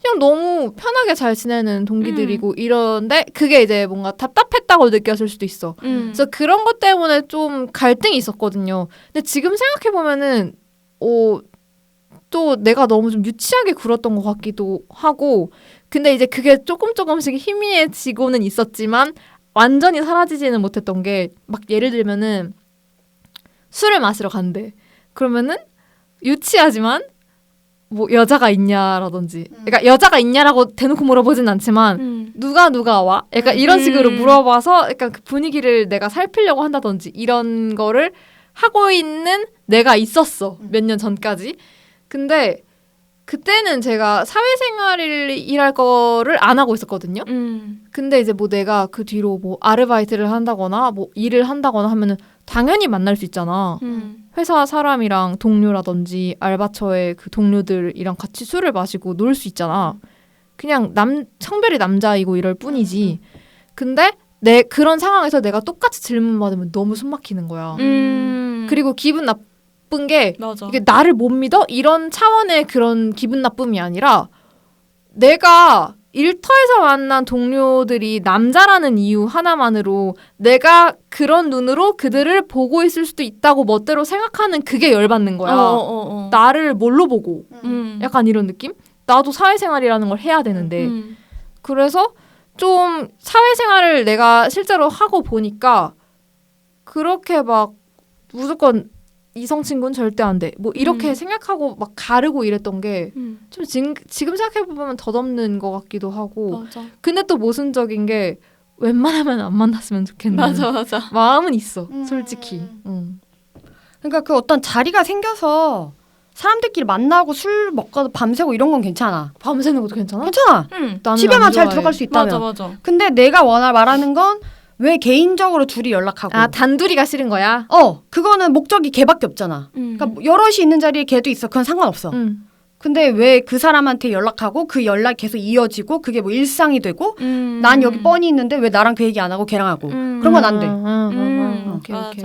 그냥 너무 편하게 잘 지내는 동기들이고 이런데 그게 이제 뭔가 답답했다고 느꼈을 수도 있어. 그래서 그런 것 때문에 좀 갈등이 있었거든요. 근데 지금 생각해보면은 또 내가 너무 좀 유치하게 굴었던 것 같기도 하고 근데 이제 그게 조금씩 희미해지고는 있었지만 완전히 사라지지는 못했던 게 막 예를 들면은 술을 마시러 간대. 그러면은 유치하지만 뭐 여자가 있냐라든지 그러니까 여자가 있냐라고 대놓고 물어보진 않지만 누가 와? 약간 이런 식으로 물어봐서 약간 그 분위기를 내가 살피려고 한다든지 이런 거를 하고 있는 내가 있었어. 몇 년 전까지. 근데 그때는 제가 사회생활이랄 거를 안 하고 있었거든요. 근데 이제 뭐 내가 그 뒤로 뭐 아르바이트를 한다거나 뭐 일을 한다거나 하면은 당연히 만날 수 있잖아. 회사 사람이랑 동료라든지 알바처의 그 동료들이랑 같이 술을 마시고 놀 수 있잖아. 그냥 성별이 남자이고 이럴 뿐이지. 근데 그런 상황에서 내가 똑같이 질문 받으면 너무 숨 막히는 거야. 그리고 기분 나쁜 게 맞아. 이게 나를 못 믿어? 이런 차원의 그런 기분 나쁨이 아니라 내가 일터에서 만난 동료들이 남자라는 이유 하나만으로 내가 그런 눈으로 그들을 보고 있을 수도 있다고 멋대로 생각하는 그게 열받는 거야. 나를 뭘로 보고. 약간 이런 느낌? 나도 사회생활이라는 걸 해야 되는데. 그래서 좀 사회생활을 내가 실제로 하고 보니까 그렇게 막 무조건 이성 친구는 절대 안 돼. 뭐 이렇게 생각하고 막 가르고 이랬던 게 좀 지금 생각해보면 덧없는 것 같기도 하고. 맞아. 근데 또 모순적인 게 웬만하면 안 만났으면 좋겠는 맞아. 마음은 있어. 솔직히. 그러니까 그 어떤 자리가 생겨서 사람들끼리 만나고 술 먹고 밤새고 이런 건 괜찮아. 밤새는 것도 괜찮아? 괜찮아. 나는 집에만 안 잘 좋아해. 들어갈 수 있다면. 맞아. 근데 내가 말하는 건 왜 개인적으로 둘이 연락하고. 아 단둘이가 싫은 거야? 그거는 목적이 걔밖에 없잖아. 그러니까 여럿이 있는 자리에 걔도 있어. 그건 상관없어. 근데 왜 그 사람한테 연락하고 그 연락이 계속 이어지고 그게 뭐 일상이 되고 난 여기 뻔히 있는데 왜 나랑 그 얘기 안 하고 걔랑 하고 그런 건 안 돼. 오케이.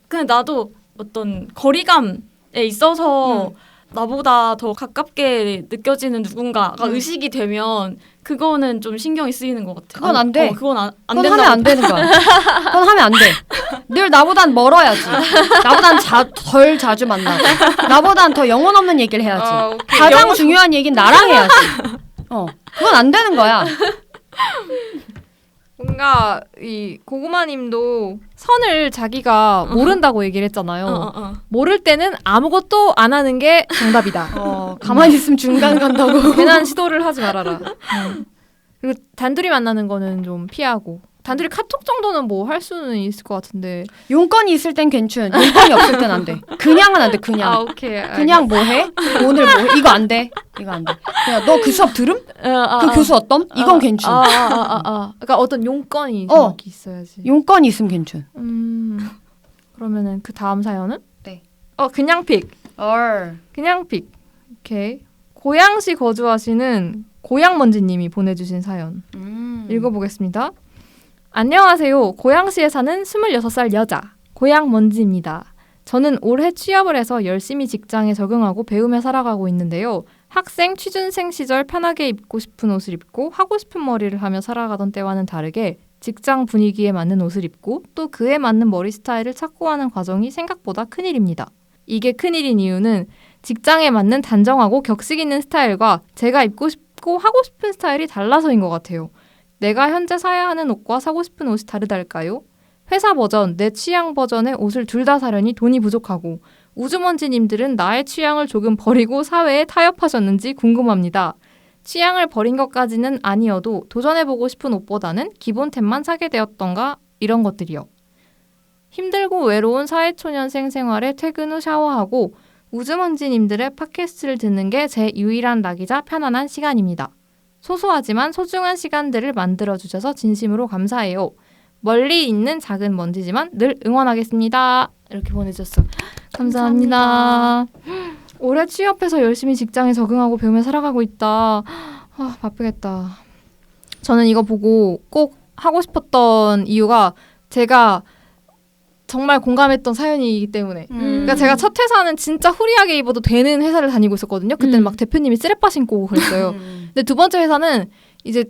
근데 나도 어떤 거리감에 있어서 나보다 더 가깝게 느껴지는 누군가가 의식이 되면 그거는 좀 신경이 쓰이는 것 같아. 그건 안 돼. 그건 안 그건 된다고. 하면 안 되는 거야. 그건 하면 안 돼. 늘 나보단 멀어야지. 나보단 덜 자주 만나고. 나보단 더 영혼 없는 얘기를 해야지. 가장 중요한 얘기는 나랑 해야지. 그건 안 되는 거야. 뭔가 이 고구마님도 선을 자기가 모른다고 얘기를 했잖아요. 모를 때는 아무것도 안 하는 게 정답이다. 가만히 있으면 중간 간다고. 괜한 시도를 하지 말아라. 그리고 단둘이 만나는 거는 좀 피하고. 단둘이 카톡 정도는 뭐 할 수는 있을 것 같은데. 용건이 있을 땐 괜춘. 용건이 없을 땐 안 돼. 그냥은 안 돼. 그냥. 오케이. 그냥 뭐 해? 오늘 뭐 해? 이거 안 돼. 이거 안 돼. 그냥 너 그 수업 들음? 그 교수 어떤? 이건 괜춘. 그러니까 어떤 용건이 정확히 있어야지. 용건이 있으면 괜춘. 그러면은 그 다음 사연은? 네. 그냥 픽. 그냥 픽. 오케이. 고양시 거주하시는 고양먼지님이 보내주신 사연 읽어보겠습니다. 안녕하세요. 고양시에 사는 26살 여자 고양먼지입니다. 저는 올해 취업을 해서 열심히 직장에 적응하고 배우며 살아가고 있는데요. 학생, 취준생 시절 편하게 입고 싶은 옷을 입고 하고 싶은 머리를 하며 살아가던 때와는 다르게 직장 분위기에 맞는 옷을 입고 또 그에 맞는 머리 스타일을 찾고 하는 과정이 생각보다 큰일입니다. 이게 큰일인 이유는 직장에 맞는 단정하고 격식 있는 스타일과 제가 입고 싶고 하고 싶은 스타일이 달라서인 것 같아요. 내가 현재 사야 하는 옷과 사고 싶은 옷이 다르달까요? 회사 버전, 내 취향 버전의 옷을 둘 다 사려니 돈이 부족하고 우주먼지님들은 나의 취향을 조금 버리고 사회에 타협하셨는지 궁금합니다. 취향을 버린 것까지는 아니어도 도전해보고 싶은 옷보다는 기본템만 사게 되었던가 이런 것들이요. 힘들고 외로운 사회초년생 생활에 퇴근 후 샤워하고 우주먼지님들의 팟캐스트를 듣는 게 제 유일한 낙이자 편안한 시간입니다. 소소하지만 소중한 시간들을 만들어주셔서 진심으로 감사해요. 멀리 있는 작은 먼지지만 늘 응원하겠습니다. 이렇게 보내주셨어요. 감사합니다. 올해 취업해서 열심히 직장에 적응하고 배우며 살아가고 있다. 바쁘겠다. 저는 이거 보고 꼭 하고 싶었던 이유가 제가 정말 공감했던 사연이기 때문에. 그러니까 제가 첫 회사는 진짜 후리하게 입어도 되는 회사를 다니고 있었거든요. 그때는 막 대표님이 쓰레빠 신고 오고 그랬어요. 근데 두 번째 회사는 이제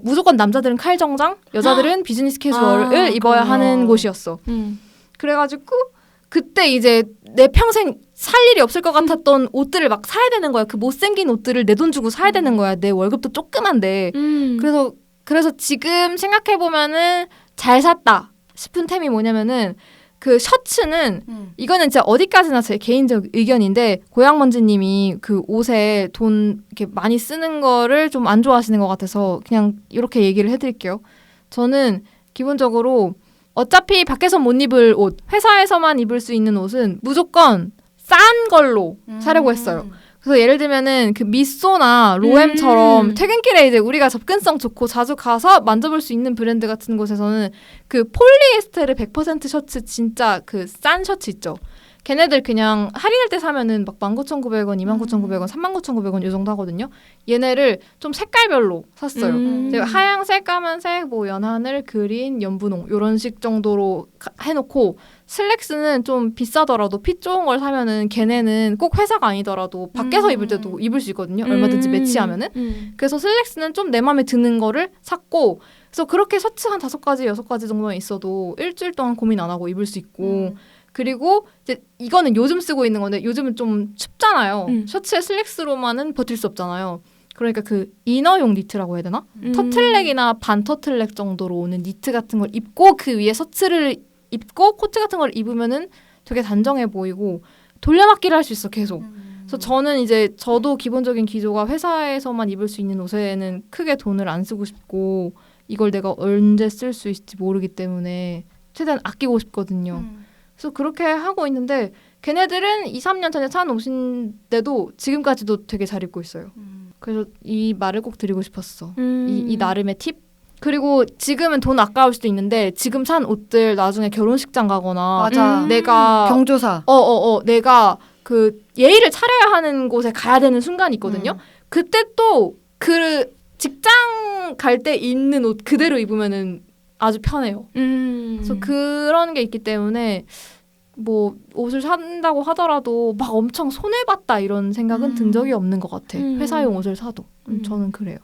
무조건 남자들은 칼 정장, 여자들은 비즈니스 캐주얼을 입어야 하는 곳이었어. 그래가지고 그때 이제 내 평생 살 일이 없을 것 같았던 옷들을 막 사야 되는 거야. 그 못생긴 옷들을 내 돈 주고 사야 되는 거야. 내 월급도 조그만데. 그래서 지금 생각해보면은 잘 샀다 싶은 템이 뭐냐면은 그 셔츠는 이거는 진짜 어디까지나 제 개인적 의견인데 고양먼지님이 그 옷에 돈 이렇게 많이 쓰는 거를 좀 안 좋아하시는 것 같아서 그냥 이렇게 얘기를 해드릴게요. 저는 기본적으로 어차피 밖에서 못 입을 옷, 회사에서만 입을 수 있는 옷은 무조건 싼 걸로 사려고 했어요. 그래서 예를 들면은 그 미쏘나 로엠처럼 퇴근길에 이제 우리가 접근성 좋고 자주 가서 만져볼 수 있는 브랜드 같은 곳에서는 그 폴리에스테르 100% 셔츠 진짜 그 싼 셔츠 있죠. 걔네들 그냥 할인할 때 사면은 막 19,900원, 29,900원, 39,900원 이 정도 하거든요. 얘네를 좀 색깔별로 샀어요. 제가 하양색, 까만색, 뭐 연하늘, 그린, 연분홍 이런 식 정도로 해놓고 슬랙스는 좀 비싸더라도 핏 좋은 걸 사면은 걔네는 꼭 회사가 아니더라도 밖에서 입을 때도 입을 수 있거든요. 얼마든지 매치하면은. 그래서 슬랙스는 좀 내 마음에 드는 거를 샀고 그래서 그렇게 셔츠 한 5가지, 6가지 정도만 있어도 일주일 동안 고민 안 하고 입을 수 있고 그리고 이제 이거는 요즘 쓰고 있는 건데 요즘은 좀 춥잖아요. 셔츠에 슬랙스로만은 버틸 수 없잖아요. 그러니까 그 이너용 니트라고 해야 되나? 터틀넥이나 반 터틀넥 정도로 오는 니트 같은 걸 입고 그 위에 셔츠를 입고 코트 같은 걸 입으면은 되게 단정해 보이고 돌려막기를 할 수 있어 계속. 그래서 저는 이제 저도 기본적인 기조가 회사에서만 입을 수 있는 옷에는 크게 돈을 안 쓰고 싶고 이걸 내가 언제 쓸 수 있을지 모르기 때문에 최대한 아끼고 싶거든요. 그래서 그렇게 하고 있는데 걔네들은 2, 3년 전에 산 옷인데도 지금까지도 되게 잘 입고 있어요. 그래서 이 말을 꼭 드리고 싶었어. 이 나름의 팁? 그리고 지금은 돈 아까울 수도 있는데 지금 산 옷들 나중에 결혼식장 가거나 맞아. 내가 경조사. 내가 그 예의를 차려야 하는 곳에 가야 되는 순간이 있거든요. 그때 또 그 직장 갈 때 입는 옷 그대로 입으면은 아주 편해요. 그래서 그런 게 있기 때문에 뭐 옷을 산다고 하더라도 막 엄청 손해봤다 이런 생각은 든 적이 없는 것 같아. 회사용 옷을 사도. 저는 그래요.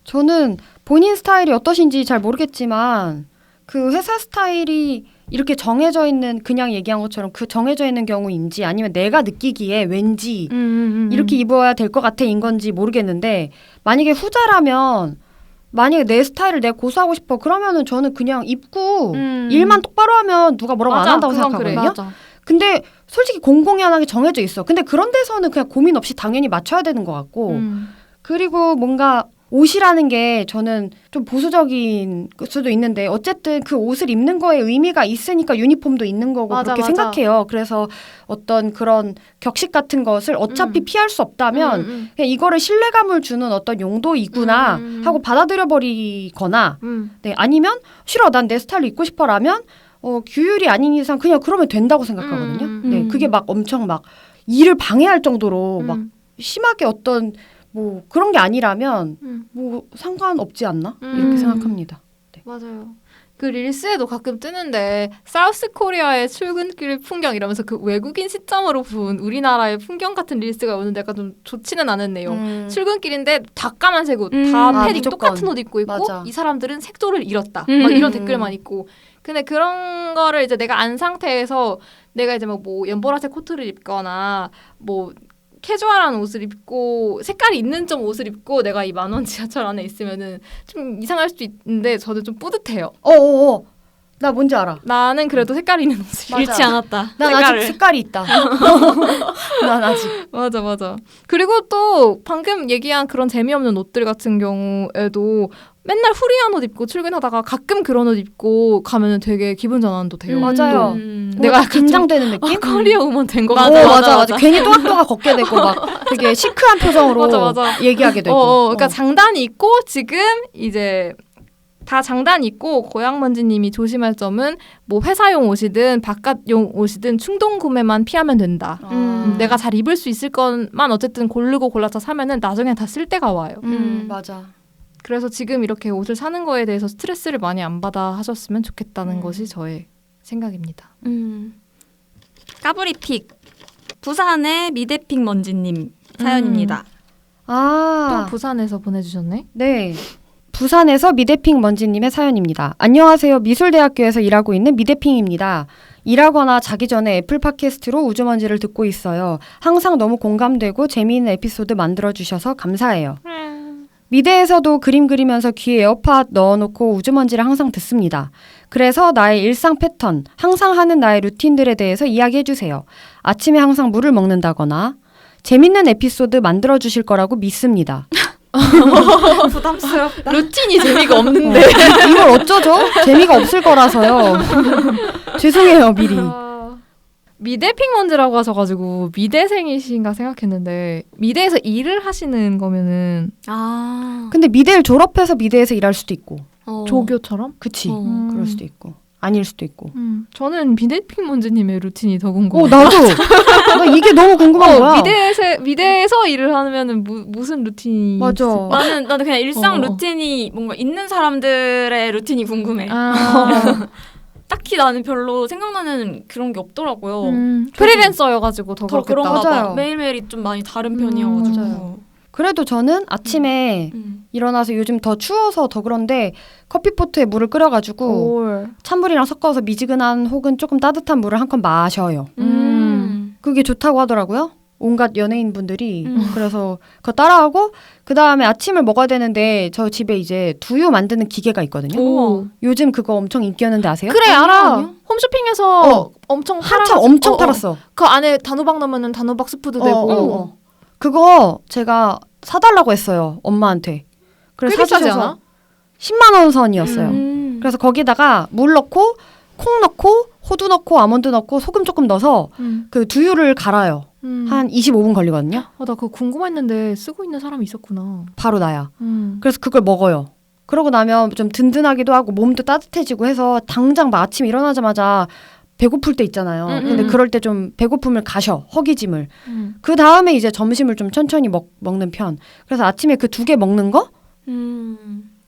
저는 본인 스타일이 어떠신지 잘 모르겠지만 그 회사 스타일이 이렇게 정해져 있는 그냥 얘기한 것처럼 그 정해져 있는 경우인지 아니면 내가 느끼기에 왠지 이렇게 입어야 될 것 같아인 건지 모르겠는데 만약에 후자라면 만약에 내 스타일을 내가 고수하고 싶어 그러면은 저는 그냥 입고 일만 똑바로 하면 누가 뭐라고 안 한다고 생각하거든요. 그래. 근데 솔직히 공공연하게 정해져 있어. 근데 그런 데서는 그냥 고민 없이 당연히 맞춰야 되는 것 같고 그리고 뭔가 옷이라는 게 저는 좀 보수적인 수도 있는데 어쨌든 그 옷을 입는 거에 의미가 있으니까 유니폼도 있는 거고 그렇게 생각해요. 그래서 어떤 그런 격식 같은 것을 어차피 피할 수 없다면 그냥 이거를 신뢰감을 주는 어떤 용도이구나 하고 받아들여 버리거나 네, 아니면 싫어 난 내 스타일로 입고 싶어라면 규율이 아닌 이상 그냥 그러면 된다고 생각하거든요. 네, 그게 막 엄청 막 일을 방해할 정도로 막 심하게 어떤 뭐 그런 게 아니라면 뭐 상관없지 않나? 이렇게 생각합니다. 네. 맞아요. 그 릴스에도 가끔 뜨는데 사우스 코리아의 출근길 풍경 이러면서 그 외국인 시점으로 본 우리나라의 풍경 같은 릴스가 오는데 약간 좀 좋지는 않은 내용. 출근길인데 다 까만색 옷, 다 패딩 똑같은 옷 입고 있고 맞아. 이 사람들은 색조를 잃었다. 막 이런 댓글만 있고. 근데 그런 거를 이제 내가 안 상태에서 내가 이제 뭐 연보라색 코트를 입거나 뭐 캐주얼한 옷을 입고 색깔이 있는 좀 옷을 입고 내가 이 10,000원 지하철 안에 있으면은 좀 이상할 수도 있는데 저는 좀 뿌듯해요. 나 뭔지 알아. 나는 그래도 색깔이 있는 옷을 잃지 않았다. 난 아직 색깔이 있다. 난 아직. 맞아. 그리고 또 방금 얘기한 그런 재미없는 옷들 같은 경우에도 맨날 후리한 옷 입고 출근하다가 가끔 그런 옷 입고 가면은 되게 기분 전환도 돼요. 맞아요. 내가 약간 긴장되는 느낌? 커리어 우먼 된 거 맞아. 맞아. 괜히 또각또각 걷게 되고 막 되게 시크한 표정으로 맞아. 얘기하게 되고. 그러니까 장단이 있고 지금 이제 다 장단이 있고 고향먼지님이 조심할 점은 뭐 회사용 옷이든 바깥용 옷이든 충동 구매만 피하면 된다. 내가 잘 입을 수 있을 것만 어쨌든 고르고 골라서 사면은 나중에 다 쓸 때가 와요. 맞아. 그래서 지금 이렇게 옷을 사는 거에 대해서 스트레스를 많이 안 받아 하셨으면 좋겠다는 것이 저의 생각입니다. 까불이픽 부산의 미대픽 먼지님 사연입니다. 또 부산에서 보내주셨네. 네. 부산에서 미대핑 먼지님의 사연입니다. 안녕하세요. 미술대학교에서 일하고 있는 미대핑입니다. 일하거나 자기 전에 애플 팟캐스트로 우주먼지를 듣고 있어요. 항상 너무 공감되고 재미있는 에피소드 만들어주셔서 감사해요. 미대에서도 그림 그리면서 귀에 에어팟 넣어놓고 우주먼지를 항상 듣습니다. 그래서 나의 일상 패턴, 항상 하는 나의 루틴들에 대해서 이야기해주세요. 아침에 항상 물을 먹는다거나 재밌는 에피소드 만들어주실 거라고 믿습니다. 부담스럽다. 루틴이 재미가 없는데. 이걸 어쩌죠? 재미가 없을 거라서요. 죄송해요, 미리. 미대픽 먼지라고 하셔가지고 미대생이신가 생각했는데 미대에서 일을 하시는 거면은 근데 미대를 졸업해서 미대에서 일할 수도 있고 조교처럼? 그치 그럴 수도 있고 아닐 수도 있고 저는 미대픽 먼지님의 루틴이 더 궁금해요. 나도 나 이게 너무 궁금한 거야. 미대에서 일을 하면은 무슨 루틴이 맞아. 나는 그냥 일상 루틴이 뭔가 있는 사람들의 루틴이 궁금해. 딱히 나는 별로 생각나는 그런 게 없더라고요. 프리랜서여가지고 더 그런가 맞아요. 봐. 매일매일이 좀 많이 다른 편이어가지고. 맞아요. 그래도 저는 아침에 일어나서 요즘 더 추워서 더 그런데 커피포트에 물을 끓여가지고 찬물이랑 섞어서 미지근한 혹은 조금 따뜻한 물을 한 컵 마셔요. 그게 좋다고 하더라고요. 온갖 연예인분들이. 그래서 그거 따라하고 그 다음에 아침을 먹어야 되는데 저 집에 이제 두유 만드는 기계가 있거든요. 요즘 그거 엄청 인기였는데 아세요? 그래 알아. 홈쇼핑에서 엄청 한참 엄청 팔았어. 그 안에 단호박 넣으면 단호박 스프도 되고. 그거 제가 사달라고 했어요. 엄마한테. 그래서 사주셔서 10만 원 선이었어요. 그래서 거기다가 물 넣고 콩 넣고 호두 넣고 아몬드 넣고 소금 조금 넣어서 그 두유를 갈아요. 한 25분 걸리거든요. 나 그거 궁금했는데 쓰고 있는 사람이 있었구나. 바로 나야. 그래서 그걸 먹어요. 그러고 나면 좀 든든하기도 하고 몸도 따뜻해지고 해서 당장 막 아침 일어나자마자 배고플 때 있잖아요. 근데 그럴 때 좀 배고픔을 가셔. 허기짐을. 그 다음에 이제 점심을 좀 천천히 먹는 편. 그래서 아침에 그 2개 먹는 거?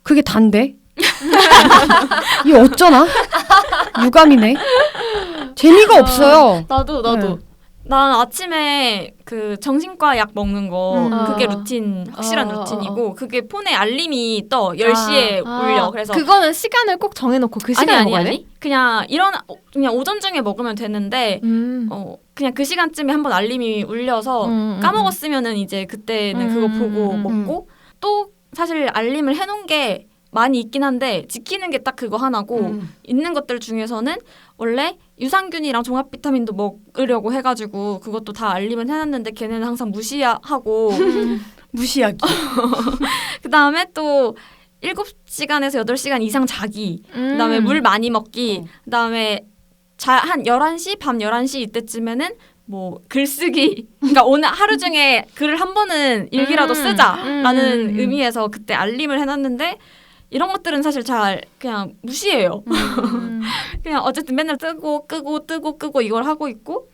그게 단데? 이게 어쩌나? 유감이네. 재미가 없어요. 나도. 네. 난 아침에 그 정신과 약 먹는 거 그게 루틴 확실한 루틴이고 그게 폰에 알림이 떠 10시에 울려. 그래서 그거는 시간을 꼭 정해놓고 그 시간에 먹어야 돼? 그냥 그냥 오전 중에 먹으면 되는데 그냥 그 시간쯤에 한번 알림이 울려서 까먹었으면은 이제 그때는 그거 보고 먹고 또 사실 알림을 해놓은 게 많이 있긴 한데 지키는 게 딱 그거 하나고 있는 것들 중에서는 원래 유산균이랑 종합 비타민도 먹으려고 해가지고 그것도 다 알림은 해놨는데 걔네는 항상 무시하고 무시하기. 그 다음에 또 7시간에서 8시간 이상 자기 그 다음에 물 많이 먹기 그 다음에 한 11시? 밤 11시 이때쯤에는 뭐 글쓰기 그러니까 오늘 하루 중에 글을 한 번은 일기라도 쓰자라는 의미에서 그때 알림을 해놨는데 이런 것들은 사실 잘 그냥 무시해요. 그냥 어쨌든 맨날 뜨고 끄고 뜨고 끄고 이걸 하고 있고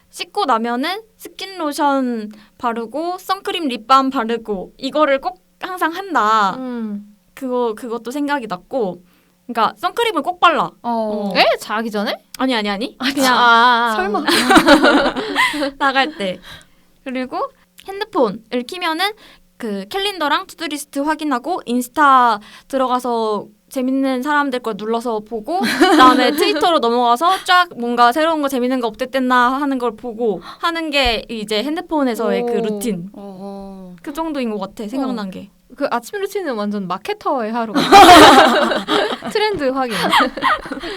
씻고 나면은 스킨 로션 바르고 선크림 립밤 바르고 이거를 꼭 항상 한다. 그것도 생각이 났고, 그러니까 선크림을 꼭 발라. 에? 자기 전에? 아니. 그냥 설마. 나갈 때. 그리고 핸드폰을 키면은 그 캘린더랑 투두리스트 확인하고 인스타 들어가서 재밌는 사람들 걸 눌러서 보고 그다음에 트위터로 넘어가서 쫙 뭔가 새로운 거 재밌는 거 업데이트됐나 하는 걸 보고 하는 게 이제 핸드폰에서의 그 루틴. 그 정도인 것 같아. 생각난 게. 그 아침 루틴은 완전 마케터의 하루가 트렌드 확인.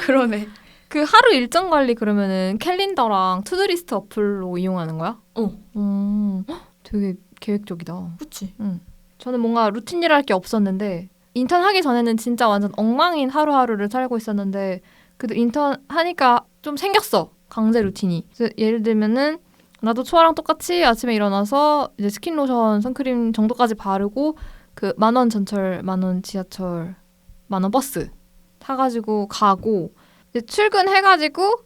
그러네. 그 하루 일정 관리 그러면은 캘린더랑 투두리스트 어플로 이용하는 거야? 되게 계획적이다. 그치. 저는 뭔가 루틴이랄 게 없었는데 인턴 하기 전에는 진짜 완전 엉망인 하루하루를 살고 있었는데 그래도 인턴 하니까 좀 생겼어. 강제 루틴이. 그래서 예를 들면은 나도 초아랑 똑같이 아침에 일어나서 이제 스킨 로션, 선크림 정도까지 바르고 그 10,000원 전철, 10,000원 지하철, 10,000원 버스 타가지고 가고 이제 출근해가지고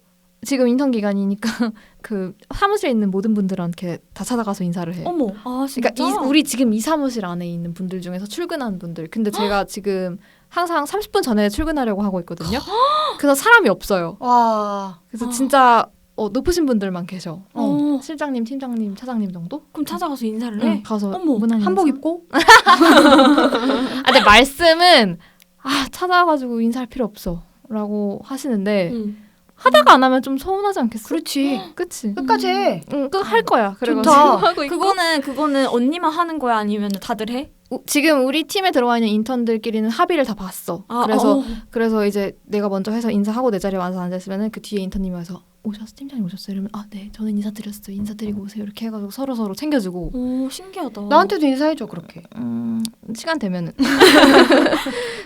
지금 인턴 기간이니까 그 사무실에 있는 모든 분들한테 다 찾아가서 인사를 해. 어머, 진짜? 그러니까 우리 지금 이 사무실 안에 있는 분들 중에서 출근한 분들. 근데 제가 지금 항상 30분 전에 출근하려고 하고 있거든요. 그래서 사람이 없어요. 와. 그래서 진짜 높으신 분들만 계셔. 실장님, 팀장님, 차장님 정도? 그럼 찾아가서 인사를 해? 가서 어머, 무난 한복 인사? 입고? 근데 말씀은 찾아가지고 인사할 필요 없어 라고 하시는데 하다가 안 하면 좀 서운하지 않겠어? 그렇지. 그치? 끝까지 해. 응, 할 거야. 그래가지고 좋다. 하고 있고. 그거는 언니만 하는 거야? 아니면 다들 해? 지금 우리 팀에 들어와 있는 인턴들끼리는 합의를 다 봤어. 그래서 이제 내가 먼저 해서 인사하고 내 자리에 와서 앉아있으면 그 뒤에 인턴님이 와서 팀장님 오셨어요? 이러면 네 저는 인사드렸어요. 인사드리고 오세요. 이렇게 해가지고 서로 챙겨주고. 오, 신기하다. 나한테도 인사해줘 그렇게. 시간 되면은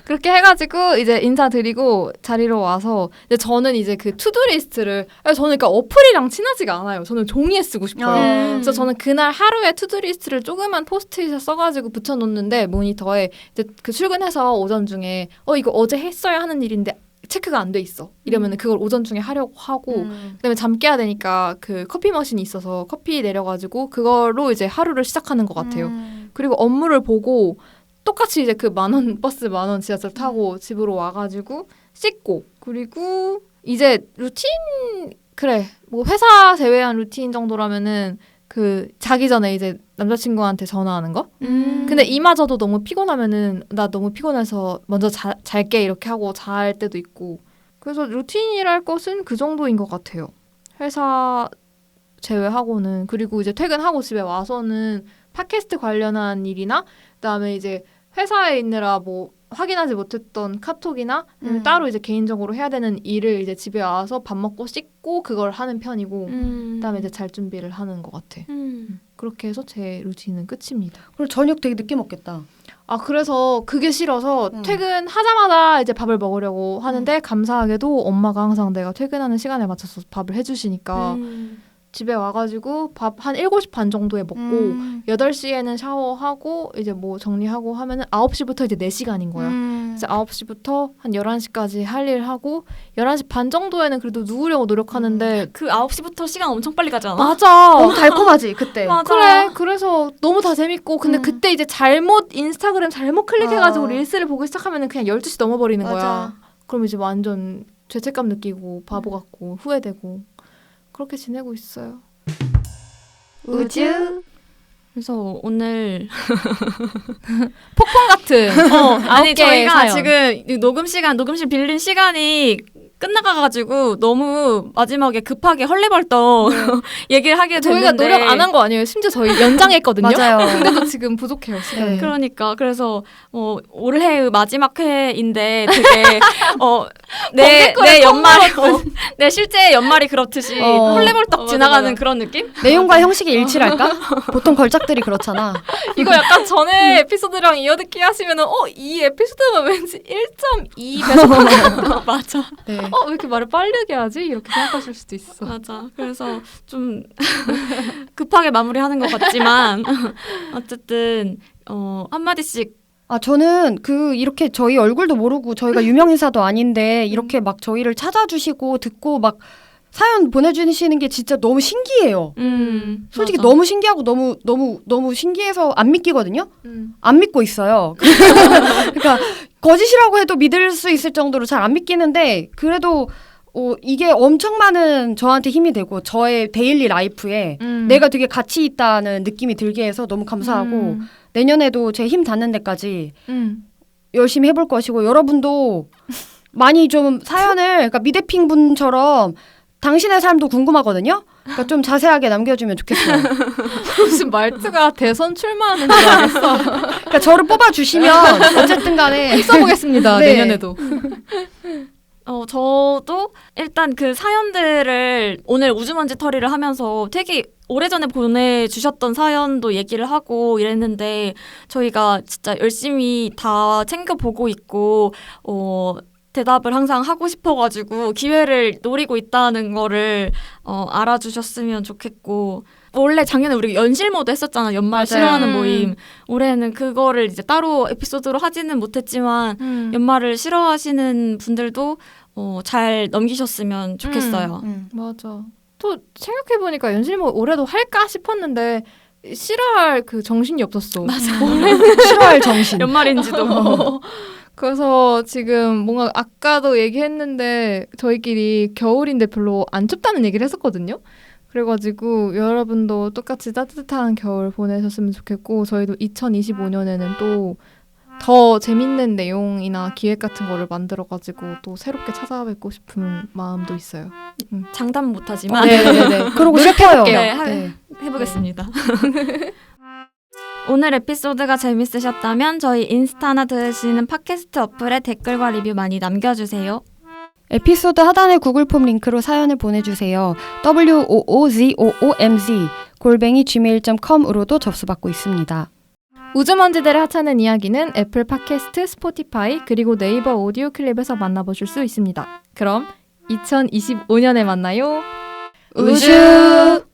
그렇게 해가지고 이제 인사드리고 자리로 와서 근데 저는 이제 그 투두리스트를 저는 그러니까 어플이랑 친하지가 않아요. 저는 종이에 쓰고 싶어요. 그래서 저는 그날 하루에 투두리스트를 조그만 포스트잇에 써가지고 붙여놓는데 모니터에 이제 그 출근해서 오전 중에 이거 어제 했어야 하는 일인데 체크가 안 돼 있어. 이러면은 그걸 오전 중에 하려고 하고 그다음에 잠 깨야 되니까 그 커피 머신이 있어서 커피 내려가지고 그걸로 이제 하루를 시작하는 것 같아요. 그리고 업무를 보고 똑같이 이제 그 10,000원 버스 10,000원 지하철 타고 집으로 와가지고 씻고 그리고 이제 루틴 뭐 회사 제외한 루틴 정도라면은 그 자기 전에 이제 남자친구한테 전화하는 거? 근데 이마저도 너무 피곤하면은 나 너무 피곤해서 먼저 잘게 이렇게 하고 잘 때도 있고 그래서 루틴이랄 것은 그 정도인 것 같아요. 회사 제외하고는 그리고 이제 퇴근하고 집에 와서는 팟캐스트 관련한 일이나 그다음에 이제 회사에 있느라 뭐 확인하지 못했던 카톡이나 따로 이제 개인적으로 해야 되는 일을 이제 집에 와서 밥 먹고 씻고 그걸 하는 편이고 그다음에 이제 잘 준비를 하는 것 같아. 그렇게 해서 제 루틴은 끝입니다. 그럼 저녁 되게 늦게 먹겠다. 그래서 그게 싫어서 퇴근하자마자 이제 밥을 먹으려고 하는데 감사하게도 엄마가 항상 내가 퇴근하는 시간에 맞춰서 밥을 해주시니까 집에 와가지고 밥 한 7시 반 정도에 먹고 8시에는 샤워하고 이제 뭐 정리하고 하면은 9시부터 이제 4시간인 거야. 이제 9시부터 한 11시까지 할 일 하고 11시 반 정도에는 그래도 누우려고 노력하는데 그 9시부터 시간 엄청 빨리 가지 않아? 맞아. 너무 달콤하지 그때. 맞아. 그래. 그래서 너무 다 재밌고 근데 그때 이제 인스타그램 잘못 클릭해가지고 릴스를 보기 시작하면은 그냥 12시 넘어버리는 거야. 그럼 이제 완전 죄책감 느끼고 바보 같고 후회되고 그렇게 지내고 있어요. 우주. 그래서 오늘 폭풍 같은 아니 저희가 사연. 지금 녹음실 빌린 시간이 끝나가가지고 너무 마지막에 급하게 헐레벌떡 얘기를 하게 됐는데 저희가 노력 안 한 거 아니에요. 심지어 저희 연장했거든요. 맞아요. 근데도 지금 부족해요. 시간이. 네. 그러니까 그래서 올해의 마지막 회인데 되게 내 연말 내 실제 연말이 그렇듯이 헐레벌떡 지나가는 그런 느낌? 내용과 형식이 일치랄까? 보통 걸작들이 그렇잖아. 이거 약간 전에 에피소드랑 이어듣기 하시면은 이 에피소드가 왠지 1.2 배속 맞아. 네. 왜 이렇게 말을 빠르게 하지? 이렇게 생각하실 수도 있어. 맞아. 그래서 좀 급하게 마무리하는 것 같지만 어쨌든 한마디씩 저는 이렇게 저희 얼굴도 모르고 저희가 유명 인사도 아닌데 이렇게 막 저희를 찾아주시고 듣고 막 사연 보내주시는 게 진짜 너무 신기해요. 솔직히 맞아. 너무 신기하고 너무 신기해서 안 믿기거든요. 안 믿고 있어요. 그러니까 거짓이라고 해도 믿을 수 있을 정도로 잘 안 믿기는데 그래도 이게 엄청 많은 저한테 힘이 되고 저의 데일리 라이프에 내가 되게 가치 있다는 느낌이 들게 해서 너무 감사하고 내년에도 제 힘 닿는 데까지 열심히 해볼 것이고 여러분도 많이 좀 사연을 그러니까 미대핑 분처럼 당신의 삶도 궁금하거든요. 그러니까 좀 자세하게 남겨주면 좋겠어요. 무슨 말투가 대선 출마하는 줄 알았어. 그러니까 저를 뽑아주시면 어쨌든 간에 써보겠습니다. 네. 내년에도. 저도 일단 그 사연들을 오늘 우주먼지 털이를 하면서 되게 오래전에 보내주셨던 사연도 얘기를 하고 이랬는데 저희가 진짜 열심히 다 챙겨보고 있고 대답을 항상 하고 싶어가지고 기회를 노리고 있다는 거를 알아주셨으면 좋겠고 원래 작년에 우리 연실 모드 했었잖아. 연말 맞아요. 싫어하는 모임. 올해는 그거를 이제 따로 에피소드로 하지는 못했지만 연말을 싫어하시는 분들도 잘 넘기셨으면 좋겠어요. 맞아. 또 생각해보니까 연실모 올해도 할까 싶었는데 싫어할 그 정신이 없었어. 맞아. 싫어할 정신. 연말인지도. 그래서 지금 뭔가 아까도 얘기했는데 저희끼리 겨울인데 별로 안 춥다는 얘기를 했었거든요. 그래가지고 여러분도 똑같이 따뜻한 겨울 보내셨으면 좋겠고 저희도 2025년에는 또 더 재밌는 내용이나 기획 같은 거를 만들어가지고 또 새롭게 찾아뵙고 싶은 마음도 있어요. 장담 못하지만 네네네. 그러고 싶어요. 네, 해보겠습니다. 오늘 에피소드가 재밌으셨다면 저희 인스타나 들으시는 팟캐스트 어플에 댓글과 리뷰 많이 남겨주세요. 에피소드 하단의 구글 폼 링크로 사연을 보내주세요. woozooMZ@gmail.com으로도 접수받고 있습니다. 우주먼지들의 하찮은 이야기는 애플 팟캐스트, 스포티파이, 그리고 네이버 오디오 클립에서 만나보실 수 있습니다. 그럼 2025년에 만나요. 우주!